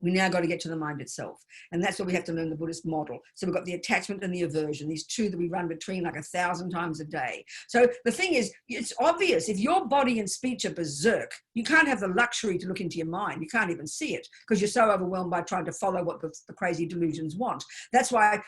[SPEAKER 1] we now got to get to the mind itself. And that's where we have to learn the Buddhist model. So we've got the attachment and the aversion, these two that we run between like 1,000 times a day. So the thing is, it's obvious, if your body and speech are berserk, you can't have the luxury to look into your mind. You can't even see it because you're so overwhelmed by trying to follow what the crazy delusions want. That's why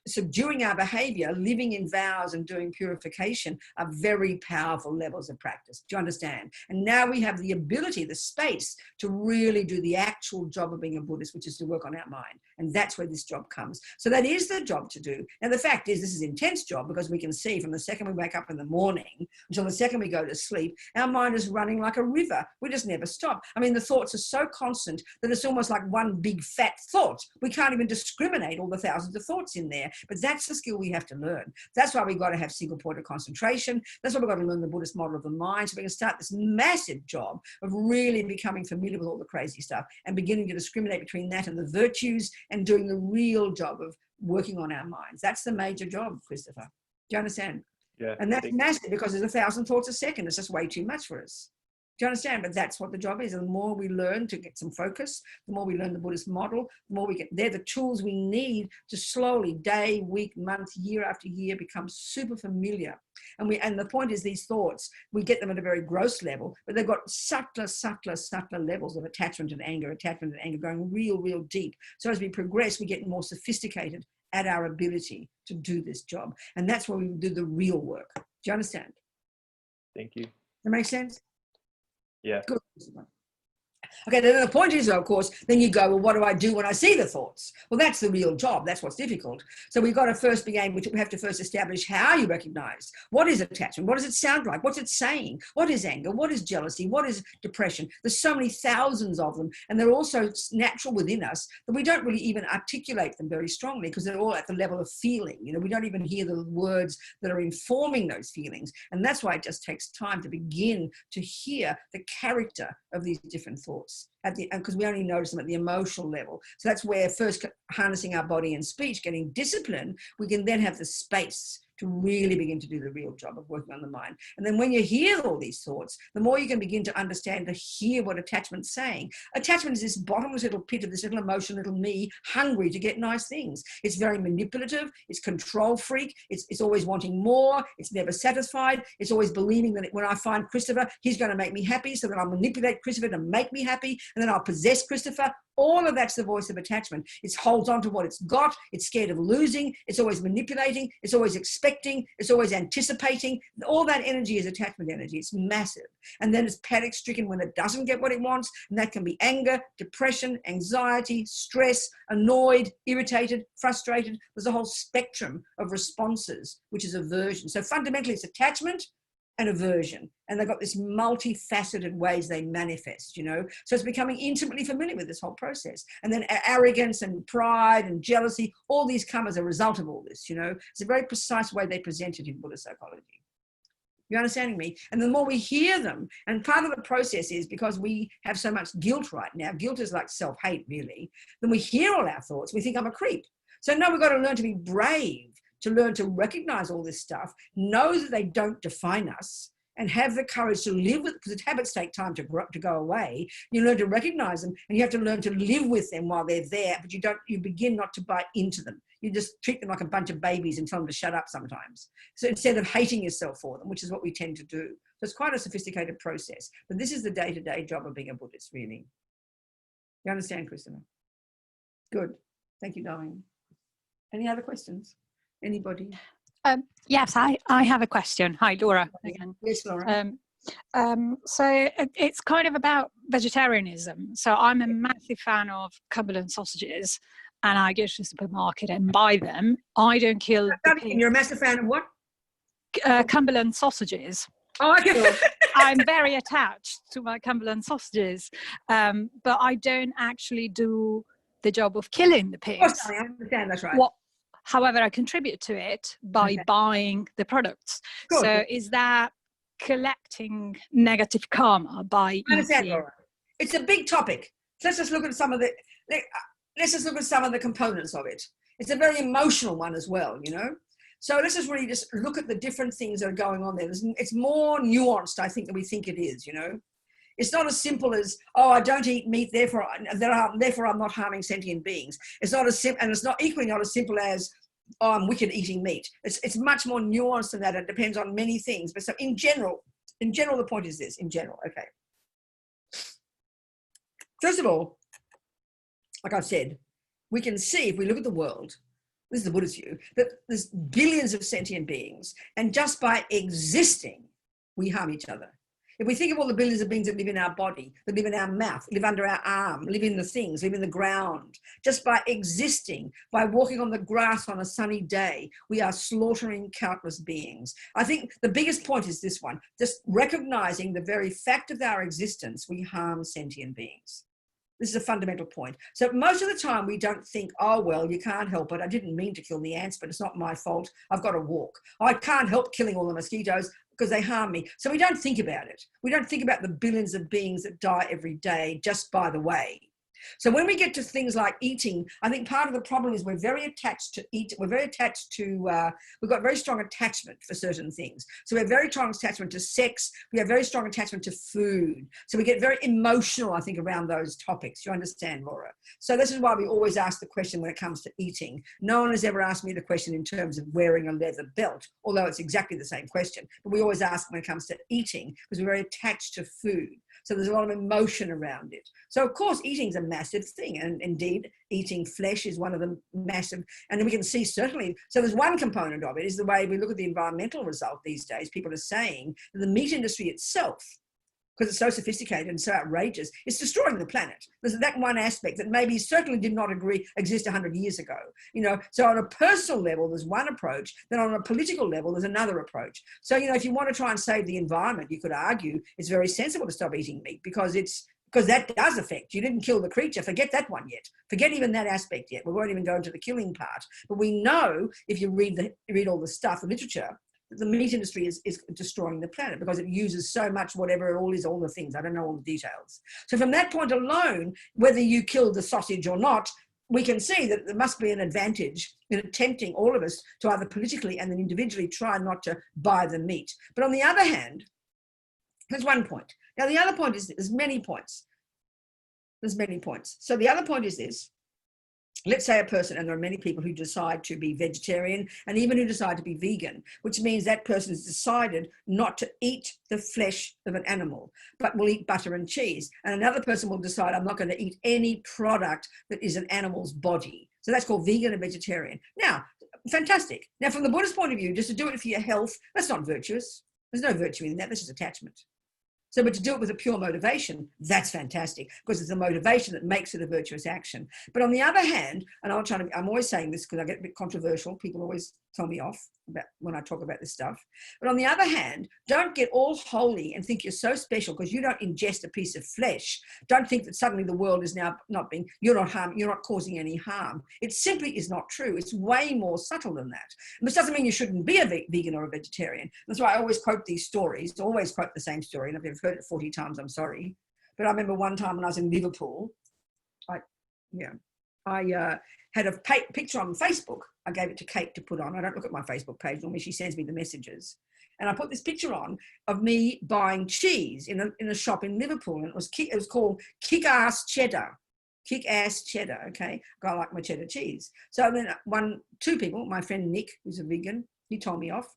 [SPEAKER 1] subduing our behavior, living in vows and doing purification are very powerful levels of practice. Do you understand? And now we have the ability, the space to really do the actual job of being a Buddhist, which is to work on our mind. And that's where this job comes. So that is the job to do. And the fact is, this is an intense job because we can see from the second we wake up in the morning until the second we go to sleep, our mind is running like a river. We just never stop. I mean, the thoughts are so constant that it's almost like one big fat thought. We can't even discriminate all the thousands of thoughts in there. But that's the skill we have to learn. That's why we've got to have single point of concentration. That's why we've got to learn the Buddhist model of the mind. So we can start this massive job of really becoming familiar with all the crazy stuff and beginning to discriminate between that and the virtues and doing the real job of working on our minds. That's the major job, Christopher. Do you understand?
[SPEAKER 10] Yeah.
[SPEAKER 1] And that's massive because there's 1,000 thoughts a second. It's just way too much for us. Do you understand? But that's what the job is. And the more we learn to get some focus, the more we learn the Buddhist model, the more we get, they're the tools we need to slowly, day, week, month, year after year, become super familiar. And the point is, these thoughts, we get them at a very gross level, but they've got subtler levels of attachment and anger going real deep. So as we progress, we get more sophisticated at our ability to do this job. And that's where we do the real work. Do you understand?
[SPEAKER 10] Thank you.
[SPEAKER 1] That makes sense?
[SPEAKER 10] Yeah.
[SPEAKER 1] Good. Okay, then the point is, of course, then you go, well, what do I do when I see the thoughts? Well, that's the real job. That's what's difficult. So we've got to first begin, we have to first establish how you recognize. What is attachment? What does it sound like? What's it saying? What is anger? What is jealousy? What is depression? There's so many thousands of them, and they're also natural within us that we don't really even articulate them very strongly because they're all at the level of feeling. You know, we don't even hear the words that are informing those feelings. And that's why it just takes time to begin to hear the character of these different thoughts. Because we only notice them at the emotional level. So that's where first harnessing our body and speech, getting discipline, we can then have the space to really begin to do the real job of working on the mind. And then when you hear all these thoughts, the more you can begin to understand, to hear what attachment's saying. Attachment is this bottomless little pit of this little emotion, little me, hungry to get nice things. It's very manipulative. It's control freak. It's always wanting more. It's never satisfied. It's always believing that when I find Christopher, he's going to make me happy. So then I'll manipulate Christopher to make me happy. And then I'll possess Christopher. All of that's the voice of attachment. It holds on to what it's got. It's scared of losing. It's always manipulating. It's always expecting. It's always anticipating. All that energy is attachment energy. It's massive. And then it's panic stricken when it doesn't get what it wants. And that can be anger, depression, anxiety, stress, annoyed, irritated, frustrated. There's a whole spectrum of responses, which is aversion. So fundamentally it's attachment and aversion, and they've got this multifaceted ways they manifest, you know. So it's becoming intimately familiar with this whole process. And then arrogance and pride and jealousy, all these come as a result of all this, you know. It's a very precise way they present it in Buddhist psychology. You understanding me? And the more we hear them, and part of the process is because we have so much guilt right now, guilt is like self-hate really, then we hear all our thoughts, we think I'm a creep. So now we've got to learn to be brave, to learn to recognize all this stuff, know that they don't define us, and have the courage to live with, because habits take time to go away. You learn to recognize them, and you have to learn to live with them while they're there, but you begin not to buy into them. You just treat them like a bunch of babies and tell them to shut up sometimes. So instead of hating yourself for them, which is what we tend to do. So it's quite a sophisticated process, but this is the day-to-day job of being a Buddhist, really. You understand, Christina? Good. Thank you, darling. Any other questions? Anybody?
[SPEAKER 7] Yes, I have a question. Hi, Laura. Again.
[SPEAKER 1] Yes, Laura.
[SPEAKER 7] So it's kind of about vegetarianism. So I'm a massive fan of Cumberland sausages, and I go to the supermarket and buy them. I don't kill the pigs.
[SPEAKER 1] You're a massive fan of what?
[SPEAKER 7] Cumberland sausages.
[SPEAKER 1] Oh, I can.
[SPEAKER 7] I'm very attached to my Cumberland sausages, but I don't actually do the job of killing the pigs.
[SPEAKER 1] Oh, sorry, I understand. That's right.
[SPEAKER 7] However, I contribute to it by buying the products.
[SPEAKER 1] Good.
[SPEAKER 7] So is that collecting negative karma by
[SPEAKER 1] I understand,
[SPEAKER 7] eating?
[SPEAKER 1] Laura. It's a big topic. Let's just look at some of the components of it. It's a very emotional one as well, you know. So let's just really just look at the different things that are going on there. It's more nuanced, I think, than we think it is, you know. It's not as simple as, oh, I don't eat meat, therefore I'm not harming sentient beings. It's not as simple, and it's not equally not as simple as, oh, I'm wicked eating meat. It's much more nuanced than that. It depends on many things. But so in general, the point is this, in general, okay. First of all, like I've said, we can see if we look at the world, this is the Buddhist view, that there's billions of sentient beings, and just by existing, we harm each other. If we think of all the billions of beings that live in our body, that live in our mouth, live under our arm, live in the things, live in the ground, just by existing, by walking on the grass on a sunny day, we are slaughtering countless beings. I think the biggest point is this one, just recognizing the very fact of our existence, we harm sentient beings. This is a fundamental point. So most of the time we don't think, oh, well, you can't help it. I didn't mean to kill the ants, but it's not my fault. I've got to walk. I can't help killing all the mosquitoes because they harm me. So we don't think about it. We don't think about the billions of beings that die every day just by the way. So when we get to things like eating, I think part of the problem is we're very attached to eat. We're very attached to, we've got very strong attachment for certain things. So we have very strong attachment to sex. We have very strong attachment to food. So we get very emotional, I think, around those topics. You understand, Laura? So this is why we always ask the question when it comes to eating. No one has ever asked me the question in terms of wearing a leather belt, although it's exactly the same question. But we always ask when it comes to eating because we're very attached to food. So there's a lot of emotion around it. So of course, eating is a massive thing. And indeed, eating flesh is one of the massive, and we can see certainly, so there's one component of it is the way we look at the environmental result these days. People are saying that the meat industry itself, because it's so sophisticated and so outrageous, it's destroying the planet. There's that one aspect that maybe certainly did not exist 100 years ago. You know, so on a personal level, there's one approach, then on a political level, there's another approach. So, you know, if you want to try and save the environment, you could argue it's very sensible to stop eating meat because that does affect. You didn't kill the creature. Forget that one yet. Forget even that aspect yet. We won't even go into the killing part. But we know if you read all the stuff, the literature, the meat industry is destroying the planet because it uses so much whatever it all is, all the things. I don't know all the details. So from that point alone, whether you kill the sausage or not, we can see that there must be an advantage in attempting, all of us, to either politically and then individually try not to buy the meat. But on the other hand, there's one point. Now, the other point is, there's many points. There's many points. So the other point is this. Let's say a person, and there are many people who decide to be vegetarian and even who decide to be vegan, which means that person has decided not to eat the flesh of an animal, but will eat butter and cheese. And another person will decide, I'm not going to eat any product that is an animal's body. So that's called vegan and vegetarian. Now, fantastic. Now, from the Buddhist point of view, just to do it for your health, that's not virtuous. There's no virtue in that. That's just attachment. So, but to do it with a pure motivation, that's fantastic, because it's the motivation that makes it a virtuous action. But on the other hand, and I'm always saying this because I get a bit controversial, people always tell me off about when I talk about this stuff. But on the other hand, don't get all holy and think you're so special because you don't ingest a piece of flesh. Don't think that suddenly the world is now you're not causing any harm. It simply is not true. It's way more subtle than that. And this doesn't mean you shouldn't be a vegan or a vegetarian. That's why I always quote these stories, always quote the same story. And if you've heard it 40 times, I'm sorry. But I remember one time when I was in Liverpool, I had a picture on Facebook. I gave it to Kate to put on. I don't look at my Facebook page. Normally she sends me the messages. And I put this picture on of me buying cheese in a shop in Liverpool. And it was called Kick-Ass Cheddar. Kick-Ass Cheddar, okay? I like my cheddar cheese. So then two people, my friend Nick, who's a vegan, he told me off.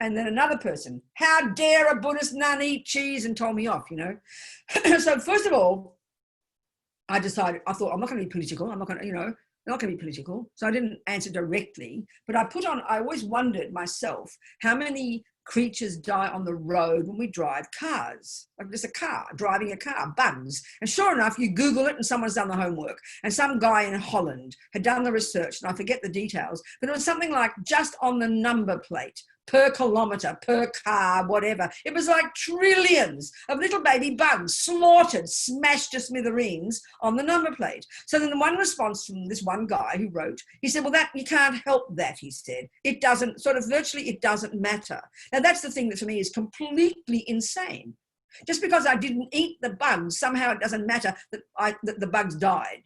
[SPEAKER 1] And then another person, how dare a Buddhist nun eat cheese, and told me off, you know? So first of all, I thought, I'm not going to be political. I'm not going to be political. So I didn't answer directly, but I always wondered myself, how many creatures die on the road when we drive cars? Like there's a car, driving a car, bugs. And sure enough, you Google it and someone's done the homework. And some guy in Holland had done the research, and I forget the details, but it was something like just on the number plate, per kilometre, per car, whatever. It was like trillions of little baby bugs slaughtered, smashed to smithereens on the number plate. So then the one response from this one guy who wrote, he said, well, that you can't help that, he said. It doesn't, virtually it doesn't matter. Now that's the thing that for me is completely insane. Just because I didn't eat the bugs, somehow it doesn't matter that the bugs died.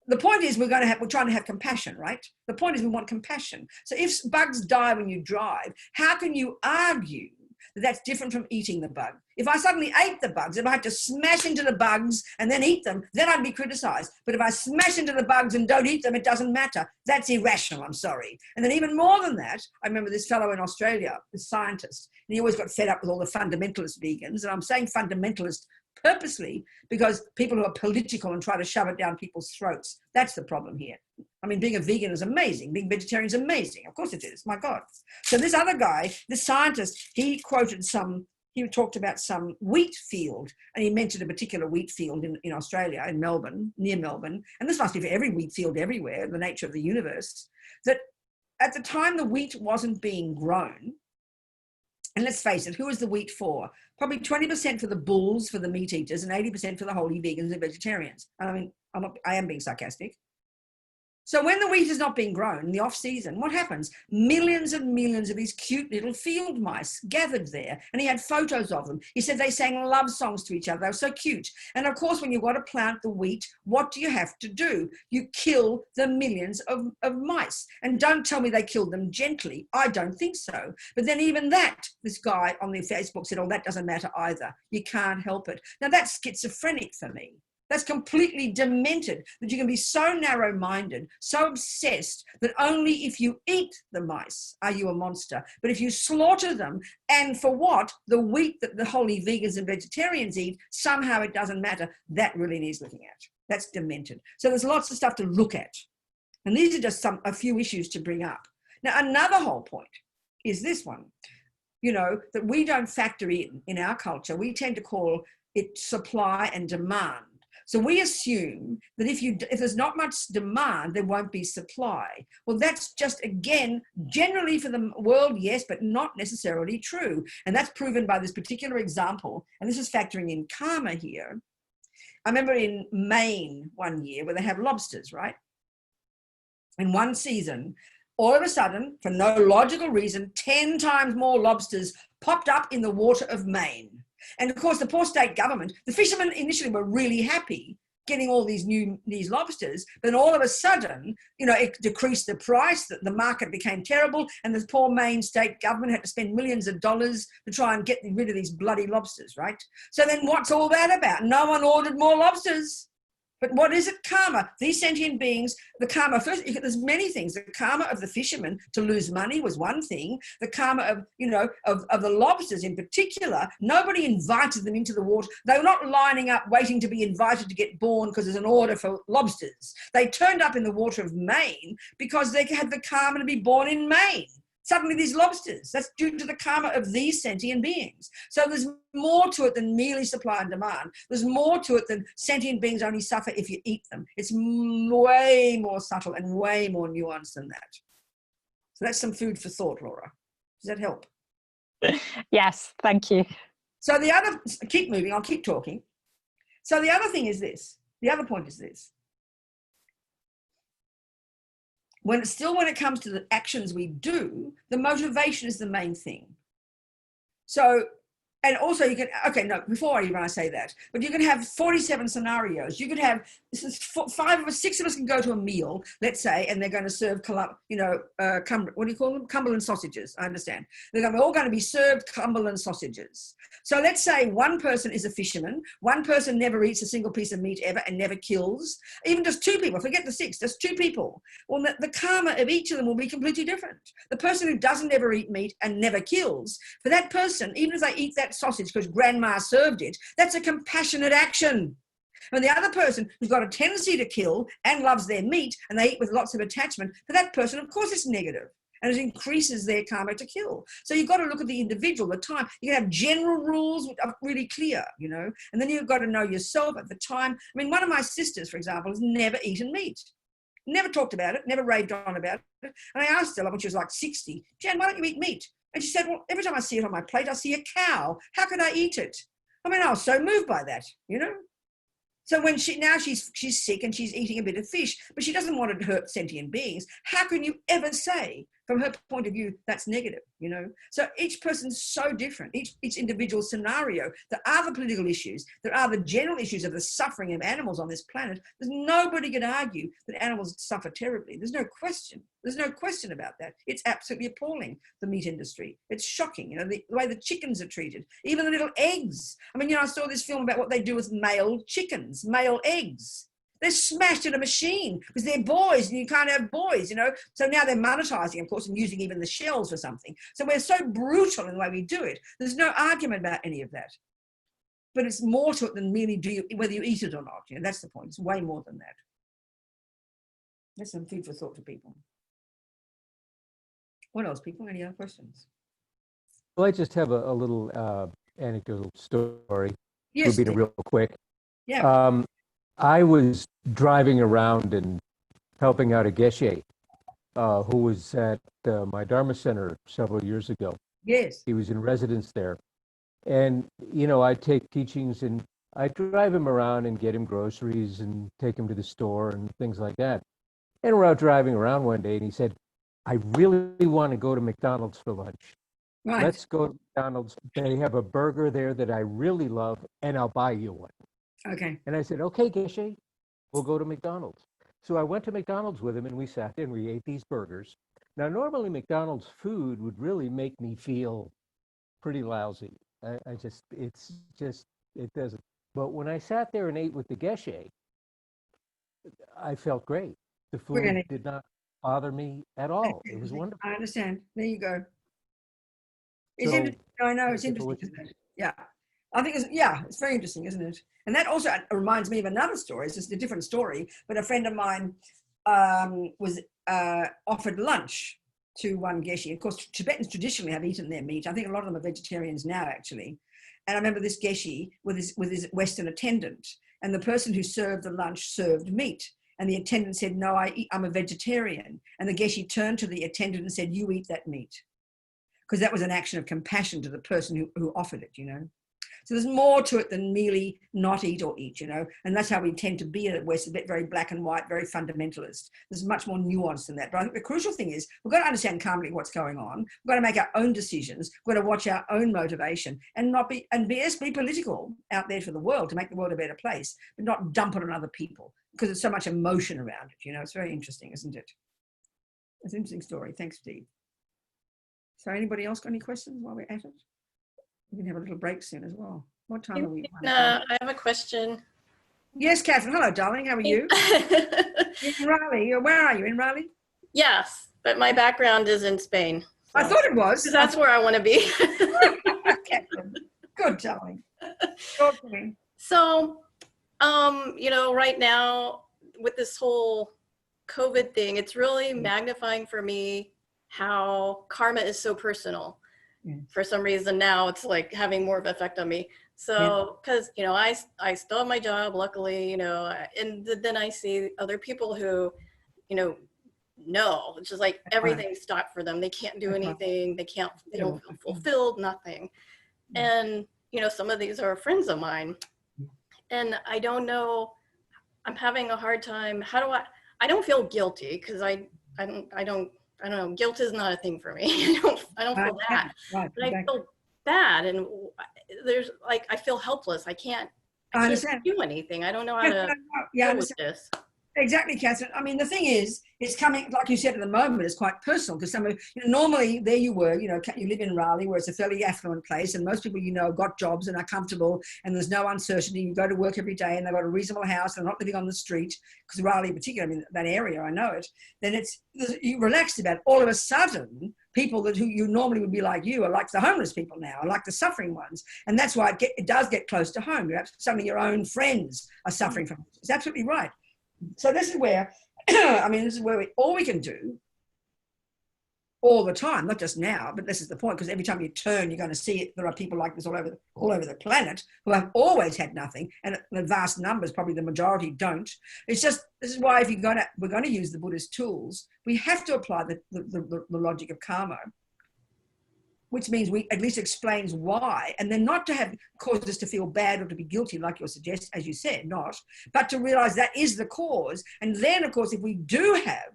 [SPEAKER 1] The point is we're trying to have compassion, right? The point is we want compassion. So if bugs die when you drive, how can you argue that that's different from eating the bug? If I suddenly ate the bugs, if I had to smash into the bugs and then eat them, then I'd be criticized. But if I smash into the bugs and don't eat them, it doesn't matter. That's irrational, I'm sorry. And then even more than that, I remember this fellow in Australia, this scientist, and he always got fed up with all the fundamentalist vegans. And I'm saying fundamentalist purposely because people who are political and try to shove it down people's throats. That's the problem here. I mean, being a vegan is amazing. Being vegetarian is amazing. Of course it is. My God. So this other guy, this scientist, he talked about some wheat field, and he mentioned a particular wheat field in Australia, in Melbourne, near Melbourne. And this must be for every wheat field everywhere, the nature of the universe, that at the time the wheat wasn't being grown, and let's face it, who is the wheat for? Probably 20% for the bulls, for the meat eaters, and 80% for the holy vegans and vegetarians. I mean, I am being sarcastic. So when the wheat is not being grown in the off season, what happens? Millions and millions of these cute little field mice gathered there, and he had photos of them. He said they sang love songs to each other. They were so cute. And of course, when you've got to plant the wheat, what do you have to do? You kill the millions of mice. And don't tell me they killed them gently. I don't think so. But then even that, this guy on the Facebook said, oh, that doesn't matter either. You can't help it. Now that's schizophrenic for me. That's completely demented, that you can be so narrow-minded, so obsessed that only if you eat the mice are you a monster. But if you slaughter them, and for what? The wheat that the holy vegans and vegetarians eat, somehow it doesn't matter. That really needs looking at. That's demented. So there's lots of stuff to look at. And these are just a few issues to bring up. Now, another whole point is this one, that we don't factor in our culture. We tend to call it supply and demand. So we assume that if there's not much demand, there won't be supply. Well, that's just, again, generally for the world, yes, but not necessarily true. And that's proven by this particular example. And this is factoring in karma here. I remember in Maine one year where they have lobsters, right? In one season, all of a sudden, for no logical reason, 10 times more lobsters popped up in the water of Maine. And of course, the poor state government, the fishermen initially were really happy getting all these lobsters, then all of a sudden, you know, it decreased the price, the market became terrible, and the poor Maine state government had to spend millions of dollars to try and get rid of these bloody lobsters, right? So then what's all that about? No one ordered more lobsters. But what is it? Karma. These sentient beings, the karma, first, there's many things. The karma of the fishermen to lose money was one thing. The karma of, you know, of the lobsters in particular, nobody invited them into the water. They were not lining up waiting to be invited to get born because there's an order for lobsters. They turned up in the water of Maine because they had the karma to be born in Maine. Suddenly these lobsters, that's due to the karma of these sentient beings. So there's more to it than merely supply and demand. There's more to it than sentient beings only suffer if you eat them. It's way more subtle and way more nuanced than that. So that's some food for thought, Laura. Does that help?
[SPEAKER 7] Yes, thank you.
[SPEAKER 1] So the other, keep moving, I'll keep talking. So the other thing is this, the other point is this. When it comes to the actions we do, the motivation is the main thing. So, and also you can, okay, no, before I say that, but you can have 47 scenarios. You could have, five of us, six of us can go to a meal, let's say, and they're going to serve, you know, what do you call them? Cumberland sausages, I understand. They're all going to be served Cumberland sausages. So let's say one person is a fisherman, one person never eats a single piece of meat ever and never kills, even just two people, forget the six, just two people. Well, the karma of each of them will be completely different. The person who doesn't ever eat meat and never kills, for that person, even if they eat that sausage because grandma served it, that's a compassionate action. And the other person who's got a tendency to kill and loves their meat and they eat with lots of attachment, for that person, of course, it's negative. And it increases their karma to kill. So you've got to look at the individual, the time. You can have general rules which are really clear, you know, and then you've got to know yourself at the time. I mean, one of my sisters, for example, has never eaten meat. Never talked about it, never raved on about it. And I asked her when she was like 60, Jan, why don't you eat meat? And she said, well, every time I see it on my plate, I see a cow. How could I eat it? I mean, I was so moved by that, you know. So when she's sick and she's eating a bit of fish, but she doesn't want to hurt sentient beings, how can you ever say, from her point of view, that's negative, you know? So each person's so different, each individual scenario. There are the political issues, there are the general issues of the suffering of animals on this planet. There's nobody can argue that animals suffer terribly. There's no question. There's no question about that. It's absolutely appalling, the meat industry. It's shocking, you know, the way the chickens are treated, even the little eggs. I mean, you know, I saw this film about what they do with male chickens, male eggs. They're smashed in a machine because they're boys and you can't have boys, you know. So now they're monetizing, of course, and using even the shells for something. So we're so brutal in the way we do it. There's no argument about any of that. But it's more to it than merely whether you eat it or not. You know, that's the point. It's way more than that. That's some food for thought for people. What else, people? Any other questions?
[SPEAKER 6] Well, I just have a little anecdotal story.
[SPEAKER 1] Yes.
[SPEAKER 6] Robina, real quick.
[SPEAKER 1] Yeah.
[SPEAKER 6] I was driving around and helping out a geshe who was at my Dharma Center several years ago.
[SPEAKER 1] Yes.
[SPEAKER 6] He was in residence there. And, you know, I take teachings and I drive him around and get him groceries and take him to the store and things like that. And we're out driving around one day and he said, I really want to go to McDonald's for lunch.
[SPEAKER 1] Right.
[SPEAKER 6] Let's go to McDonald's. They have a burger there that I really love and I'll buy you one.
[SPEAKER 1] Okay.
[SPEAKER 6] And I said, okay, Geshe, we'll go to McDonald's. So I went to McDonald's with him and we sat there and we ate these burgers. Now, normally McDonald's food would really make me feel pretty lousy. It doesn't. But when I sat there and ate with the Geshe, I felt great. The food
[SPEAKER 1] Really?
[SPEAKER 6] did not bother me at all. It was wonderful.
[SPEAKER 1] I understand. There you go. It's
[SPEAKER 6] So,
[SPEAKER 1] interesting. I know it's
[SPEAKER 6] yeah,
[SPEAKER 1] interesting, isn't it? Yeah. I think it's very interesting, isn't it? And that also reminds me of another story. It's just a different story, but a friend of mine was offered lunch to one Geshe. Of course, Tibetans traditionally have eaten their meat. I think a lot of them are vegetarians now, actually. And I remember this Geshe with his Western attendant, and the person who served the lunch served meat. And the attendant said, no, I'm a vegetarian. And the Geshe turned to the attendant and said, you eat that meat. Because that was an action of compassion to the person who offered it, you know. So there's more to it than merely not eat or eat, you know, and that's how we tend to be in the West, a bit very black and white, very fundamentalist. There's much more nuance than that. But I think the crucial thing is we've got to understand calmly what's going on. We've got to make our own decisions. We've got to watch our own motivation and not be, and be political out there for the world to make the world a better place, but not dump it on other people because there's so much emotion around it, you know. It's very interesting, isn't it? It's an interesting story. Thanks, Steve. So anybody else got any questions while we're at it? We can have a little break soon as well. What time are we?
[SPEAKER 11] I have a question.
[SPEAKER 1] Yes, Catherine. Hello, darling. How are you? In Raleigh. Where are you? In Raleigh?
[SPEAKER 11] Yes, but my background is in Spain. So.
[SPEAKER 1] I thought it was.
[SPEAKER 11] That's where I want to be.
[SPEAKER 1] Catherine. Good, darling. Talk to me.
[SPEAKER 11] So, you know, right now with this whole COVID thing, it's really magnifying for me how karma is so personal. For some reason now it's like having more of an effect on me. So, because, you know, I still have my job, luckily, you know, and then I see other people who, you know, no, it's just like everything stopped for them. They can't do anything. They don't feel fulfilled, nothing. And, you know, some of these are friends of mine. And I don't know, I'm having a hard time. I don't feel guilty because I don't know, guilt is not a thing for me. I don't feel that, but I feel bad. And there's like, I feel helpless. I can't do anything. I don't know how to deal with this.
[SPEAKER 1] Exactly, Catherine. I mean, the thing is, it's coming, like you said, at the moment, it's quite personal because some of, you know, normally there you were, you know, you live in Raleigh where it's a fairly affluent place and most people, you know, have got jobs and are comfortable and there's no uncertainty. You go to work every day and they've got a reasonable house and they're not living on the street because Raleigh in particular, I mean, that area, I know it, then you're relaxed about it. All of a sudden, people who you normally would be like you are like the homeless people now, are like the suffering ones. And that's why it does get close to home. Suddenly your own friends are suffering from it. It's absolutely right. So this is where, I mean, this is where all we can do all the time, not just now, but this is the point, because every time you turn, you're going to see it. There are people like this all over the planet who have always had nothing, and the vast numbers, probably the majority, don't. It's just, this is why if we're going to use the Buddhist tools, we have to apply the logic of karma, which means we at least explains why, and then not to have caused us to feel bad or to be guilty, like you suggest, as you said, not, but to realize that is the cause. And then, of course, if we do have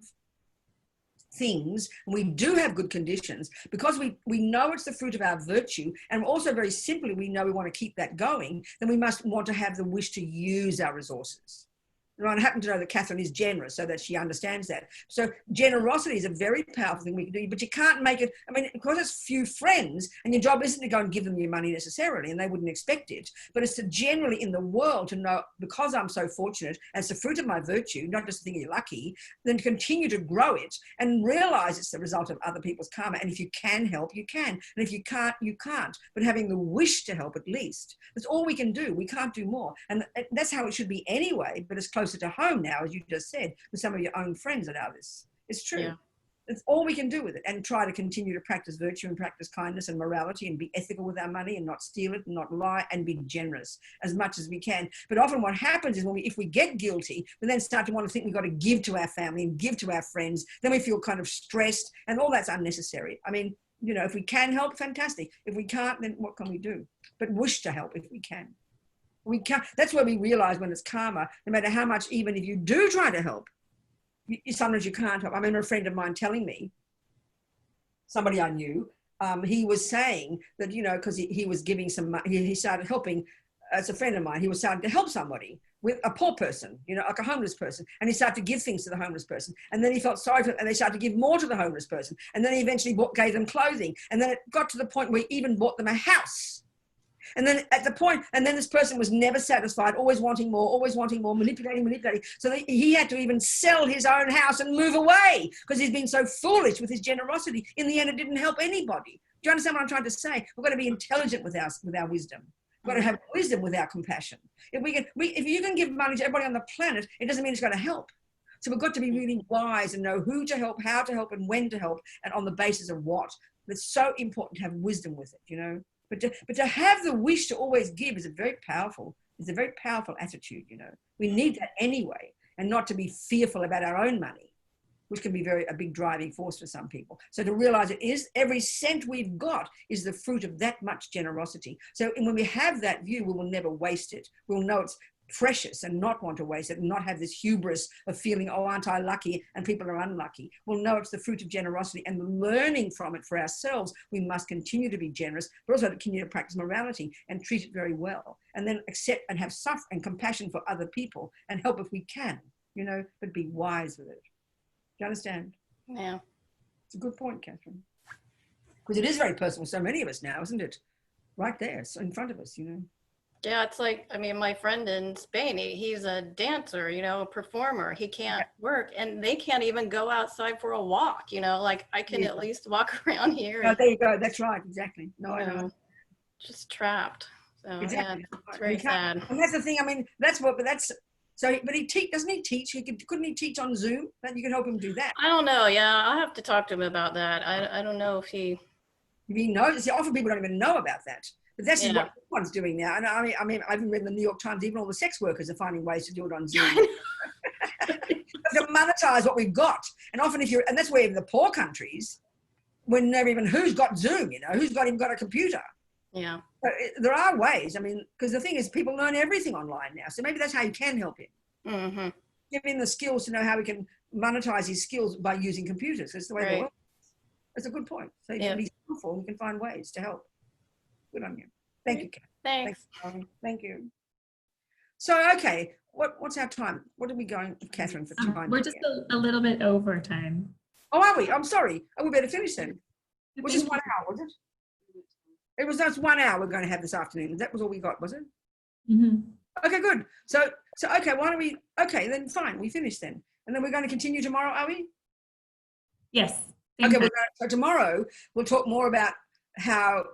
[SPEAKER 1] things and we do have good conditions, because we know it's the fruit of our virtue, and also very simply we know we want to keep that going, then we must want to have the wish to use our resources. And I happen to know that Catherine is generous, so that she understands that. So generosity is a very powerful thing we can do, but you can't make it, I mean, because it's few friends, and your job isn't to go and give them your money necessarily, and they wouldn't expect it, but it's to generally in the world to know, because I'm so fortunate, and it's the fruit of my virtue, not just the thing you're lucky, then to continue to grow it and realize it's the result of other people's karma. And if you can help, you can. And if you can't, you can't. But having the wish to help at least, that's all we can do. We can't do more. And that's how it should be anyway, but it's close to home now, as you just said, with some of your own friends that are this. It's true. Yeah. It's all we can do with it, and try to continue to practice virtue and practice kindness and morality and be ethical with our money and not steal it and not lie and be generous as much as we can. But often what happens is if we get guilty, we then start to want to think we've got to give to our family and give to our friends. Then we feel kind of stressed, and all that's unnecessary. I mean, you know, if we can help, fantastic. If we can't, then what can we do? But wish to help if we can. We can't. That's where we realize when it's karma, no matter how much, even if you do try to help, sometimes you can't help. I remember a friend of mine telling me, somebody I knew, he was saying that, you know, because he was giving some money, he started helping, as a friend of mine, he was starting to help somebody, with a poor person, you know, like a homeless person. And he started to give things to the homeless person. And then he felt sorry for it, and they started to give more to the homeless person. And then he eventually gave them clothing. And then it got to the point where he even bought them a house. And then at the point, and then this person was never satisfied, always wanting more, manipulating. So he had to even sell his own house and move away because he's been so foolish with his generosity. In the end, it didn't help anybody. Do you understand what I'm trying to say? We've got to be intelligent with our wisdom. We've got to have wisdom with our compassion. If you can give money to everybody on the planet, it doesn't mean it's going to help. So we've got to be really wise and know who to help, how to help, and when to help, and on the basis of what. It's so important to have wisdom with it, you know. But to have the wish to always give is a very powerful attitude, you know. We need that anyway, and not to be fearful about our own money. which can be a big driving force for some people. So to realize it is every cent we've got is the fruit of that much generosity. So when we have that view, we will never waste it. We'll know it's precious and not want to waste it and not have this hubris of feeling, oh, aren't I lucky and people are unlucky. We'll know it's the fruit of generosity and learning from it for ourselves. We must continue to be generous, but also to continue to practice morality and treat it very well, and then accept and have suffering and compassion for other people and help if we can, you know, but be wise with it. Do you understand?
[SPEAKER 11] Yeah.
[SPEAKER 1] It's a good point, Catherine. Because it is very personal for so many of us now, isn't it? Right there, so in front of us, you know.
[SPEAKER 11] Yeah, it's like, I mean, my friend in Spain, he's a dancer, you know, a performer. He can't work, and they can't even go outside for a walk, you know, like I can at least walk around here.
[SPEAKER 1] Oh, there you go. That's right. Exactly. No, I know.
[SPEAKER 11] Just trapped. So
[SPEAKER 1] exactly.
[SPEAKER 11] yeah, it's very sad.
[SPEAKER 1] And that's the thing. I mean, that's what, but that's, so, but doesn't he teach? Couldn't he teach on Zoom? That you can help him do that.
[SPEAKER 11] I don't know. Yeah, I'll have to talk to him about that. I don't know if he
[SPEAKER 1] knows. See, often people don't even know about that. But that's what everyone's doing now. And I mean, I've even read in the New York Times, even all the sex workers are finding ways to do it on Zoom. To monetize what we've got. And often and that's where even the poor countries, when they're even, who's got Zoom, you know, who's even got a computer?
[SPEAKER 11] Yeah.
[SPEAKER 1] So there are ways. I mean, because the thing is, people learn everything online now. So maybe that's how you can help him.
[SPEAKER 11] Mm-hmm.
[SPEAKER 1] Give him the skills to know how he can monetize his skills by using computers. That's the way they work. That's a good point. So you can be skillful, you can find ways to help. Good on you. Thank you, Kat.
[SPEAKER 11] Thanks.
[SPEAKER 1] Thank you. So, okay, what's our time? What are we going, Catherine, for time?
[SPEAKER 2] We're just a little bit over time.
[SPEAKER 1] Oh, are we? I'm sorry. Oh, we better finish then. It was just 1 hour, was it? It was just 1 hour we're going to have this afternoon. That was all we got, was it?
[SPEAKER 2] Mm-hmm.
[SPEAKER 1] Okay, good. So okay, why don't we, okay, then fine, we finish then. And then we're going to continue tomorrow, are we?
[SPEAKER 2] Yes.
[SPEAKER 1] Okay, so tomorrow we'll talk more about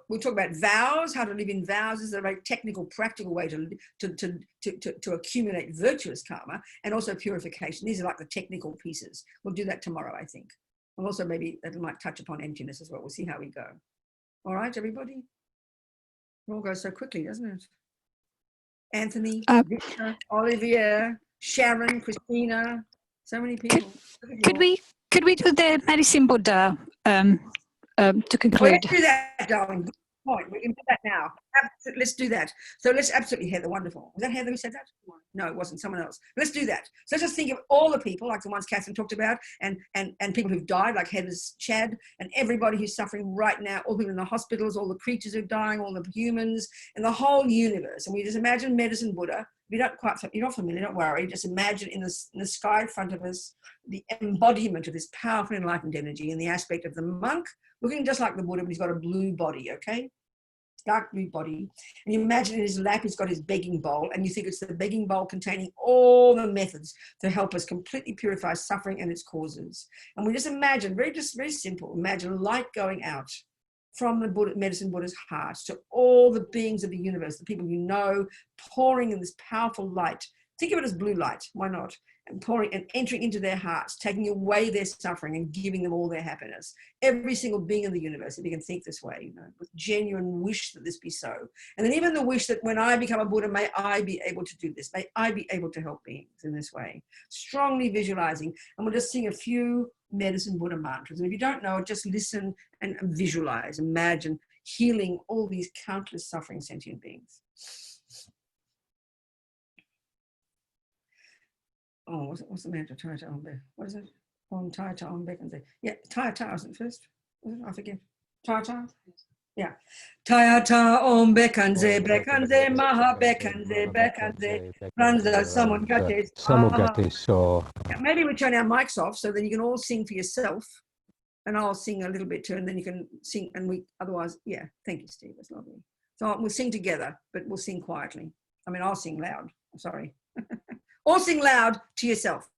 [SPEAKER 1] we'll talk about vows, how to live in vows. This is a very technical, practical way to accumulate virtuous karma, and also purification. These are like the technical pieces. We'll do that tomorrow, I think. And also maybe that might touch upon emptiness as well. We'll see how we go. All right, everybody? It all goes so quickly, doesn't it? Anthony, Victor, Olivia, Sharon, Christina, so many people.
[SPEAKER 7] Could we do the medicine Buddha to conclude?
[SPEAKER 1] Let's do that, darling. Good point. We can do that now. Let's do that. So let's absolutely, Heather, wonderful. Was that Heather who said that? No, it wasn't, someone else. Let's do that. So let's just think of all the people, like the ones Catherine talked about, and people who've died, like Heather's Chad, and everybody who's suffering right now, all people in the hospitals, all the creatures who are dying, all the humans, and the whole universe. And we just imagine Medicine Buddha. If you're not familiar, don't worry. Just imagine in the sky in front of us, the embodiment of this powerful enlightened energy in the aspect of the monk, looking just like the Buddha, but he's got a blue body, okay? Dark blue body. And you imagine in his lap, he's got his begging bowl, and you think it's the begging bowl containing all the methods to help us completely purify suffering and its causes. And we just imagine, very simple, imagine light going out from the Buddha, Medicine Buddha's heart to all the beings of the universe, the people you know, pouring in this powerful light. Think of it as blue light, why not? And pouring and entering into their hearts, taking away their suffering and giving them all their happiness. Every single being in the universe, if you can think this way, you know, with genuine wish that this be so. And then even the wish that when I become a Buddha, may I be able to do this. May I be able to help beings in this way. Strongly visualizing. And we'll just sing a few Medicine Buddha mantras. And if you don't know it, just listen and visualize, imagine healing all these countless suffering sentient beings. Oh, what's the mantra? Tayata Ombe. What is it? Om Tayata Ombe Kanze. Yeah, Tayata wasn't first. Was it? I forget. Tayata? Yeah. Tayata Ombe Kanze Bekanze Maha Bekanze Bekanze Ranza Samungate.
[SPEAKER 6] Samungate. So
[SPEAKER 1] Maybe we turn our mics off so then you can all sing for yourself, and I'll sing a little bit too, and then you can sing. And we otherwise, yeah. Thank you, Steve. That's lovely. So we'll sing together, but we'll sing quietly. I mean, I'll sing loud. I'm sorry. All sing loud to yourself.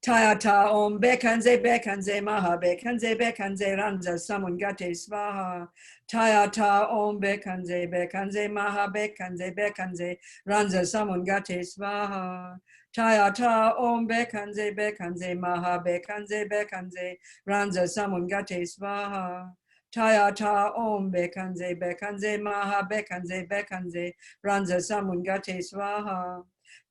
[SPEAKER 1] Tayata Om Bekanze Bekanze Maha Bekanze Bekanze Ranza Samungate Svaha. Tayata Om Bekanze Bekanze Maha Bekanze Bekanze Ranza Samungate Svaha. Tayata Om Bekanze Bekanze Maha Bekanze Bekanze Ranza Samungate Svaha. Tayata Om Bekanze Bekanze Maha Bekanze Bekanze Ranza Samungate Svaha.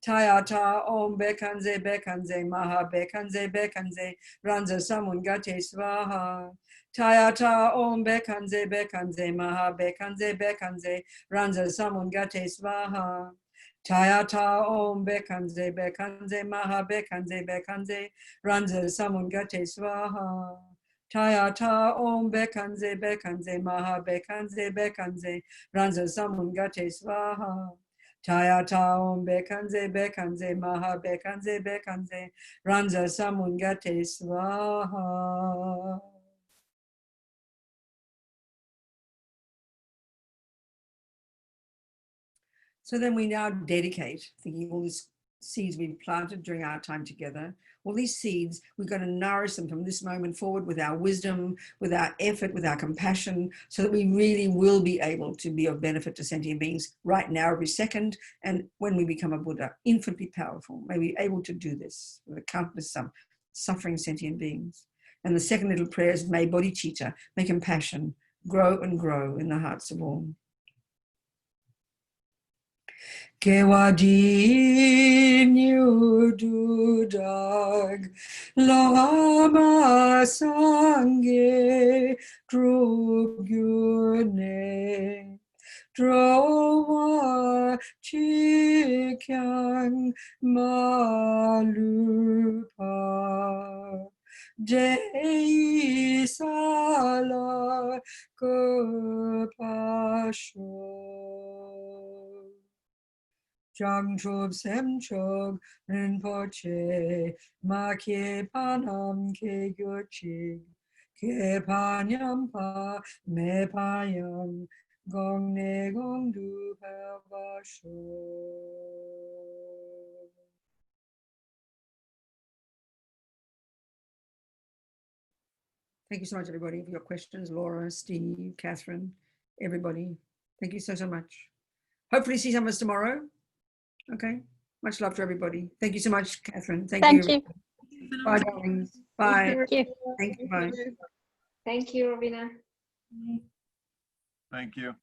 [SPEAKER 1] Tayata Om Bekanze Bekanze Maha Bekanze Bekanze Ranza Samungate Svaha. Tayata Om Bekanze Bekanze Maha Bekanze Bekanze Ranza Samungate Svaha. Tayata Om Bekanze Bekanze Maha Bekanze Bekanze Ranza Samungate Svaha. Tayata Om Bekanze Bekanze Maha Bekanze Bekanze Ranza Samungate Svaha. Tayata Om Bekanze Bekanze Maha Bekanze Bekanze Ranza Samungate Svaha. So then we now dedicate, thinking all these seeds we've planted during our time together, all these seeds, we're going to nourish them from this moment forward with our wisdom, with our effort, with our compassion, so that we really will be able to be of benefit to sentient beings right now, every second, and when we become a Buddha, infinitely powerful. May we be able to do this with countless suffering sentient beings. And the second little prayer is, may bodhicitta, may compassion grow and grow in the hearts of all. Kewadin yududag lama sange drugyune drowa chikyang malupa Dei sala kupasho Jangchob Semchob Rinpoche Makye Panam Ke Gyochig Ke Panyampa Me Payam Gong Ne Gong Du Pavasho. Thank you so much, everybody, for your questions. Laura, Steve, Catherine, everybody. Thank you so, so much. Hopefully see some of us tomorrow. Okay. Much love to everybody. Thank you so much, Catherine. Thank you. Bye, darlings. Bye. Thank you. Bye.
[SPEAKER 12] Thank you, Robina.
[SPEAKER 13] Thank you.